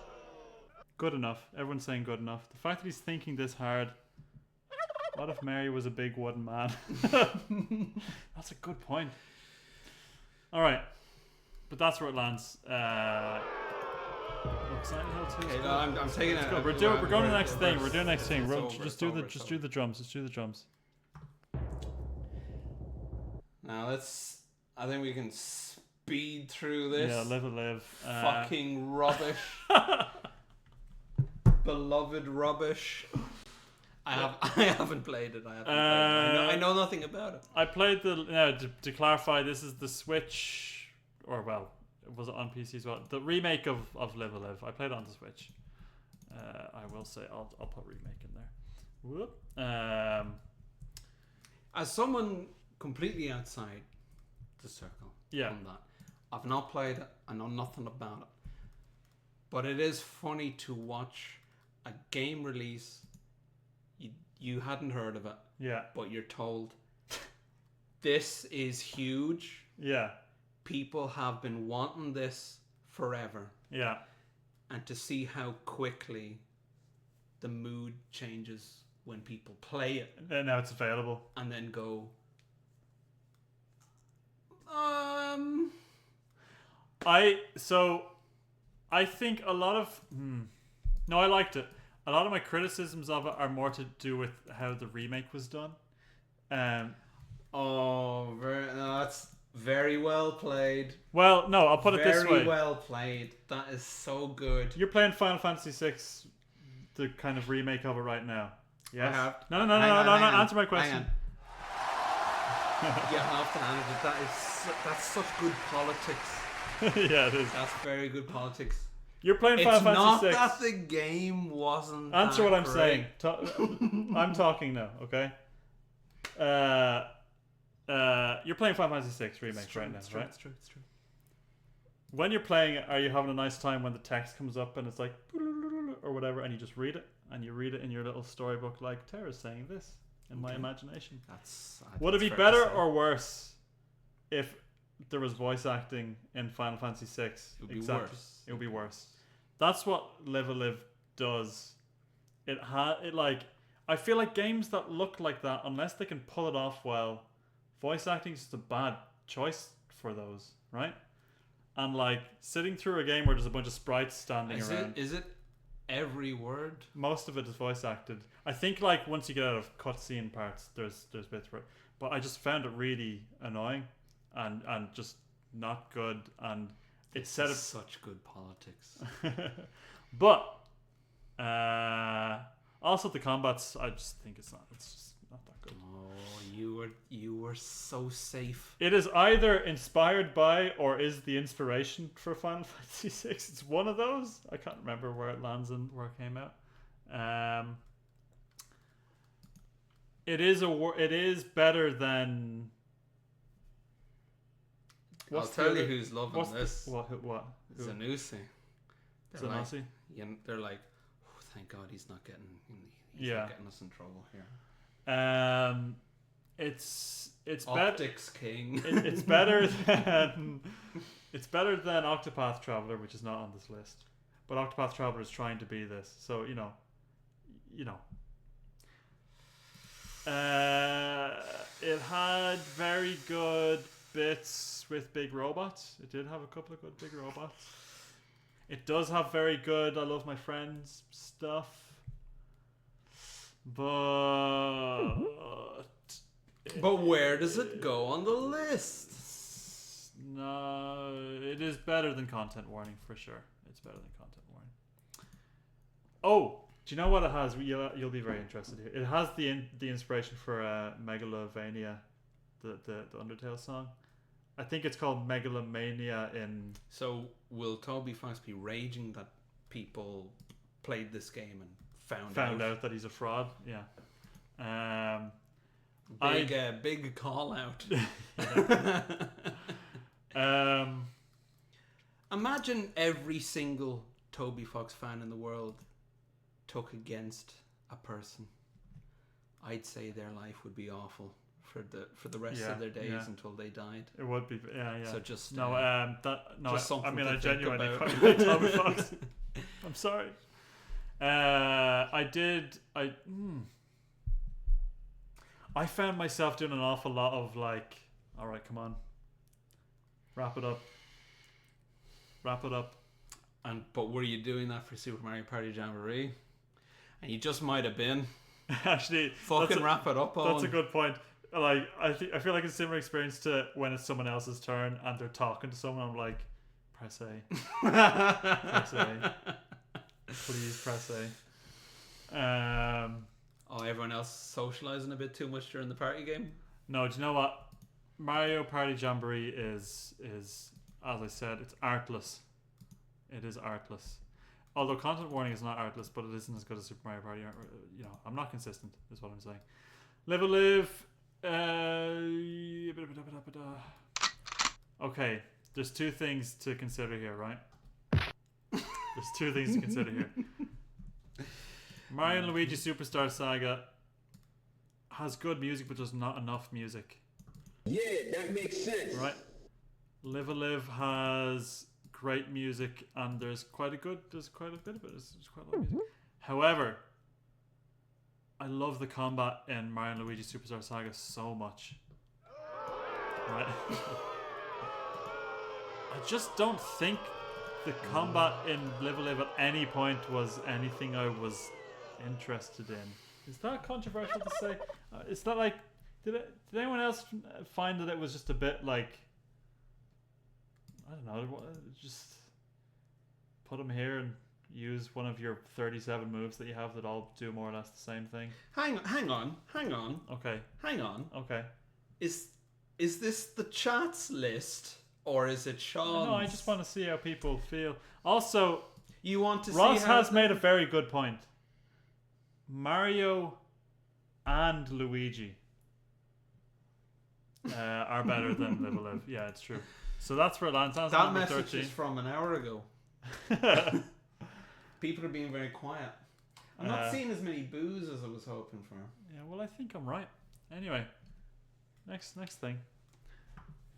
Good enough. Everyone's saying good enough. The fact that he's thinking this hard. What if Mary was a big wooden man? That's a good point. Alright. But that's where it lands. Look, Silent Hill 2 is Okay, good. no, I'm taking it. We're going to the next thing. We're doing the next thing. Just do the drums. Just do the drums. Now I think we can speed through this. Yeah, live. Fucking rubbish. Beloved rubbish. I haven't played it. I know nothing about it. I played to clarify, this is the Switch, or well, was it on PC as well? The remake of Live a Live. I played it on the Switch. I will say I'll put remake in there. Whoop. As someone completely outside the circle on that, I've not played it. I know nothing about it. But it is funny to watch a game release. You you hadn't heard of it, Yeah. but you're told this is huge. Yeah. People have been wanting this forever. Yeah. And to see how quickly the mood changes when people play it And now it's available. and then go, I think a lot of no, I liked it. A lot of my criticisms of it are more to do with how the remake was done. that's very well played. Well, no, I'll put it this way. Very well played. That is so good. You're playing Final Fantasy VI, the kind of remake of it right now. Yes. I have. No. Hang on. Answer my question. Hang on. You have to handle it. That's such good politics. Yeah, it is. That's very good politics. You're playing It's Final not Fantasy VI. that the game wasn't. Answer that what I'm great. saying. I'm talking now, okay? You're playing Final Fantasy VI remake right now, right? It's true. When you're playing it, are you having a nice time when the text comes up and it's like or whatever, and you just read it, and you read it in your little storybook like Tara's saying this in my imagination? Would it be better or worse if there was voice acting in Final Fantasy VI? It would be worse. It would be worse. That's what Live a Live does. I feel like games that look like that, unless they can pull it off well, voice acting is just a bad choice for those, right? And like sitting through a game where there's a bunch of sprites standing around. Is it every word? Most of it is voice acted. I think like once you get out of cutscene parts, there's bits for it. But I just found it really annoying and just not good. And it's set up such good politics. But also the combats, I just think it's just not that good. Oh, you were so safe. It is either inspired by or is the inspiration for Final Fantasy VI. It's one of those. I can't remember where it lands and where it came out. It is better than. I'll tell you who's loving this. What? Zanussi. Zanussi? They're like, oh, thank God he's not getting. He's Yeah. not getting us in trouble here. It's Optics King. It's better than Octopath Traveler, which is not on this list. But Octopath Traveler is trying to be this, so you know. It had very good bits with big robots. It did have a couple of good big robots. It does have very good I Love My Friends stuff. But where does it go on the list? No, it is better than Content Warning for sure. It's better than Content Warning. Oh, do you know what it has? You'll be very interested here. It has the inspiration for Megalovania, the Undertale song. I think it's called Megalomania in. So will Toby Fox be raging that people played this game and found out that he's a fraud? Yeah. Big call out. Imagine every single Toby Fox fan in the world took against a person. I'd say their life would be awful for the rest of their days until they died. It would be, yeah. So just just something I to genuinely think about. quite like Toby Fox. I'm sorry. I found myself doing an awful lot of like, all right, come on, wrap it up. But were you doing that for Super Mario Party Jamboree? And you just might have been. Actually, fucking wrap it up. Owen. That's a good point. Like I feel like it's a similar experience to when it's someone else's turn and they're talking to someone. I'm like, press A, press A, please press A. Everyone else socializing a bit too much during the party game. No, do you know what? Mario Party Jamboree is as I said, it's artless. It is artless. Although Content Warning is not artless, but it isn't as good as Super Mario Party. You know, I'm not consistent, is what I'm saying. Live a Live. Okay, there's two things to consider here, right? There's two things to consider here. Mario and Luigi Superstar Saga has good music, but there's not enough music. Yeah, that makes sense. Right? Live a Live has great music, and there's quite a bit of it. There's quite a lot of music. However, I love the combat in Mario and Luigi Superstar Saga so much. Right? I just don't think the combat in Live a Live at any point was anything I was interested in. Is that controversial to say? It's not like... Did anyone else find that it was just a bit like... I don't know, just put them here and use one of your 37 moves that you have that all do more or less the same thing? Hang on. Okay. Hang on. Okay. Is this the chat's list or is it Sean's? No, I just want to see how people feel. Also, you want to Ross see how has made a very good point. Mario and Luigi are better than Live a Live. Yeah, it's true. So that's where it lands. That's that number message 13. is from an hour ago. People are being very quiet. I'm not seeing as many boos as I was hoping for. Yeah, well, I think I'm right. Anyway, next thing.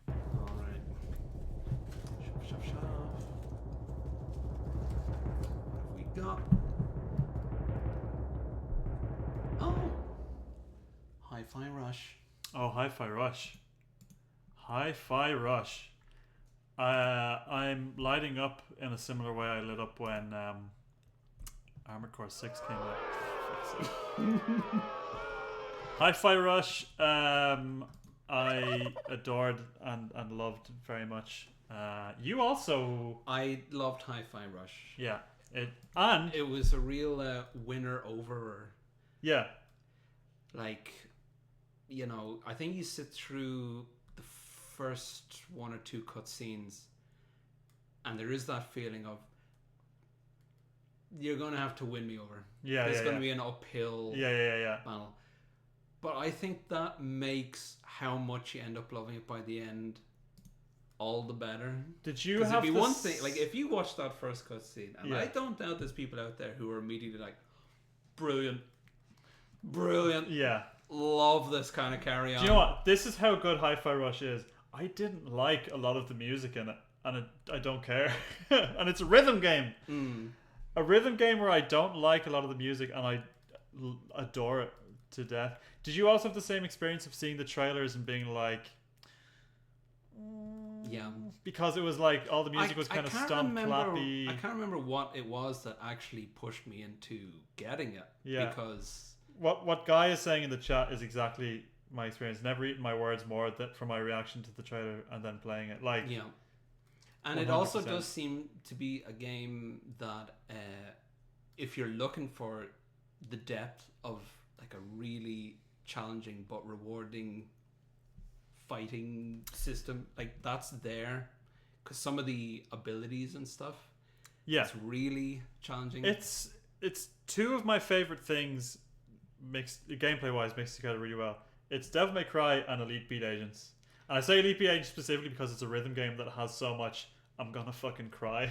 All right. Shove. What have we got? Oh, Hi-Fi Rush. Oh, Hi-Fi Rush. Hi-Fi Rush. I'm lighting up in a similar way I lit up when Armored Core 6 came out. Hi-Fi Rush, I adored and loved very much. You also... I loved Hi-Fi Rush. Yeah. It was a real winner over... Yeah. Like, you know, I think you sit through the first one or two cutscenes and there is that feeling of you're going to have to win me over. Yeah, There's going to yeah. be an uphill Yeah. battle. But I think that makes how much you end up loving it by the end all the better. Did you have have it'd be this... one thing, like if you watch that first cutscene, and Yeah. I don't doubt there's people out there who are immediately like, brilliant, Yeah. love this kind of carry on. Do you know what? This is how good Hi-Fi Rush is. I didn't like a lot of the music in it, and I don't care. And it's a rhythm game. A rhythm game where I don't like a lot of the music, and I adore it to death. Did you also have the same experience of seeing the trailers and being like... Yeah. Because it was like all the music was kind of stomp clappy. I can't remember what it was that actually pushed me into getting it. Yeah. Because... What Guy is saying in the chat is exactly my experience. Never eaten my words more for my reaction to the trailer and then playing it. Like, yeah. And 100%. It also does seem to be a game that if you're looking for the depth of like a really challenging but rewarding fighting system, like that's there, because some of the abilities and stuff, it's really challenging. It's two of my favorite things mixed gameplay wise mixed together really well. It's Devil May Cry and Elite Beat Agents, and I say Elite Beat Agents specifically because it's a rhythm game that has so much I'm gonna fucking cry.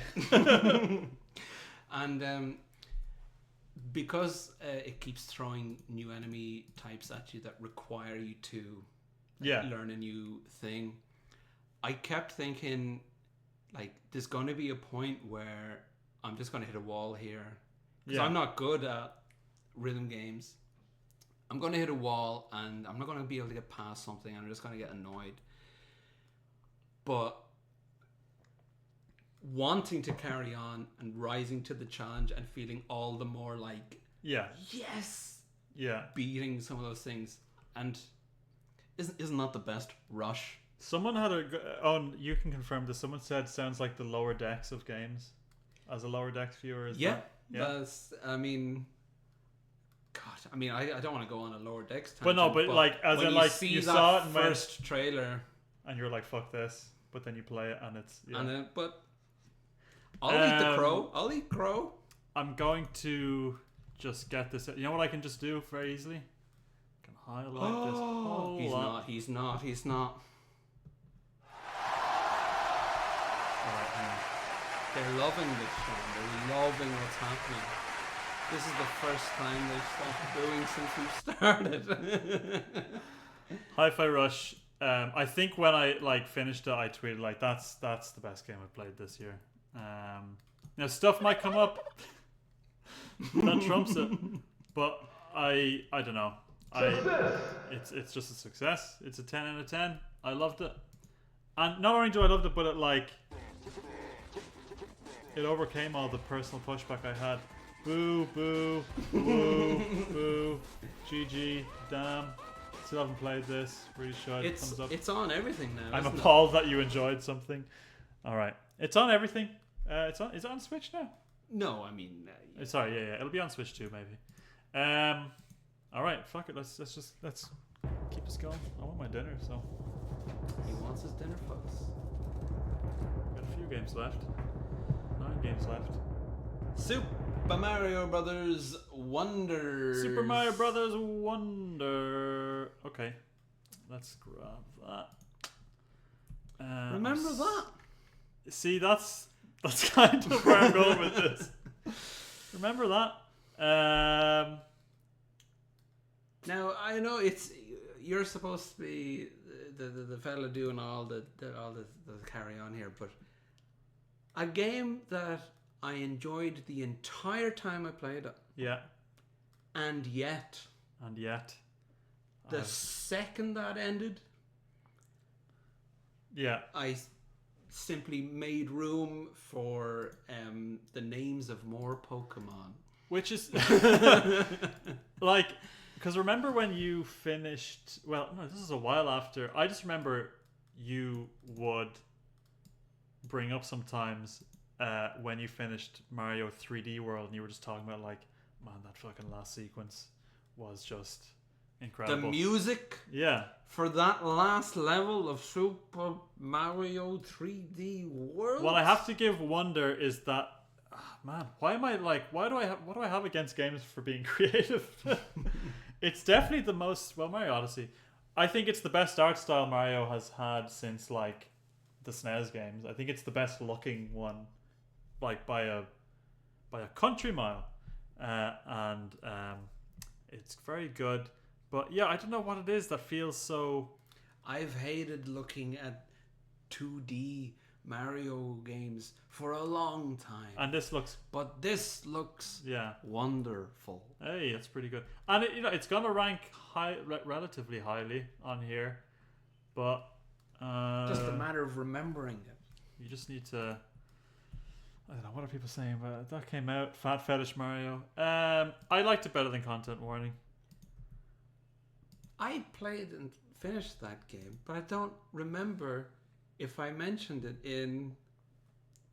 And because it keeps throwing new enemy types at you that require you to learn a new thing, I kept thinking, like, there's going to be a point where I'm just going to hit a wall here. Because I'm not good at rhythm games. I'm going to hit a wall and I'm not going to be able to get past something and I'm just going to get annoyed. But wanting to carry on and rising to the challenge and feeling all the more like, yes, beating some of those things. And isn't that the best Rush? Someone had you can confirm this. Someone said sounds like the lower decks of games. As a lower decks viewer, that's, I mean, I don't want to go on a lower decks tangent, but no, but like as in like you saw it in first trailer, and you're like, fuck this, but then you play it and it's and then, but I'll eat the crow. I'll eat crow. I'm going to just get this. You know what I can just do very easily? I can highlight this whole lot. He's not. Alright, hang on. They're loving this show. They're loving what's happening. This is the first time they've stopped booing since we've started. Hi-Fi Rush. I think when I finished it, I tweeted that's the best game I've played this year. Now stuff might come up that trumps it, but I don't know. It's just a success. It's a 10 out of 10. I loved it, and not only do I loved it, but it overcame all the personal pushback I had. Boo, boo, boo, boo, GG, damn. Still haven't played this. Really should. Thumbs up. It's on everything now. I'm appalled that you enjoyed something. All right, it's on everything. Is it on Switch now? No, I mean. Sorry, yeah, it'll be on Switch too, maybe. All right, fuck it. Let's keep this going. I want my dinner, so. He wants his dinner, folks. Got a few games left. 9 games left. Super Mario Brothers Wonder. Super Mario Brothers Wonder. Okay, let's grab that. Remember that? See, that's kind of where I'm going with this. Remember that? Now I know you're supposed to be the fella doing all the carry on here, but a game that I enjoyed the entire time I played it. Yeah. And yet. The second that ended. Yeah. I simply made room for the names of more Pokemon. Which is because remember when you finished? Well, no, this is a while after. I just remember you would bring up sometimes when you finished Mario 3D World, and you were just talking about man, that fucking last sequence was just incredible. The music, for that last level of Super Mario 3D World. What I have to give Wonder is that, man, what do I have against games for being creative? It's definitely the most, Mario Odyssey. I think it's the best art style Mario has had since the SNES games. I think it's the best looking one, by a country mile, and it's very good. But yeah, I don't know what it is that feels so. I've hated looking at 2D Mario games for a long time, and this looks wonderful. Hey, that's pretty good, and it's gonna rank relatively highly on here, but just a matter of remembering it. You just need to. I don't know, what are people saying about it? That came out. Fat Fetish Mario. I liked it better than Content Warning. I played and finished that game, but I don't remember if I mentioned it in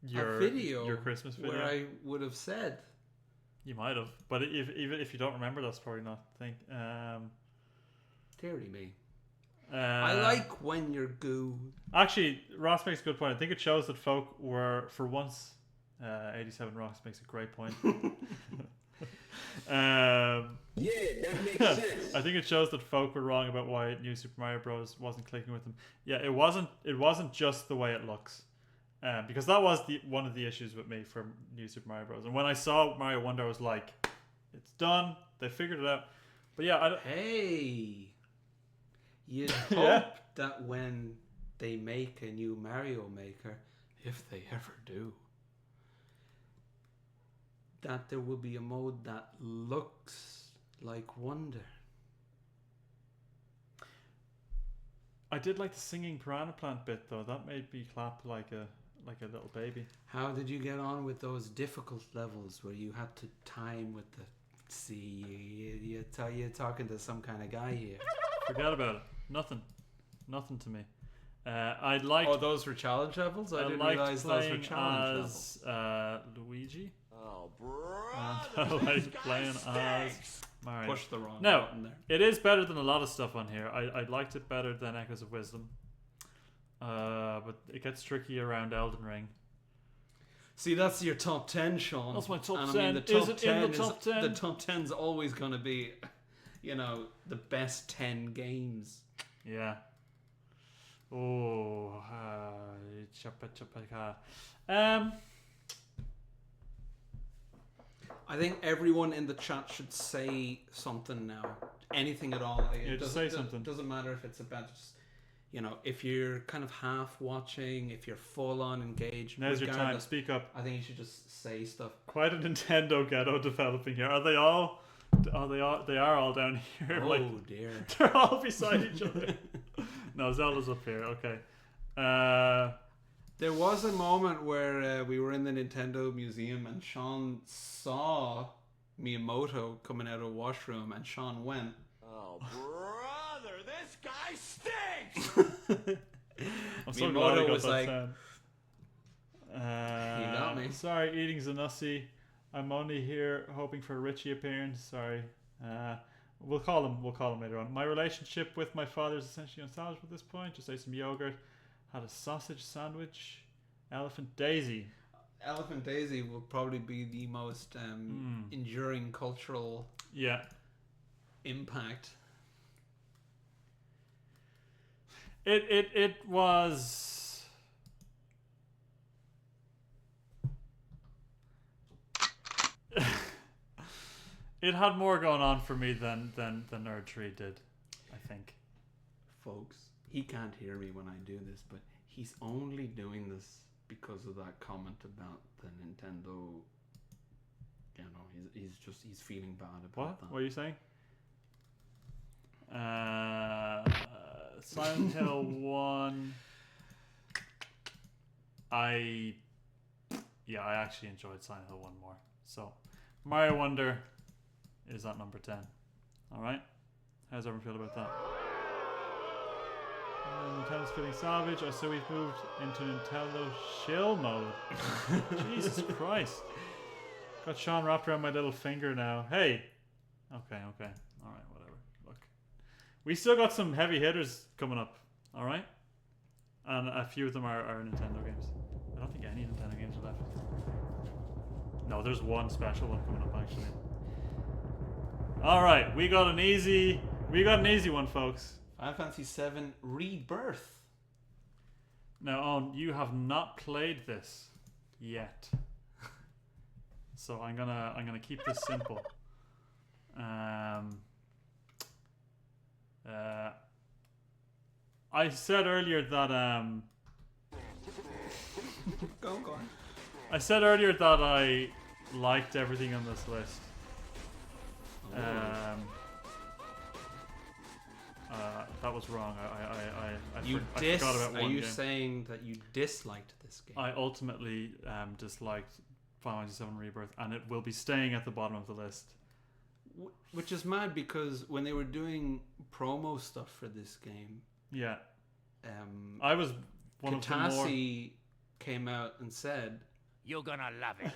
your Christmas video, where I would have said. You might have, but even if you don't remember, that's probably not the thing. Deary me. I like when you're goo. Actually, Ross makes a good point. I think it shows that folk were, for once, 87 Ross makes a great point. Yeah, that makes sense. I think it shows that folk were wrong about why New Super Mario Bros. Wasn't clicking with them. Yeah, it wasn't just the way it looks, because that was one of the issues with me for New Super Mario Bros. And when I saw Mario Wonder, I was like, it's done. They figured it out. But yeah, hey, you'd hope that when they make a new Mario Maker, if they ever do, that there will be a mode that looks like Wonder. I did like the singing piranha plant bit though. That made me clap like a little baby. How did you get on with those difficult levels where you had to time with the? See, you're talking to some kind of guy here. Forget about it. Nothing to me. I liked. Oh, those were challenge levels. I didn't realize those were challenge levels. Luigi. Oh, brother, I like playing as Mario. Push the wrong No, button there. it is better than a lot of stuff on here. I liked it better than Echoes of Wisdom. But it gets tricky around Elden Ring. See, that's your top 10, Sean. That's my top and 10. I mean, the top Is it 10 in the top 10? The top 10's always going to be, the best 10 games. Yeah. Oh. I think everyone in the chat should say something now. Anything at all. Yeah, just say something. It doesn't matter if it's about just, if you're kind of half watching, if you're full on engaged. Now's your time. Speak up. I think you should just say stuff. Quite a Nintendo ghetto developing here. Are they all? Oh, they are all down here. Oh dear. They're all beside each other. No, Zelda's up here. Okay. There was a moment where we were in the Nintendo museum and Sean saw Miyamoto coming out of a washroom, and Sean went, Oh, brother, this guy stinks! I'm so glad I got was that like, sound. You got me. Sorry, eating's a nussy. I'm only here hoping for a Richie appearance. Sorry. We'll call him later on. My relationship with my father is essentially unsalvageable at this point. Just ate some yogurt. Had a sausage sandwich. Elephant Daisy. Elephant Daisy will probably be the most enduring cultural impact. It was. It had more going on for me than Nerd Tree did, I think. Folks, he can't hear me when I do this, but he's only doing this because of that comment about the Nintendo. He's feeling bad about that. What are you saying? Silent Hill 1. I actually enjoyed Silent Hill 1 more. So, Mario Wonder is at number 10. Alright? How's everyone feel about that? Nintendo's feeling savage. I saw we've moved into Nintendo shill mode. Jesus Christ. Got Sean wrapped around my little finger now. Hey! Okay. Alright, whatever. Look. We still got some heavy hitters coming up. Alright? And a few of them are Nintendo games. I don't think any Nintendo games are left. No, there's one special one coming up actually. Alright, we got an easy one, folks. Final Fantasy VII Rebirth. Now, Owen, you have not played this yet, so I'm gonna keep this simple. I said earlier that Go on. I said earlier that I liked everything on this list. That was wrong. I forgot about one Are you game. saying that you disliked this game? I ultimately disliked Final Fantasy VII Rebirth, and it will be staying at the bottom of the list. Which is mad because when they were doing promo stuff for this game, Yeah, I was one of the more. Katase came out and said, You're gonna love it.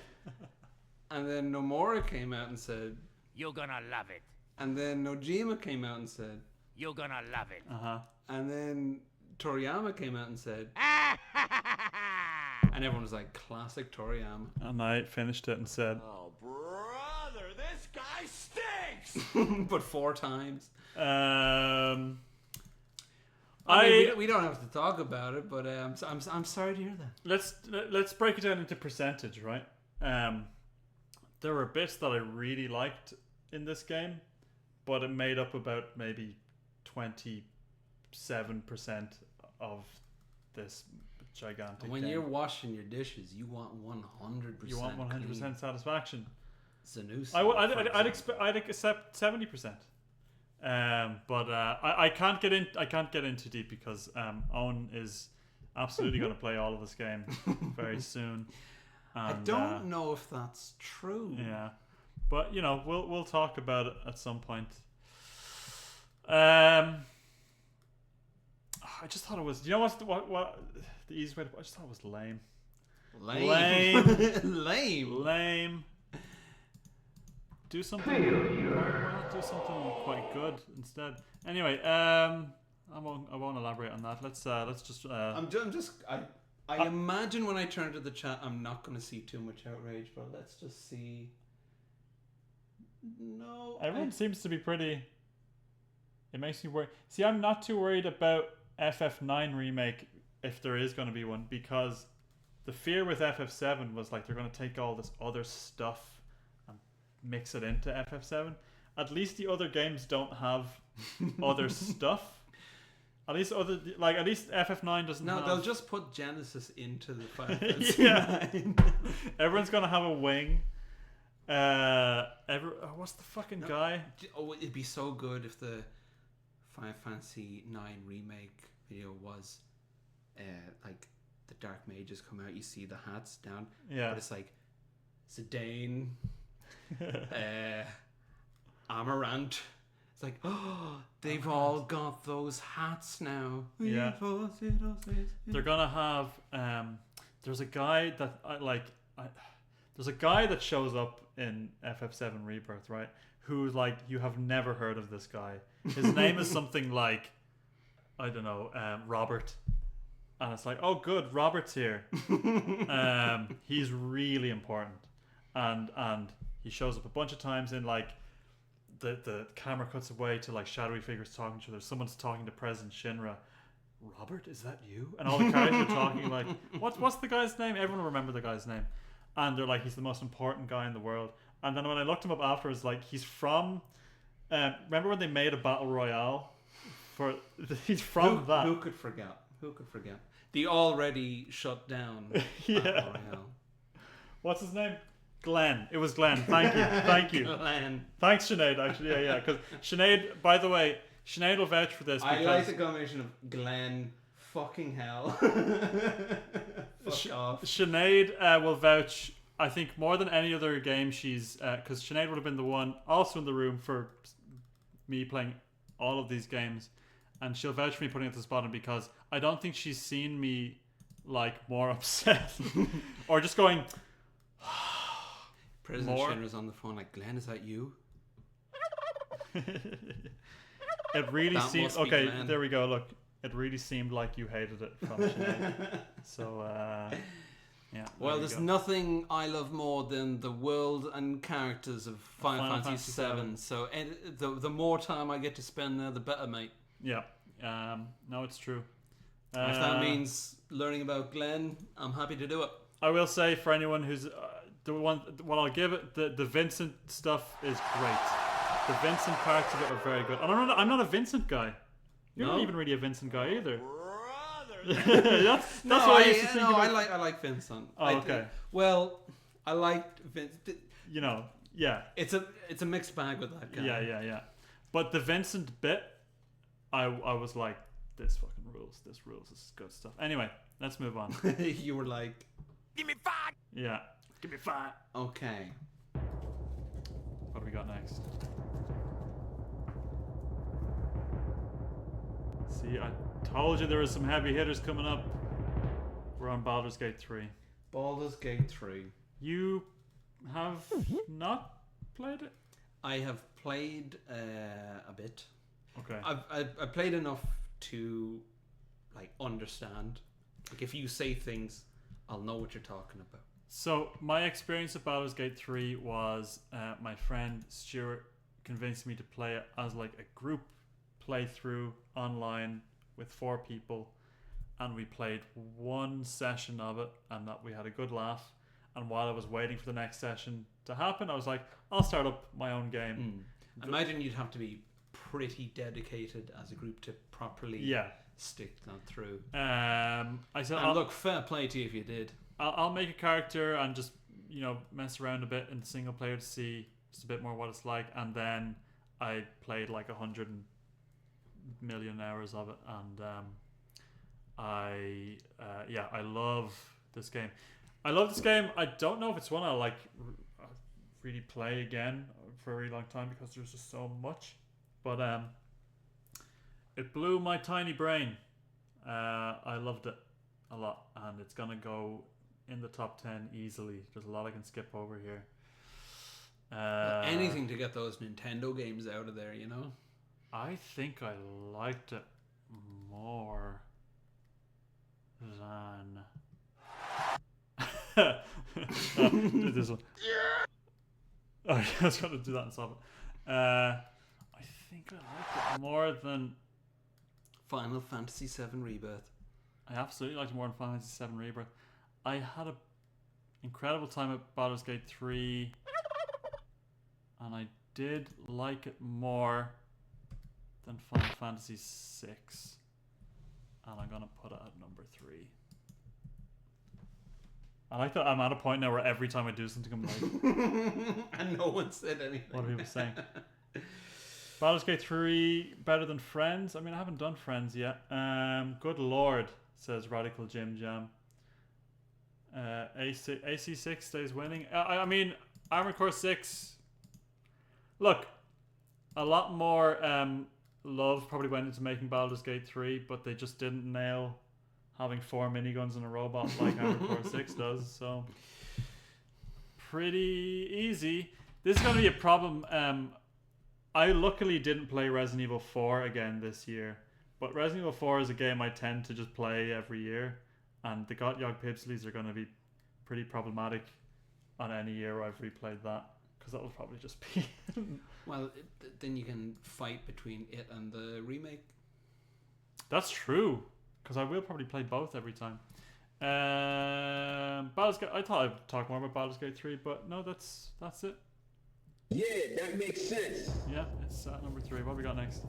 and then Nomura came out and said, You're gonna love it. and then Nojima came out and said, You're gonna love it. and then Toriyama came out and said, and everyone was like, classic Toriyama. And I finished it and said, Oh, brother, this guy stinks! But 4 times. We don't have to talk about it, but I'm sorry to hear that. let's break it down into percentage, right? There were bits that I really liked in this game, but it made up about maybe 27% of this gigantic When game. you're washing your dishes, you want 100%. You want 100% satisfaction. Zanussi. I'd accept 70%. But I can't get in too deep because Owen is absolutely going to play all of this game very soon. I And, don't know if that's true. Yeah, but we'll talk about it at some point. I just thought it was. You know what the easiest way to? I just thought it was lame. Lame. Do something. Why not do something quite good instead? Anyway, I won't elaborate on that. Let's just. I imagine when I turn to the chat, I'm not going to see too much outrage, but let's just see. No. Everyone seems to be pretty. It makes me worry. See, I'm not too worried about FF9 remake if there is going to be one, because the fear with FF7 was like they're going to take all this other stuff and mix it into FF7. At least the other games don't have other stuff. At least FF9 doesn't. No, have... they'll just put Genesis into the Final Fantasy. Yeah. Everyone's gonna have a wing. What's the fucking guy? Oh, it'd be so good if the Final Fantasy 9 remake video was like the Dark Mages come out. You see the hats down. Yeah. But it's like Zidane, Amaranth. It's like, oh, they've all got those hats now. Yeah. They're gonna have. There's a guy that there's a guy that shows up in FF7 Rebirth, right? Who's like, you have never heard of this guy. His name is something like, I don't know, Robert. And it's like, oh, good, Robert's here. He's really important, and he shows up a bunch of times in like. The camera cuts away to like shadowy figures talking to each other. Someone's talking to President Shinra. Robert, is that you? And all the characters are talking like, what's the guy's name? Everyone will remember the guy's name. And they're like, he's the most important guy in the world. And then when I looked him up afterwards, like he's from. Remember when they made a battle royale? He's from that. Who could forget? The already shut down Yeah. battle royale. What's his name? Glenn. It was Glenn. Thank you. Glenn. Thanks, Sinead, actually. Yeah. Because Sinead, by the way, Sinead will vouch for this. I like the combination of Glenn, fucking hell. Fuck off. Sinead will vouch, I think, more than any other game she's... Because Sinead would have been the one also in the room for me playing all of these games. And she'll vouch for me putting it to the bottom because I don't think she's seen me like more upset. Or just going... President Shinra's on the phone like, Glenn, is that you? It really seemed... Okay, Glenn. there we go, look. It really seemed like you hated it from Sinead. So, yeah. Well, there's nothing I love more than the world and characters of Final Fantasy 7. So the more time I get to spend there, the better, mate. Yeah. No, it's true. If that means learning about Glenn, I'm happy to do it. I will say for anyone who's... I'll give it, the Vincent stuff is great. The Vincent parts of it are very good. And I'm not a Vincent guy. You're not even really a Vincent guy either. that's what I used to think about. I like Vincent. Oh, okay. I liked Vincent. You know, yeah. It's a mixed bag with that guy. Yeah. But the Vincent bit, I was like, this fucking rules. This is good stuff. Anyway, let's move on. You were like, Give me 5! Yeah. Give me 5. Okay. What do we got next? See, I told you there was some heavy hitters coming up. We're on Baldur's Gate 3. Baldur's Gate 3. You have not played it? I have played a bit. Okay. I've played enough to like understand. Like if you say things, I'll know what you're talking about. So my experience of Baldur's Gate 3 was my friend Stuart convinced me to play it as like a group playthrough online with 4 people, and we played one session of it, and that we had a good laugh. And while I was waiting for the next session to happen, I was like, I'll start up my own game. I imagine you'd have to be pretty dedicated as a group to properly stick that through. I said, look, fair play to you if you did. I'll make a character and just, you know, mess around a bit in the single player to see just a bit more what it's like. And then I played like 100 million hours of it, and I love this game. I don't know if it's one I'll like really play again for a really long time because there's just so much. But it blew my tiny brain. I loved it a lot, and it's gonna go in the top 10 easily. There's a lot I can skip over here. Anything to get those Nintendo games out of there, you know? I think I liked it more than this one. Oh, yeah, I was going to do that and stop it. I think I liked it more than Final Fantasy VII Rebirth. I absolutely liked it more than Final Fantasy VII Rebirth. I had an incredible time at Baldur's Gate 3. and I did like it more than Final Fantasy VI, and I'm gonna put it at number 3. I like that I'm at a point now where every time I do something I'm like, and no one said anything. what are people saying? Baldur's Gate 3 better than Friends? I mean, I haven't done Friends yet. Good lord, says Radical Jim Jam. AC6 stays winning. I mean, Armored Core 6. Look, a lot more love probably went into making Baldur's Gate 3, but they just didn't nail having 4 miniguns and a robot like Armored Core 6 does. So, pretty easy. This is going to be a problem. I luckily didn't play Resident Evil 4 again this year, but Resident Evil 4 is a game I tend to just play every year, and the Gotyogpbsly'S are going to be pretty problematic on any year I've replayed that, because that'll probably just be... Well, then you can fight between it and the remake. That's true, because I will probably play both every time. Baldur's Gate, I thought I'd talk more about Baldur's Gate 3, but no, that's it. Yeah, that makes sense. Yeah, it's number 3. What have we got next?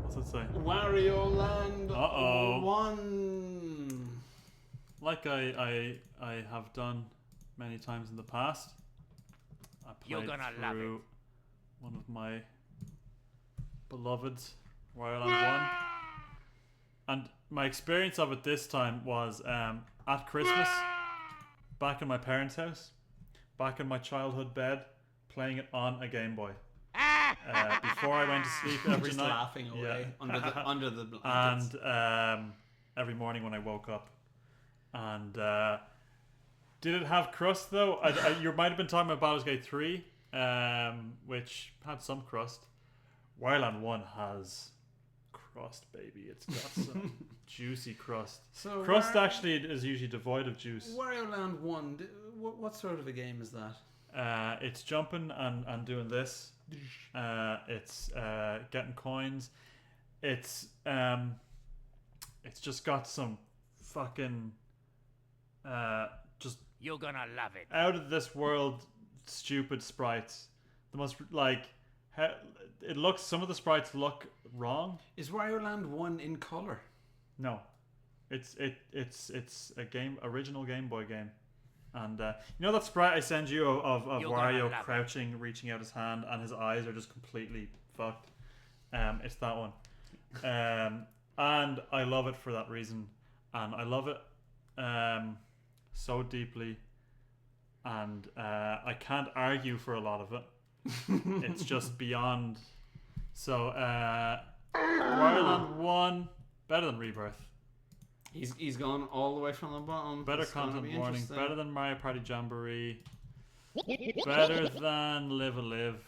What's it say? Wario Land Uh-oh. 1. Like I have done many times in the past, I You're played gonna love through one of my beloveds, Wario Land 1. And my experience of it this time was at Christmas, back in my parents' house, back in my childhood bed, playing it on a Game Boy. Before I went to sleep every Just night. laughing away under the blankets. And every morning when I woke up. And did it have crust though? You might have been talking about Baldur's Gate 3, which had some crust. Wario Land 1 has crust, baby. It's got some juicy crust. So Crust actually is usually devoid of juice. Wario Land 1, what sort of a game is that? It's jumping and doing this. It's getting coins. It's just got some fucking just You're gonna love it. out of this world stupid sprites. The most it looks. Some of the sprites look wrong. Is Wario Land 1 in color? No, it's a original Game Boy game. And you know that sprite I send you of Wario crouching, reaching out his hand, and his eyes are just completely fucked? It's that one. And I love it for that reason. And I love it so deeply. And I can't argue for a lot of it. It's just beyond. So, Wario Land 1, better than Rebirth. He's gone all the way from the bottom. Better content warning. Better than Mario Party Jamboree. Better than Live a Live.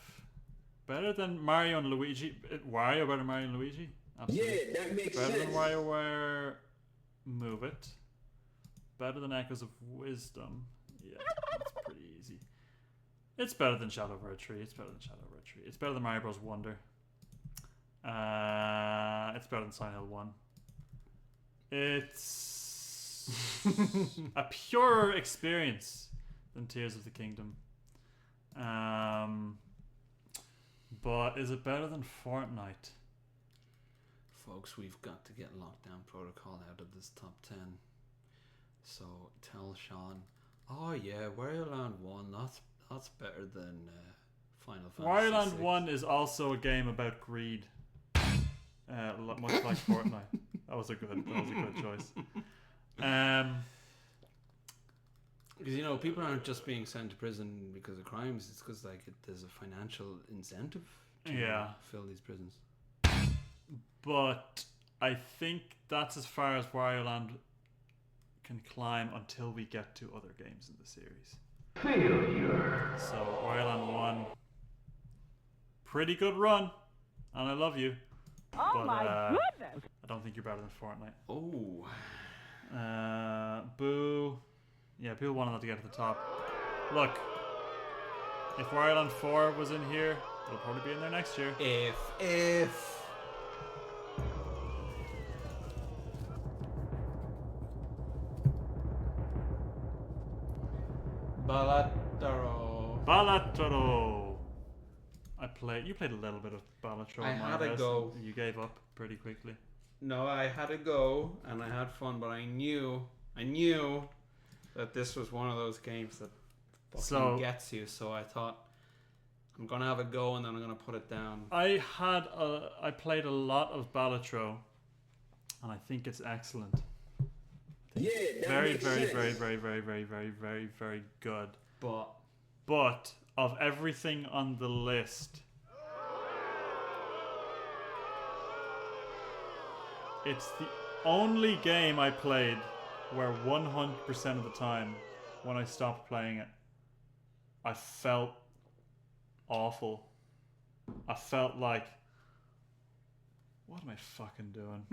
Better than Mario and Luigi. Wario better than Mario and Luigi? Absolutely. Yeah, that makes better sense. Than WarioWare Move It. Better than Echoes of Wisdom. Yeah, that's pretty easy. It's better than Shadow Over a Tree. It's better than Shadow Over a Tree. It's better than Mario Bros. Wonder. It's better than Silent Hill 1. It's a purer experience than Tears of the Kingdom. But is it better than Fortnite? Folks, we've got to get Lockdown Protocol out of this top 10. So tell Sean, oh yeah, Wario Land 1, that's better than Final Fantasy Wario Land 6. 1 is also a game about greed. Much like Fortnite. That was a good choice. Because people aren't just being sent to prison because of crimes. It's because there's a financial incentive to fill these prisons. But I think that's as far as Wario Land can climb until we get to other games in the series. Failure. So Wario Land 1, pretty good run, and I love you. Oh but, my goodness! I don't think you're better than Fortnite. Oh. Boo. Yeah, people wanted that to get to the top. Look, if Wario Land 4 was in here, it'll probably be in there next year. If. Balataro. Balatro. You played a little bit of Balatro. I in my had a house go. and you gave up pretty quickly. No, I had a go and I had fun, but I knew that this was one of those games that fucking gets you. So I thought I'm gonna have a go and then I'm gonna put it down. I played a lot of Balatro, and I think it's excellent. Yeah, that Very, makes very, sense. very, very, very, very, very, very, very good. But of everything on the list, it's the only game I played where 100% of the time, when I stopped playing it, I felt awful. I felt like, what am I fucking doing?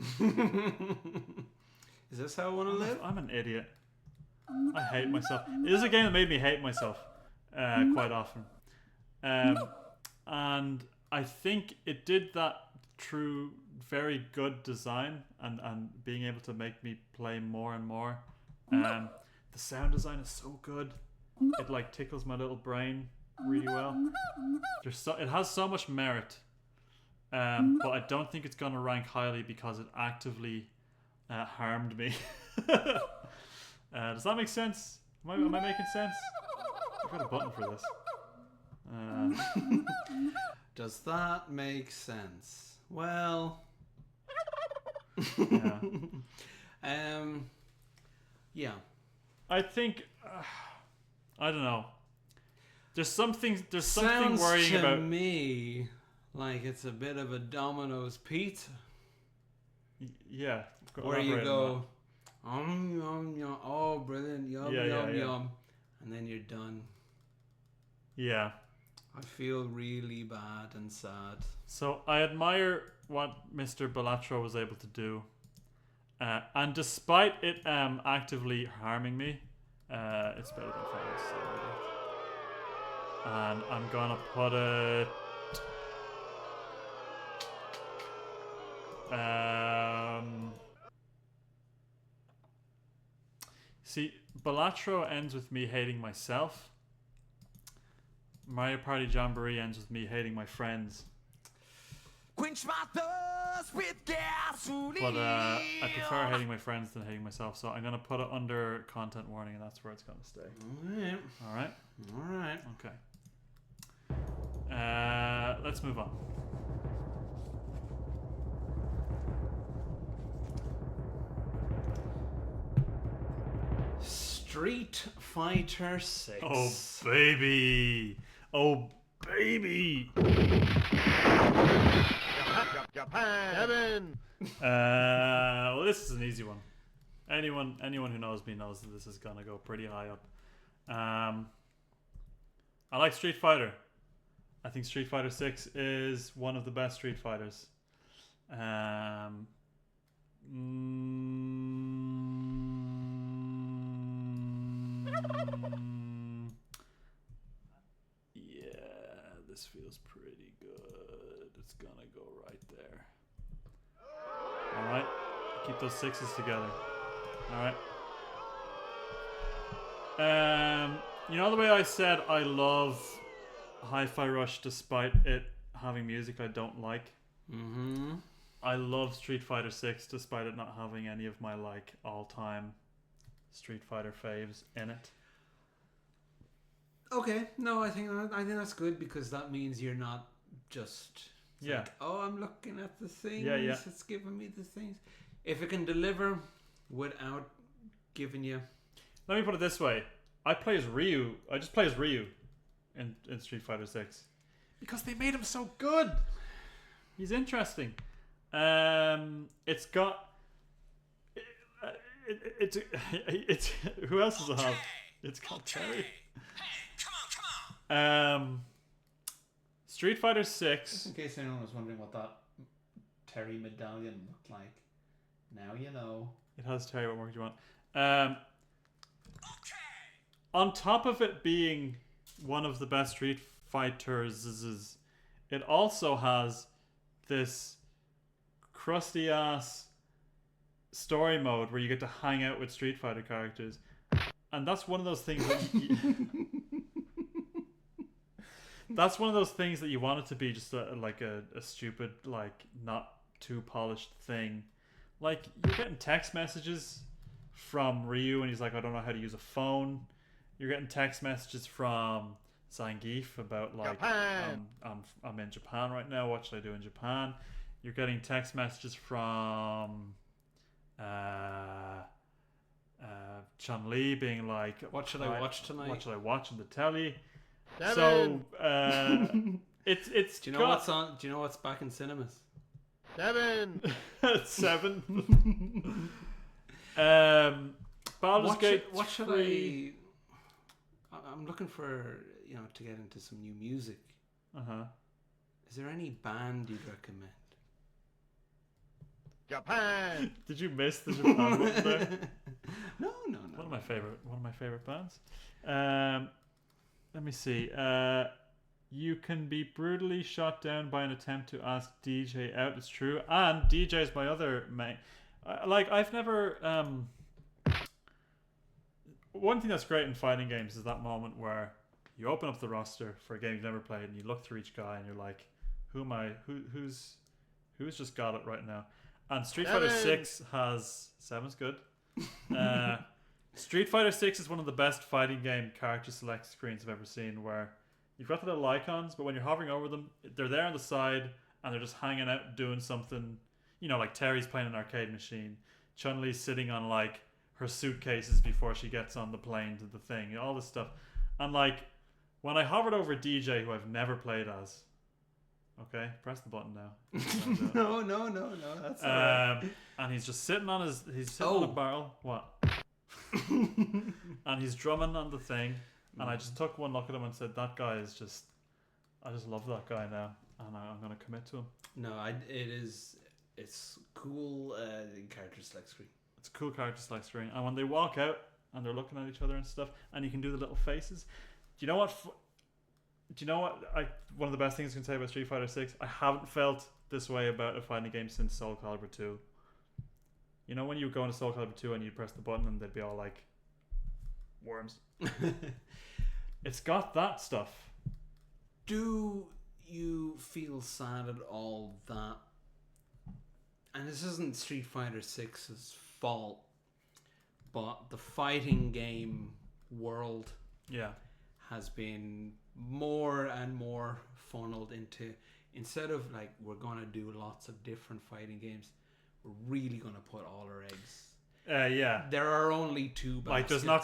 is this how I want to live? I'm an idiot. I hate myself. It is a game that made me hate myself quite often. And I think it did that through very good design and being able to make me play more and more. The sound design is so good. It like tickles my little brain really well. It has so much merit. But I don't think it's going to rank highly because it actively harmed me. Does that make sense? Am I making sense? I've got a button for this. Does that make sense? Well, yeah. Yeah. I think I don't know. There's something Sounds worrying to about me like it's a bit of a Domino's pizza. Yeah. Where you go, yum, yum, oh, brilliant, yum, yum, yum, and then you're done. Yeah. I feel really bad and sad. So I admire what Mr. Balatro was able to do. And despite it actively harming me, it's better than Final Fantasy. And I'm gonna put it... See, Balatro ends with me hating myself. Mario Party Jamboree ends with me hating my friends. Quench my thirst with gasoline. But I prefer hating my friends than hating myself, so I'm gonna put it under content warning, and that's where it's gonna stay. Alright. Alright. Okay. Let's move on. Street Fighter 6. Oh baby! Oh baby! Japan. Well, this is an easy one. Anyone who knows me knows that this is gonna go pretty high up. I like Street Fighter. I think Street Fighter 6 is one of the best Street Fighters. Yeah, this feels pretty good. It's gonna go right there. Alright, keep those sixes together. Alright. You know the way I said I love Hi-Fi Rush despite it having music I don't like? Mm-hmm. I love Street Fighter 6 despite it not having any of my like all-time Street Fighter faves in it. Okay, no, I think that's good because that means you're not just like, oh, I'm looking at the things. Yeah. It's giving me the things. If it can deliver without giving you. Let me put it this way: I play as Ryu. I just play as Ryu in Street Fighter 6 because they made him so good. He's interesting. It's got. It's who else does it have? It's got Terry. Street Fighter 6. Just in case anyone was wondering what that Terry medallion looked like, now you know. It has Terry. What more do you want? On top of it being one of the best Street Fighters, it also has this crusty ass story mode where you get to hang out with Street Fighter characters. and that's one of those things that's one of those things that you want it to be just like a stupid, like not too polished thing. Like you're getting text messages from Ryu and he's like, I don't know how to use a phone. You're getting text messages from Zangief about like I'm in Japan right now, what should I do in Japan? You're getting text messages from Chun-Li being like, what should I watch tonight? What should I watch on the telly? Seven. So it's Do you know what's on? Do you know what's back in cinemas? 7. 7. Baldur's Gate. What should 3. I'm looking for to get into some new music. Is there any band you'd recommend? Japan. Did you miss the Japan one there? No. One of my favorite bands. Let me see. You can be brutally shot down by an attempt to ask DJ out. It's true. And DJ is my other main. I've never. One thing that's great in fighting games is that moment where you open up the roster for a game you've never played and you look through each guy and you're like, who am I? Who's just got it right now? And Street Fighter 6 has 7's good. Street Fighter 6 is one of the best fighting game character select screens I've ever seen, where you've got the little icons, but when you're hovering over them, they're there on the side and they're just hanging out doing something. Like Terry's playing an arcade machine. Chun-Li's sitting on like her suitcases before she gets on the plane to the thing. All this stuff. And like when I hovered over DJ, who I've never played as. Okay, press the button now. No. That's alright. And he's just sitting on on a barrel. What? And he's drumming on the thing. And I just took one look at him and said, that guy is just... I just love that guy now. And I'm going to commit to him. No, it's cool character select screen. It's a cool character select screen. And when they walk out and they're looking at each other and stuff, and you can do the little faces. Do you know what... one of the best things I can say about Street Fighter 6, I haven't felt this way about a fighting game since Soul Calibur 2. You know when you go into Soul Calibur 2 and you press the button and they'd be all like worms? It's got that stuff. Do you feel sad at all that, and this isn't Street Fighter 6's fault, but the fighting game world has been more and more funneled into, instead of like we're gonna do lots of different fighting games, we're really gonna put all our eggs. There are only two baskets. Like there's not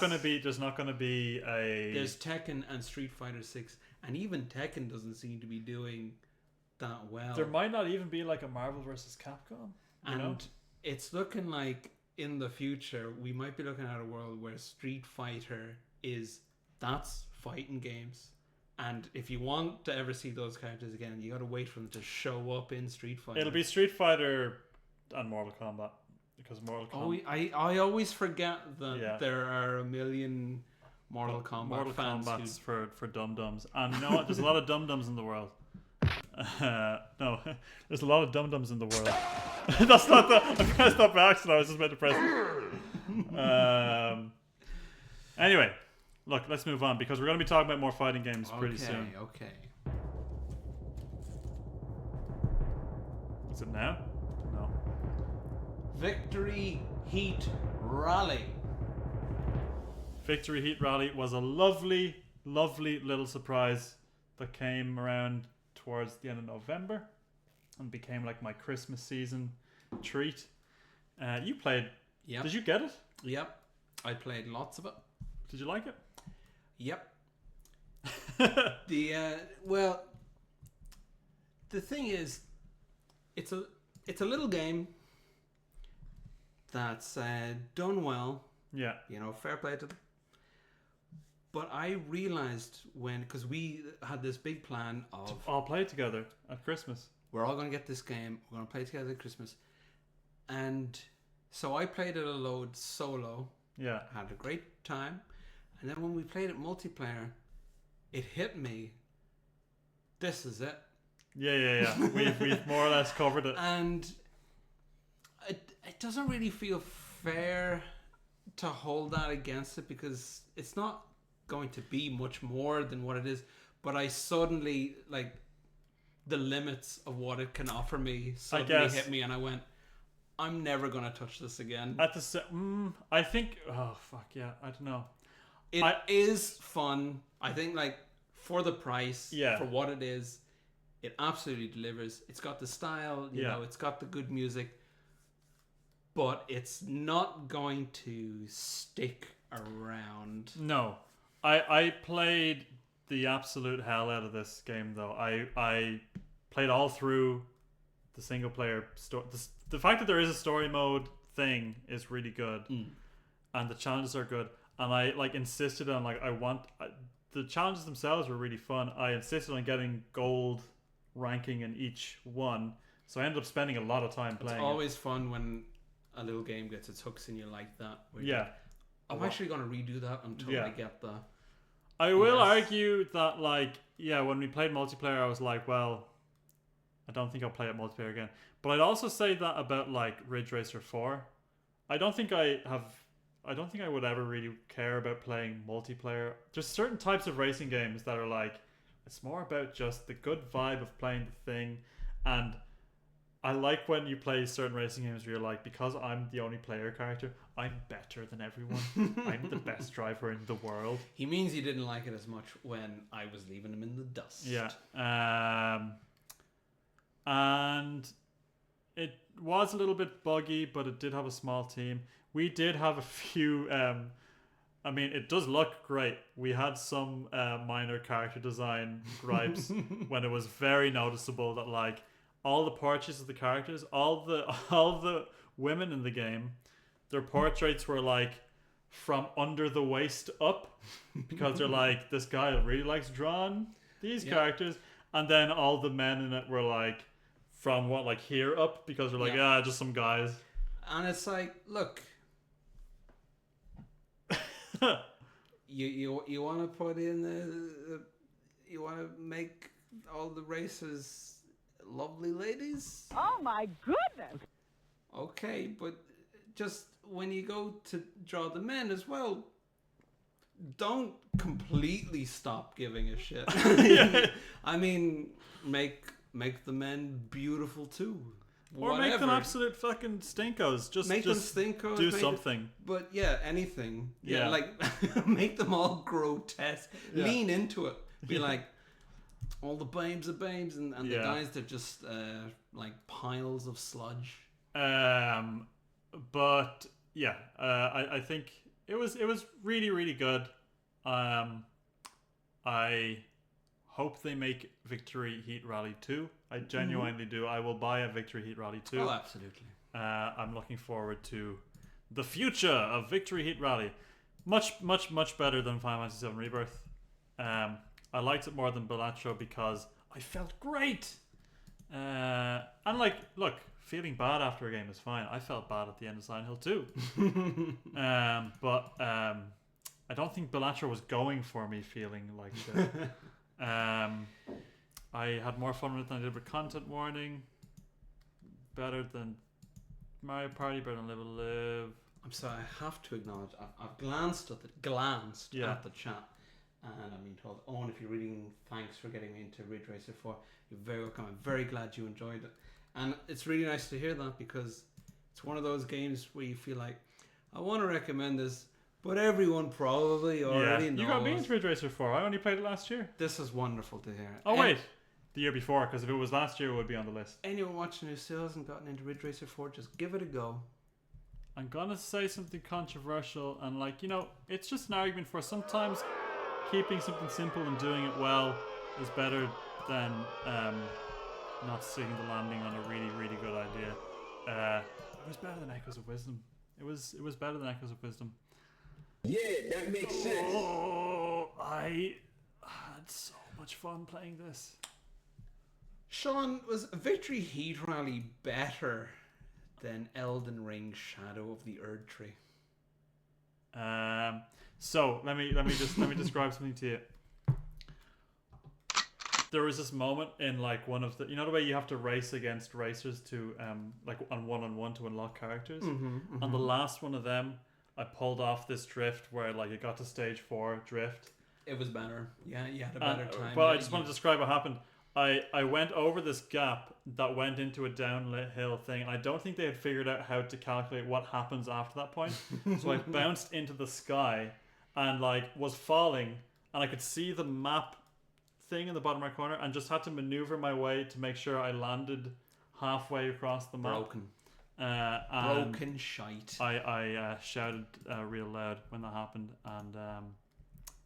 gonna be a. There's Tekken and Street Fighter 6, and even Tekken doesn't seem to be doing that well. There might not even be like a Marvel versus Capcom. And it's looking like in the future we might be looking at a world where Street Fighter that's fighting games. And if you want to ever see those characters again, you got to wait for them to show up in Street Fighter. It'll be Street Fighter and Mortal Kombat, because Mortal Kombat. I always forget that there are a million Mortal Kombat fans. Kombat's for dum-dums. And you know what? There's a lot of dum-dums in the world. No, there's a lot of dum-dums in the world. That's not I pressed that by accident. I was just meant to press. Anyway. Look, let's move on, because we're going to be talking about more fighting games pretty soon. Okay. Is it now? No. Victory Heat Rally. Victory Heat Rally was a lovely, lovely little surprise that came around towards the end of November and became like my Christmas season treat. You played. Yep. Did you get it? Yep. I played lots of it. Did you like it? Yep. The thing is, it's a little game that's done well. Yeah. Fair play to them. But I realized because we had this big plan of all play together at Christmas. We're all going to get this game. We're going to play together at Christmas. And so I played it a load solo. Yeah. Had a great time. And then when we played it multiplayer, it hit me. This is it. Yeah. We've more or less covered it. And it doesn't really feel fair to hold that against it because it's not going to be much more than what it is. But I suddenly, like, the limits of what it can offer me suddenly hit me, and I went, I'm never going to touch this again. I think, oh, fuck yeah, I don't know. It is fun. I think, like, for the price, for what it is, it absolutely delivers. It's got the style, you know, it's got the good music, but it's not going to stick around. No. I played the absolute hell out of this game, though. I played all through the single player story. The fact that there is a story mode thing is really good, and the challenges are good. And I like insisted on the challenges themselves were really fun. I insisted on getting gold ranking in each one, so I ended up spending a lot of time playing. It's always fun when a little game gets its hooks in you like that. Yeah, I'm actually going to redo that until I get the. I will argue that, like, when we played multiplayer, I was like, well, I don't think I'll play it multiplayer again. But I'd also say that about, like, Ridge Racer 4. I don't think I would ever really care about playing multiplayer. There's certain types of racing games that are like, it's more about just the good vibe of playing the thing. And I like when you play certain racing games where you're like, because I'm the only player character, I'm better than everyone. I'm the best driver in the world. He means he didn't like it as much when I was leaving him in the dust. Yeah. And it was a little bit buggy, but it did have a small team. We did have a few... I mean, it does look great. We had some minor character design gripes when it was very noticeable that, like, all the portraits of the characters, all the women in the game, their portraits were like from under the waist up, because they're like, this guy really likes drawing these characters, and then all the men in it were like from like here up, because they're like, just some guys. And it's like, look, you want to put in you want to make all the racers lovely ladies? Oh my goodness! Okay, but just when you go to draw the men as well, don't completely stop giving a shit. I mean, make the men beautiful too. Or whatever. Make them absolute fucking stinkos. Just make them stinkos. Do something. But yeah, anything. Yeah. Like make them all grotesque. Yeah. Lean into it. Be like, all the babes are babes, and the guys, they're just like piles of sludge. But yeah, I think it was really, really good. I hope they make Victory Heat Rally 2. I genuinely do. I will buy a Victory Heat Rally 2. Oh, absolutely. I'm looking forward to the future of Victory Heat Rally. Much, much, much better than Final Fantasy VII Rebirth. I liked it more than Balatro because I felt great. And like, look, feeling bad after a game is fine. I felt bad at the end of Silent Hill 2. But I don't think Balatro was going for me feeling like that. I had more fun with it than I did with Content Warning. Better than Mario Party, better than Live a Live. I'm sorry, I have to acknowledge, I've glanced at the chat, and I'm being told, Owen, if you're reading, thanks for getting me into Ridge Racer 4. You're very welcome. I'm very glad you enjoyed it. And it's really nice to hear that, because it's one of those games where you feel like, I want to recommend this, but everyone probably already knows. You got me into Ridge Racer 4. I only played it last year. This is wonderful to hear. Oh, wait. The year before, because if it was last year, it would be on the list. Anyone watching who still hasn't gotten into Ridge Racer 4, just give it a go. I'm going to say something controversial, and like, you know, it's just an argument for sometimes keeping something simple and doing it well is better than not sticking the landing on a really, really good idea. It was better than Echoes of Wisdom. It was better than Echoes of Wisdom. Yeah, that makes sense. Oh, I had so much fun playing this. Sean, was Victory Heat Rally better than Elden Ring Shadow of the Erd Tree? So let me describe something to you. There was this moment in like one of the, you know the way you have to race against racers to like on one-on-one to unlock characters. On the last one of them, I pulled off this drift where like it got to stage 4 drift. It was better. Yeah, you had a better time. Well, I just want to describe what happened. I went over this gap that went into a downhill thing, and I don't think they had figured out how to calculate what happens after that point. So I bounced into the sky and like was falling, and I could see the map thing in the bottom right corner, and just had to maneuver my way to make sure I landed halfway across the map. Broken shite. I shouted real loud when that happened, and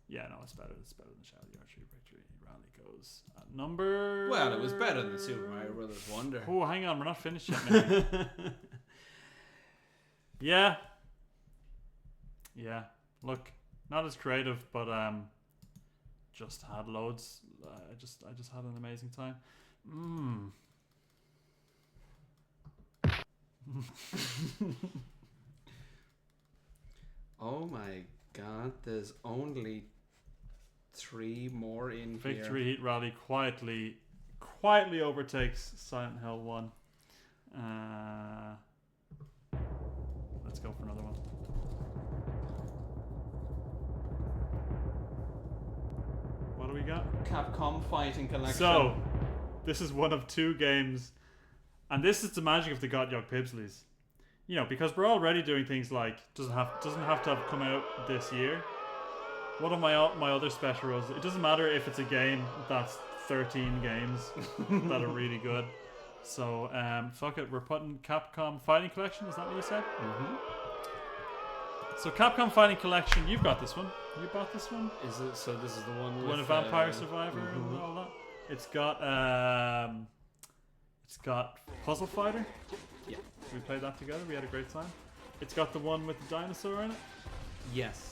yeah, no, it's better. It's better than Shout the Archery Victory Rally goes at number. Well, it was better than Super Mario Brothers Wonder. Oh, hang on, we're not finished yet, maybe. Yeah. Look, not as creative, but just had loads. I just had an amazing time. Oh my god, there's only 3 more in Victory here. Heat Rally quietly overtakes Silent Hill 1. Let's go for another one. What do we got? Capcom Fighting Collection. So, this is one of 2 games, and this is the magic of the Gotyogpbsly'S. You know, because we're already doing things like doesn't have to have come out this year. One of my other special rules, it doesn't matter if it's a game that's 13 games that are really good. So fuck it, we're putting Capcom Fighting Collection. Is that what you said? Mm-hmm. So Capcom Fighting Collection, you've got this one. You bought this one? Is it? So this is the one with... One of Vampire Survivor and all that. It's got Puzzle Fighter. Yeah. We played that together. We had a great time. It's got the one with the dinosaur in it. Yes.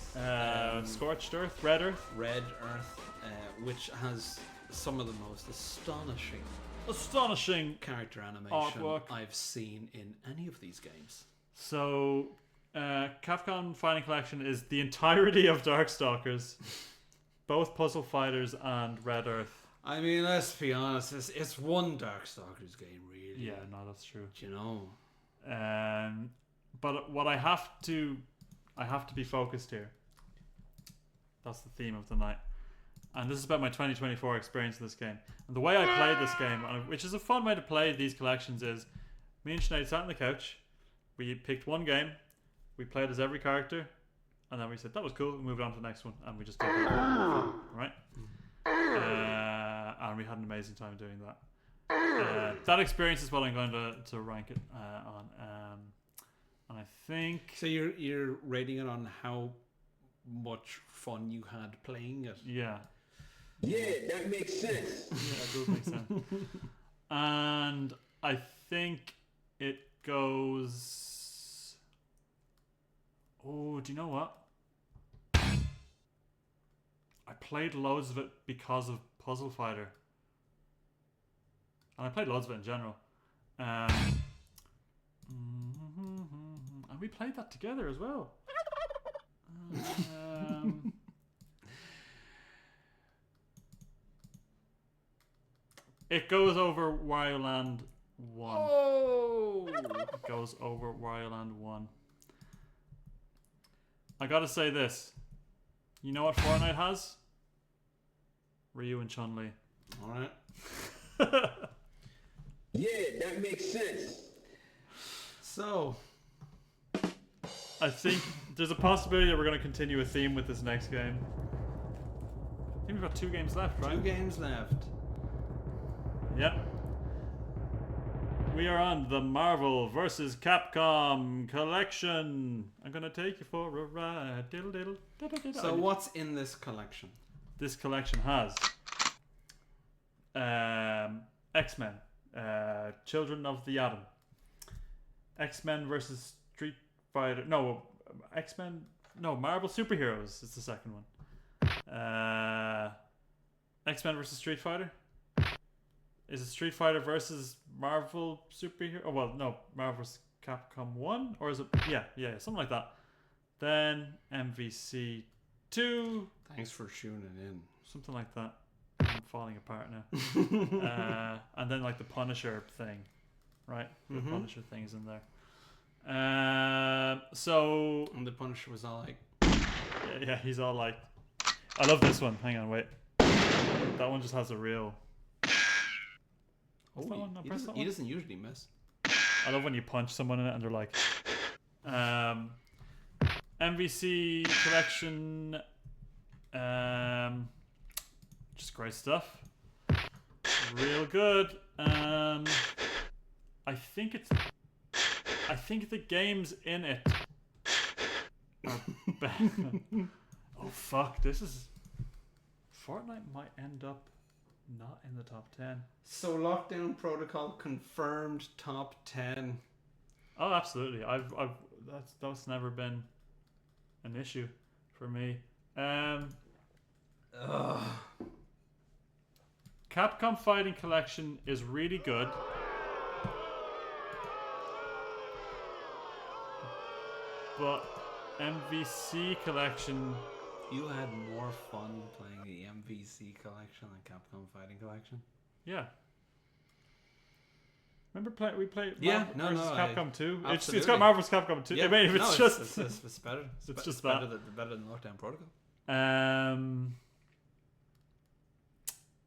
Scorched Earth, Red Earth. Red Earth, which has some of the most Astonishing character animation artwork I've seen in any of these games. So, Capcom Fighting Collection is the entirety of Darkstalkers, both Puzzle Fighters and Red Earth. I mean, let's be honest, it's one Darkstalkers game, really. Yeah, no, that's true. Do you know? But what I have to be focused here. That's the theme of the night. And this is about my 2024 experience in this game. And the way I played this game, which is a fun way to play these collections, is me and Sinead sat on the couch, we picked one game, we played as every character, and then we said, that was cool, we moved on to the next one, and we just did that. Right? And we had an amazing time doing that. That experience is what I'm going to rank it on. And I think... So you're rating it on how much fun you had playing it? Yeah. Yeah, that makes sense. Yeah, it does make sense. And I think it goes... Oh, do you know what? I played loads of it because of Puzzle Fighter. And I played loads of it in general. And we played that together as well. It goes over Wario Land 1. Oh! It goes over Wario Land 1. I gotta say this. You know what Fortnite has? Ryu and Chun-Li. Alright. Yeah, that makes sense. So, I think there's a possibility that we're going to continue a theme with this next game. I think we've got 2 games left, right? 2 games left. Yep. We are on the Marvel vs. Capcom collection. I'm going to take you for a ride. Diddle, diddle, diddle, diddle. So what's in this collection? This collection has X-Men, Children of the Atom, X-Men vs. Street Fighter. No, X-Men. No, Marvel Superheroes is the second one. X-Men vs. Street Fighter. Is it Street Fighter versus Marvel Superhero? Oh well, no, Marvel vs. Capcom 1, or is it? Yeah, something like that. Then MVC 2. Thanks for tuning in. Something like that. I'm falling apart now. And then like the Punisher thing, right? The Punisher thing is in there. So And the Punisher was all like, yeah, he's all like, I love this one. Hang on, wait. That one just has a real. oh, that one? No, he, press doesn't, that he one. doesn't usually miss. I love when you punch someone in it and they're like, MVC collection, just great stuff. Real good. I think the games in it are better. Oh fuck! This is Fortnite might end up not in the top 10. So Lockdown Protocol confirmed top 10. Oh, absolutely. That's never been an issue for me. Capcom Fighting Collection is really good. But MVC Collection, You had more fun playing the MVC collection than Capcom Fighting Collection? yeah. Remember we played Yeah, Marvel vs. Capcom 2? It's absolutely. got Marvel vs. Capcom 2. I mean, if it's just it's better. It's just better that. better than Lockdown Protocol.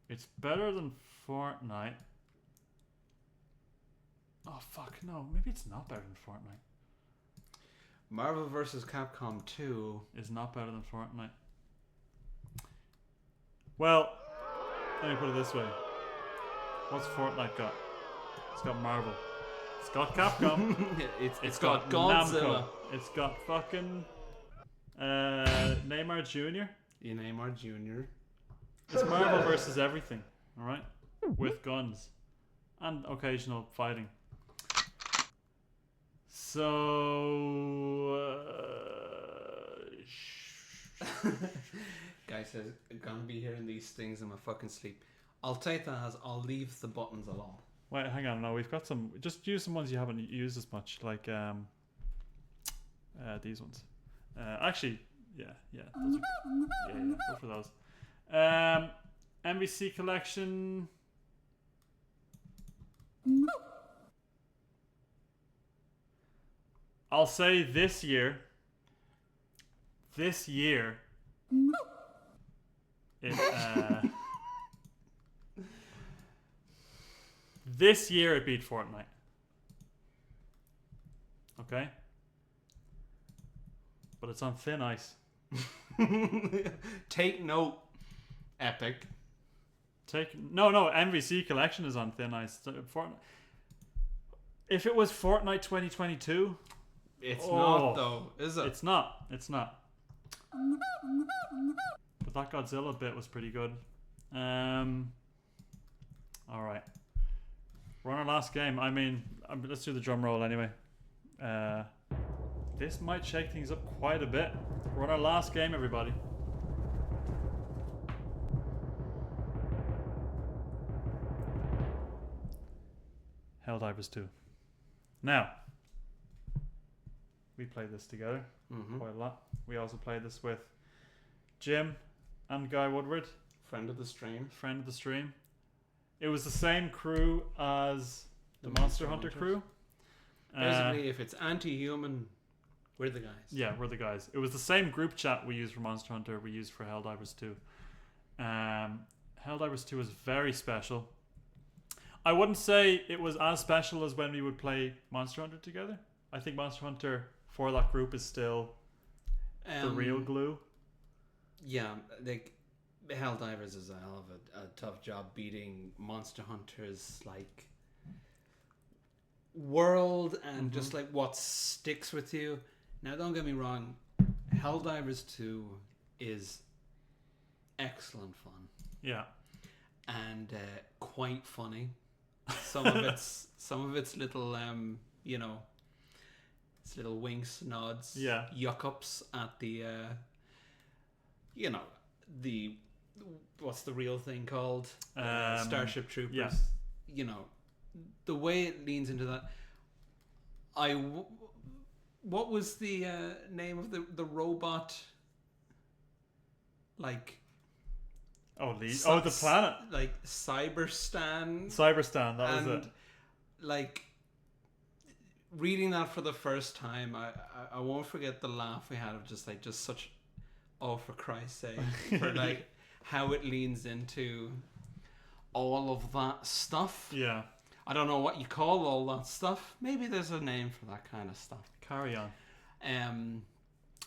It's better than Fortnite. Oh fuck, no, maybe it's not better than Fortnite. Marvel vs. Capcom 2 Is not better than Fortnite. Well, let me put it this way. What's Fortnite got? It's got Marvel. It's got Capcom. it's got Godzilla. Namco. It's got fucking Neymar Jr. Neymar Jr. It's Marvel versus everything, alright? With guns. And occasional fighting. So... Guy says, gonna be hearing these things in my fucking sleep. I'll take that as I'll leave the buttons alone. Wait, hang on. No, we've got some... Just use some ones you haven't used as much. Like, these ones. Actually, yeah. Those are, yeah, go for those. MVC Collection... I'll say this year, it, this year it beat Fortnite. Okay? But it's on thin ice. Take note, Epic. No, MVC Collection is on thin ice. Fortnite. If it was Fortnite 2022... It's not though, is it? It's not. But that Godzilla bit was pretty good. Alright. We're on our last game. I mean, let's do the drum roll anyway. This might shake things up quite a bit. We're on our last game, everybody. Helldivers 2. Now, we played this together quite a lot. We also played this with Jim and Guy Woodward. Friend of the stream. It was the same crew as the Monster Hunter crew. Basically, if it's anti-human, we're the guys. Yeah, we're the guys. It was the same group chat we used for Monster Hunter we used for Helldivers 2. Helldivers 2 was very special. I wouldn't say it was as special as when we would play Monster Hunter together. I think Monster Hunter for that group is still the real glue. Yeah, like Helldivers is a hell of a tough job beating Monster Hunter's like world and just like what sticks with you. Now, don't get me wrong, Helldivers 2 is excellent fun. Yeah, and quite funny. Some of its little it's little winks, nods, yuck ups at the the what's the real thing called? Starship Troopers. Yeah. You know, the way it leans into that. What was the name of the robot? Like. The planet. Like Cyberstan. That was it. Like reading that for the first time, I won't forget the laugh we had of just such, oh, for Christ's sake, for like how it leans into all of that stuff. Yeah. I don't know what you call all that stuff. Maybe there's a name for that kind of stuff. Carry on.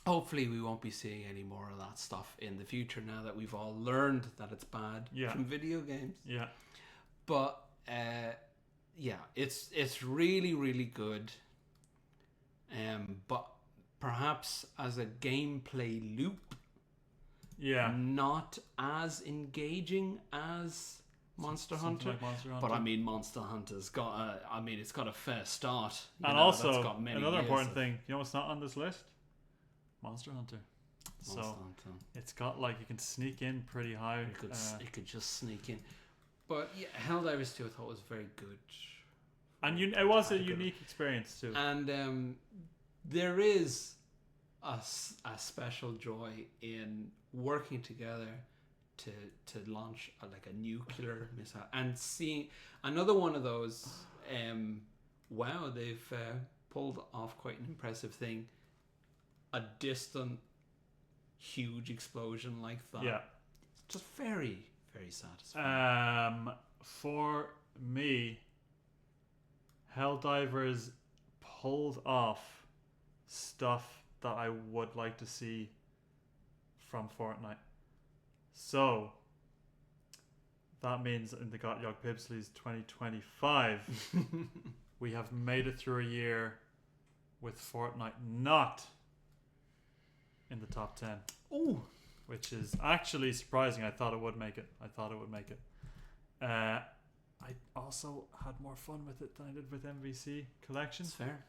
Hopefully we won't be seeing any more of that stuff in the future now that we've all learned that it's bad from video games. Yeah. But yeah, it's really, really good. But perhaps as a gameplay loop, not as engaging as Monster Hunter. Like Monster Hunter. But I mean, Monster Hunter's got it's got a fair start. And also, another important thing, you know what's not on this list? Monster Hunter. It's got like, you can sneak in pretty high. It could just sneak in. But yeah, Helldivers 2 I thought was very good. And it was a unique experience too. And there is a special joy in working together to launch a nuclear missile and seeing another one of those. Wow, they've pulled off quite an impressive thing. A distant, huge explosion like that. Yeah, just very, very satisfying. For me, Helldivers pulled off stuff that I would like to see from Fortnite. So that means in the Gotyogpbsly'S 2025, we have made it through a year with Fortnite not in the top 10. Ooh. Which is actually surprising. I thought it would make it. I also had more fun with it than I did with MVC Collection. It's fair.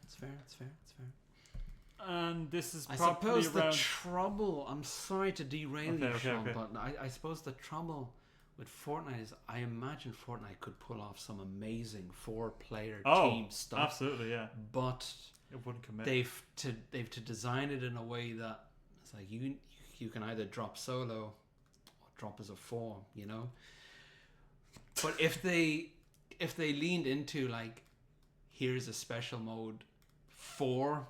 And this is I probably suppose around... the trouble... I'm sorry to derail you, Sean, okay. but I suppose the trouble with Fortnite is I imagine Fortnite could pull off some amazing 4-player team stuff. Absolutely, yeah. But it wouldn't commit. They've to design it in a way that it's like you can either drop solo or drop as a 4, you know. But if they leaned into like, here's a special mode for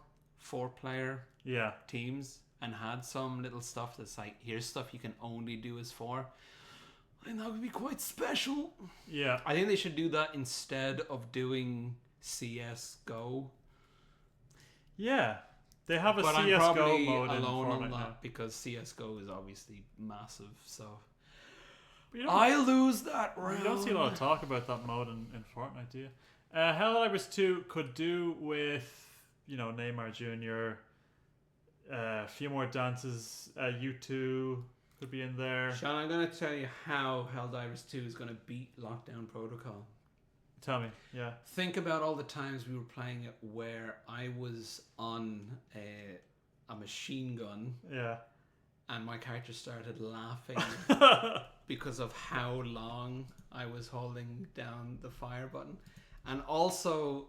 4-player teams and had some little stuff that's like, here's stuff you can only do as 4, I think that would be quite special. Yeah, I think they should do that instead of doing CS:GO. Yeah, they have a but CS:GO I'm probably mode alone in Fortnite on that now. because CS:GO is obviously massive. So But you I lose that round. You don't see a lot of talk about that mode in Fortnite, do you? Helldivers 2 could do with, Neymar Jr., a few more dances. U2 could be in there. Sean, I'm going to tell you how Helldivers 2 is going to beat Lockdown Protocol. Tell me, yeah. Think about all the times we were playing it where I was on a machine gun. Yeah. And my character started laughing because of how long I was holding down the fire button. And also,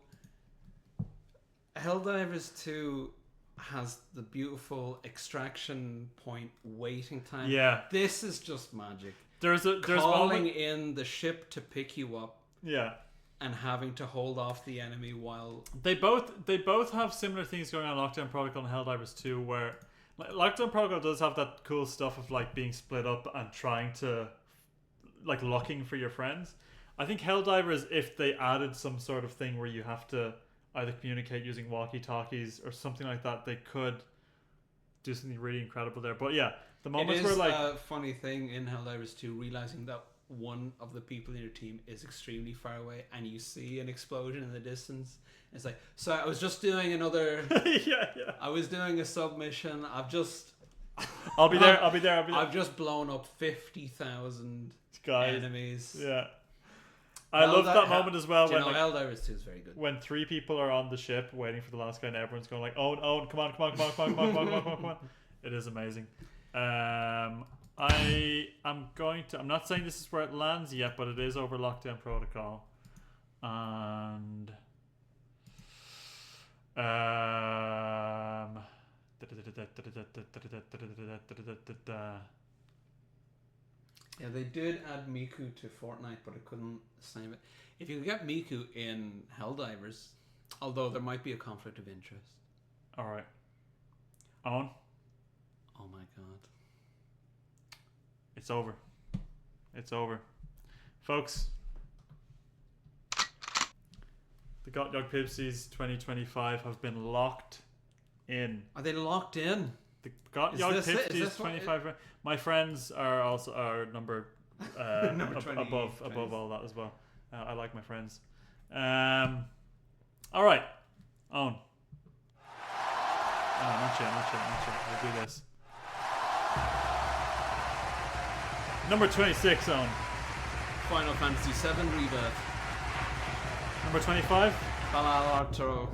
Helldivers 2 has the beautiful extraction point waiting time. Yeah. This is just magic. There's calling in the ship to pick you up. Yeah. And having to hold off the enemy while... They both have similar things going on in Lockdown Protocol and Helldivers 2, where Lockdown Protocol does have that cool stuff of like being split up and trying to like looking for your friends. I think Helldivers, if they added some sort of thing where you have to either communicate using walkie-talkies or something like that, they could do something really incredible there. But yeah, the moments where like... It is a funny thing in Helldivers 2 realizing that one of the people in your team is extremely far away and you see an explosion in the distance. It's like, so I was just doing another... yeah. I was doing a submission. I've just... I'll be there. I've just blown up 50,000 enemies. Yeah. I love that moment as well. When Helldivers 2 is very good. When 3 people are on the ship waiting for the last guy and everyone's going like, oh, come on. It is amazing. I'm not saying this is where it lands yet, but it is over Lockdown Protocol. And yeah, they did add Miku to Fortnite, but I couldn't save it. If you could get Miku in Helldivers, Although there might be a conflict of interest. All right. Owen, Oh my god. it's over. It's over. Folks, the Gotyogpbsly'S 2025 have been locked in. Are they locked in? The Is this Gotyogpbsly'S what 25. My friends are also number Number 20, above all that as well. I like my friends. All right, Owen. Oh, not yet. We'll do this. Number 26, Owen. Final Fantasy VII Rebirth. Number 25. Balatro.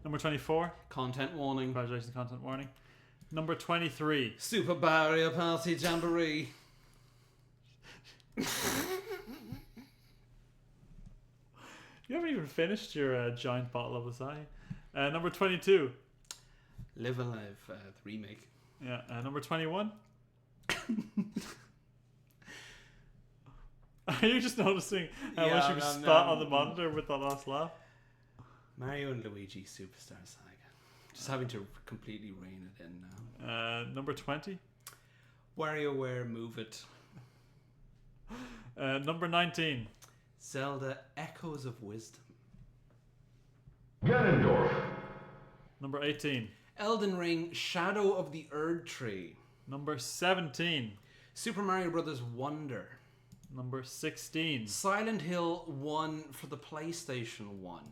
Number 24. Content warning. Congratulations, content warning. Number 23. Super Mario Party Jamboree. You haven't even finished your giant bottle of Asahi. Number 22. Live Alive, the remake. Yeah. Number 21. Are you just noticing how much you spat on the monitor with that last laugh? Mario and Luigi Superstar Saga. Just having to completely rein it in now. Number 20. WarioWare Move It. Number 19. Zelda Echoes of Wisdom. Ganondorf. Number 18. Elden Ring Shadow of the Erd Tree. Number 17. Super Mario Bros. Wonder. Number 16. Silent Hill 1 for the PlayStation 1.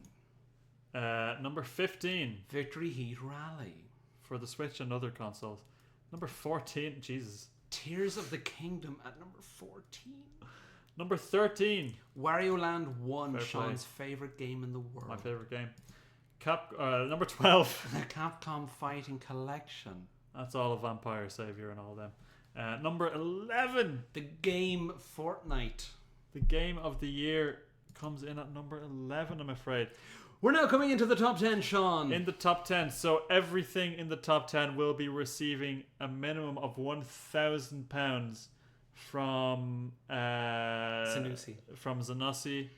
Number 15. Victory Heat Rally. For the Switch and other consoles. Number 14. Jesus. Tears of the Kingdom at number 14. Number 13. Wario Land 1, Fair Sean's favourite game in the world. My favourite game. Number 12. The Capcom Fighting Collection. That's all of Vampire Savior and all of them. Number 11. The game Fortnite. The game of the year comes in at number 11, I'm afraid. We're now coming into the top 10, Sean. In the top 10. So everything in the top 10 will be receiving a minimum of £1,000 from Zanussi. From Zanussi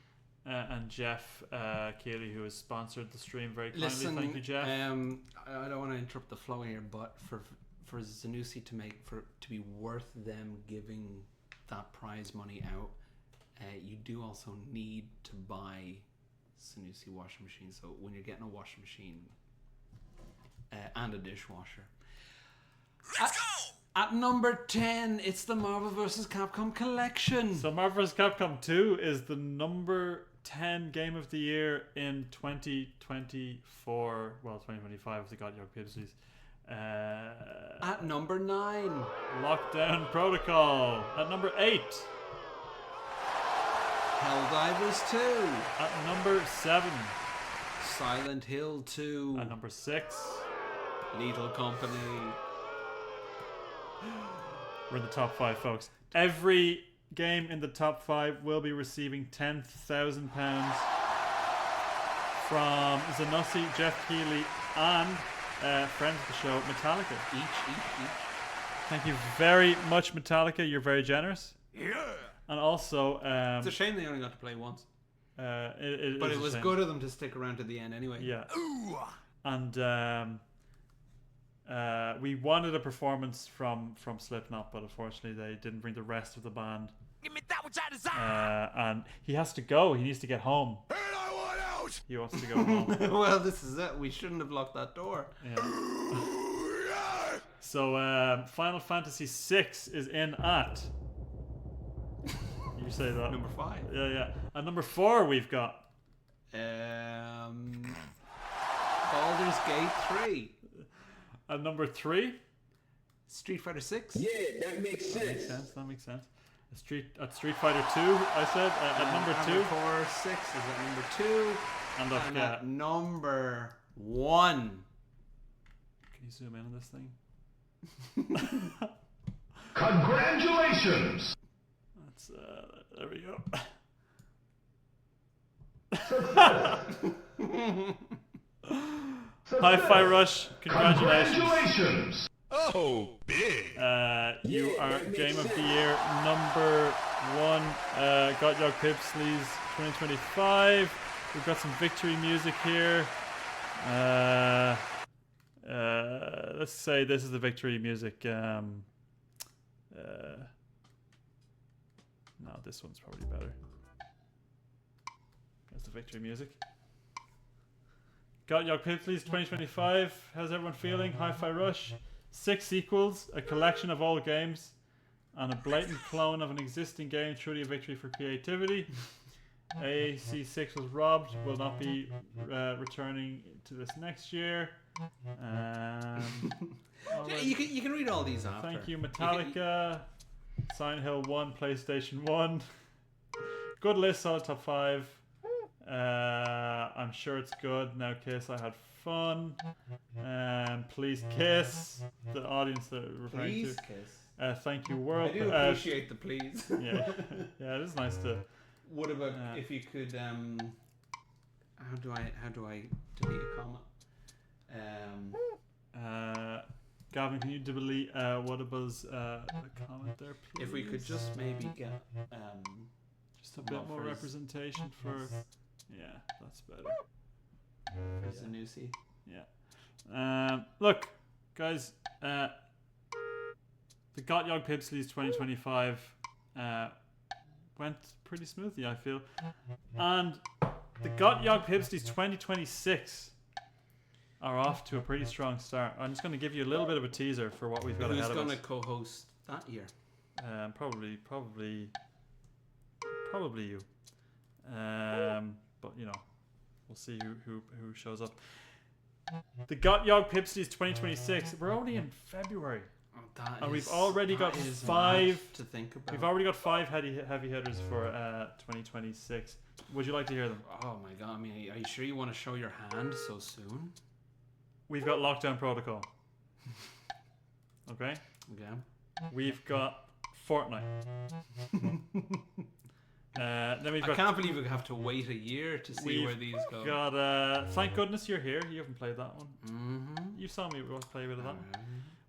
and Jeff Keeley, who has sponsored the stream very kindly. Listen, thank you, Jeff. I don't want to interrupt the flow here, but for Zanussi to be worth them giving that prize money out, you do also need to buy Zanussi washing machine. So when you're getting a washing machine and a dishwasher, let's go. At number 10, it's the Marvel vs. Capcom collection. So Marvel vs. Capcom 2 is the number 10 game of the year in 2024. Well, 2025 if they got Gotyogpbsly'S. At number 9, Lockdown Protocol. At number 8. Helldivers 2. At number 7. Silent Hill 2. At number 6. Lethal Company. We're in the top 5, folks. Every game in the top 5 will be receiving £10,000 from Zanussi, Jeff Keeley, and friends of the show, Metallica. Each. Thank you very much, Metallica. You're very generous. Yeah. And also, It's a shame they only got to play once. but It was good of them to stick around to the end anyway. Yeah. And we wanted a performance from Slipknot, but unfortunately they didn't bring the rest of the band. Give me that which I desire. And he has to go. He needs to get home. And I want out. He wants to go home. Well, this is it. We shouldn't have locked that door. Yeah. So Final Fantasy VI is in at... You say that. Number 5. Yeah. At number 4 we've got... Baldur's Gate 3. At number 3... Street Fighter 6. Yeah, that makes sense. That makes sense. At Street Fighter 2, I said. At number 2. 4, 6 is at number 2. And at number 1. Can you zoom in on this thing? Congratulations! That's, there we go. Hi-Fi Rush, congratulations. Congratulations! Oh, big. You are Game of the Year number 1. Gotyogpbsly'S 2025. We've got some victory music here. Let's say this is the victory music. No, this one's probably better. That's the victory music. Gotyogpbsly'S 2025. How's everyone feeling? Hi-Fi Rush. 6 sequels, a collection of old games, and a blatant clone of an existing game. Truly a victory for creativity. AC6 was robbed. Will not be returning to this next year. You can read all these after. Thank you, Metallica. Silent Hill 1, PlayStation 1. Good list, solid top 5. I'm sure it's good. Now kiss, I had fun. Please kiss. The audience that we're referring Please to. kiss. thank you, world. I do appreciate the please. Yeah, it is nice to. What about if you could? How do I delete a comma? Gavin, can you delete Whatabuzz a comment there, please? If we could just maybe get just a bit more representation for. Yeah, that's better. Zanussi. Yeah. Look, guys. The Gotyogpbsly'S 2025 went pretty smoothly, I feel, and the Gotyogpbsly'S 2026 are off to a pretty strong start. I'm just going to give you a little bit of a teaser for what we've got ahead of us. Who's going to co-host that year? Probably you. But you know, we'll see who shows up. The Gotyogpbsly'S 2026. We're only in February, and we've already got 5 to think about. We've already got 5 heavy hitters for 2026. Would you like to hear them? Oh my god! I mean, are you sure you want to show your hand so soon? We've got Lockdown Protocol. Okay. Okay. We've got Fortnite. Then we've got. I can't believe we have to wait a year to see where these go. We've got. Thank goodness you're here. You haven't played that one. Mm-hmm. You saw me play a bit of that.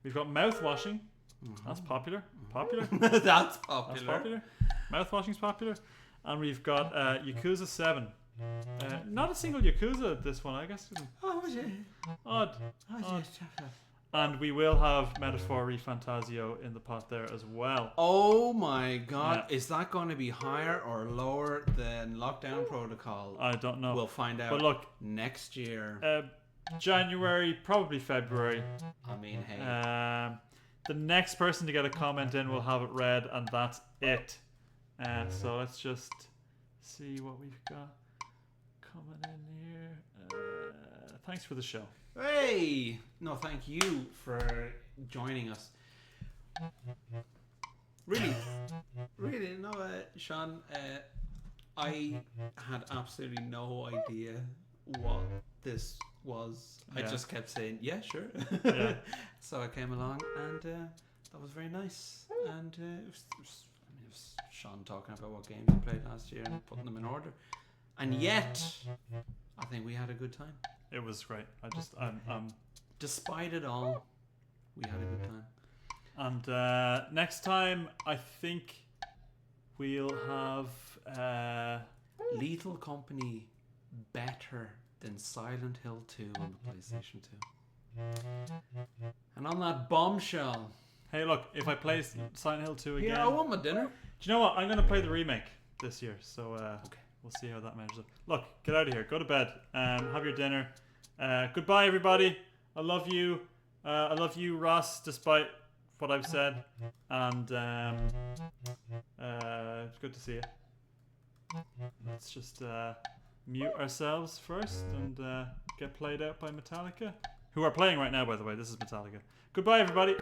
We've got mouth washing. Mm-hmm. That's popular. Popular. That's popular. That's popular. Mouth washing's popular. And we've got Yakuza 7. Not a single Yakuza this one, I guess. Oh, was it? Odd. And we will have Metaphor Fantasio in the pot there as well. Oh my god. Yeah. Is that going to be higher or lower than Lockdown Protocol? I don't know. We'll find out. But look, next year. January, probably February. I mean, hey. The next person to get a comment in will have it read, and that's it. So let's just see what we've got coming in here. Thanks for the show. Hey! No, thank you for joining us. Really, no, Sean, I had absolutely no idea what this was. Yeah. I just kept saying, yeah, sure. Yeah. So I came along, and that was very nice. And it was Sean talking about what games he played last year and putting them in order. And yet, I think we had a good time. It was great. Despite it all, we had a good time. And next time, I think we'll have Lethal Company better than Silent Hill 2 on the PlayStation 2. And on that bombshell. Hey, look, if I play Silent Hill 2 again. Yeah, I want my dinner. Do you know what? I'm going to play the remake this year. So Okay. we'll see how that measures up. Look, get out of here. Go to bed. Have your dinner. Goodbye, everybody. I love you. I love you, Ross, despite what I've said. And it's good to see you. Let's just mute ourselves first and get played out by Metallica, who are playing right now, by the way. This is Metallica. Goodbye, everybody.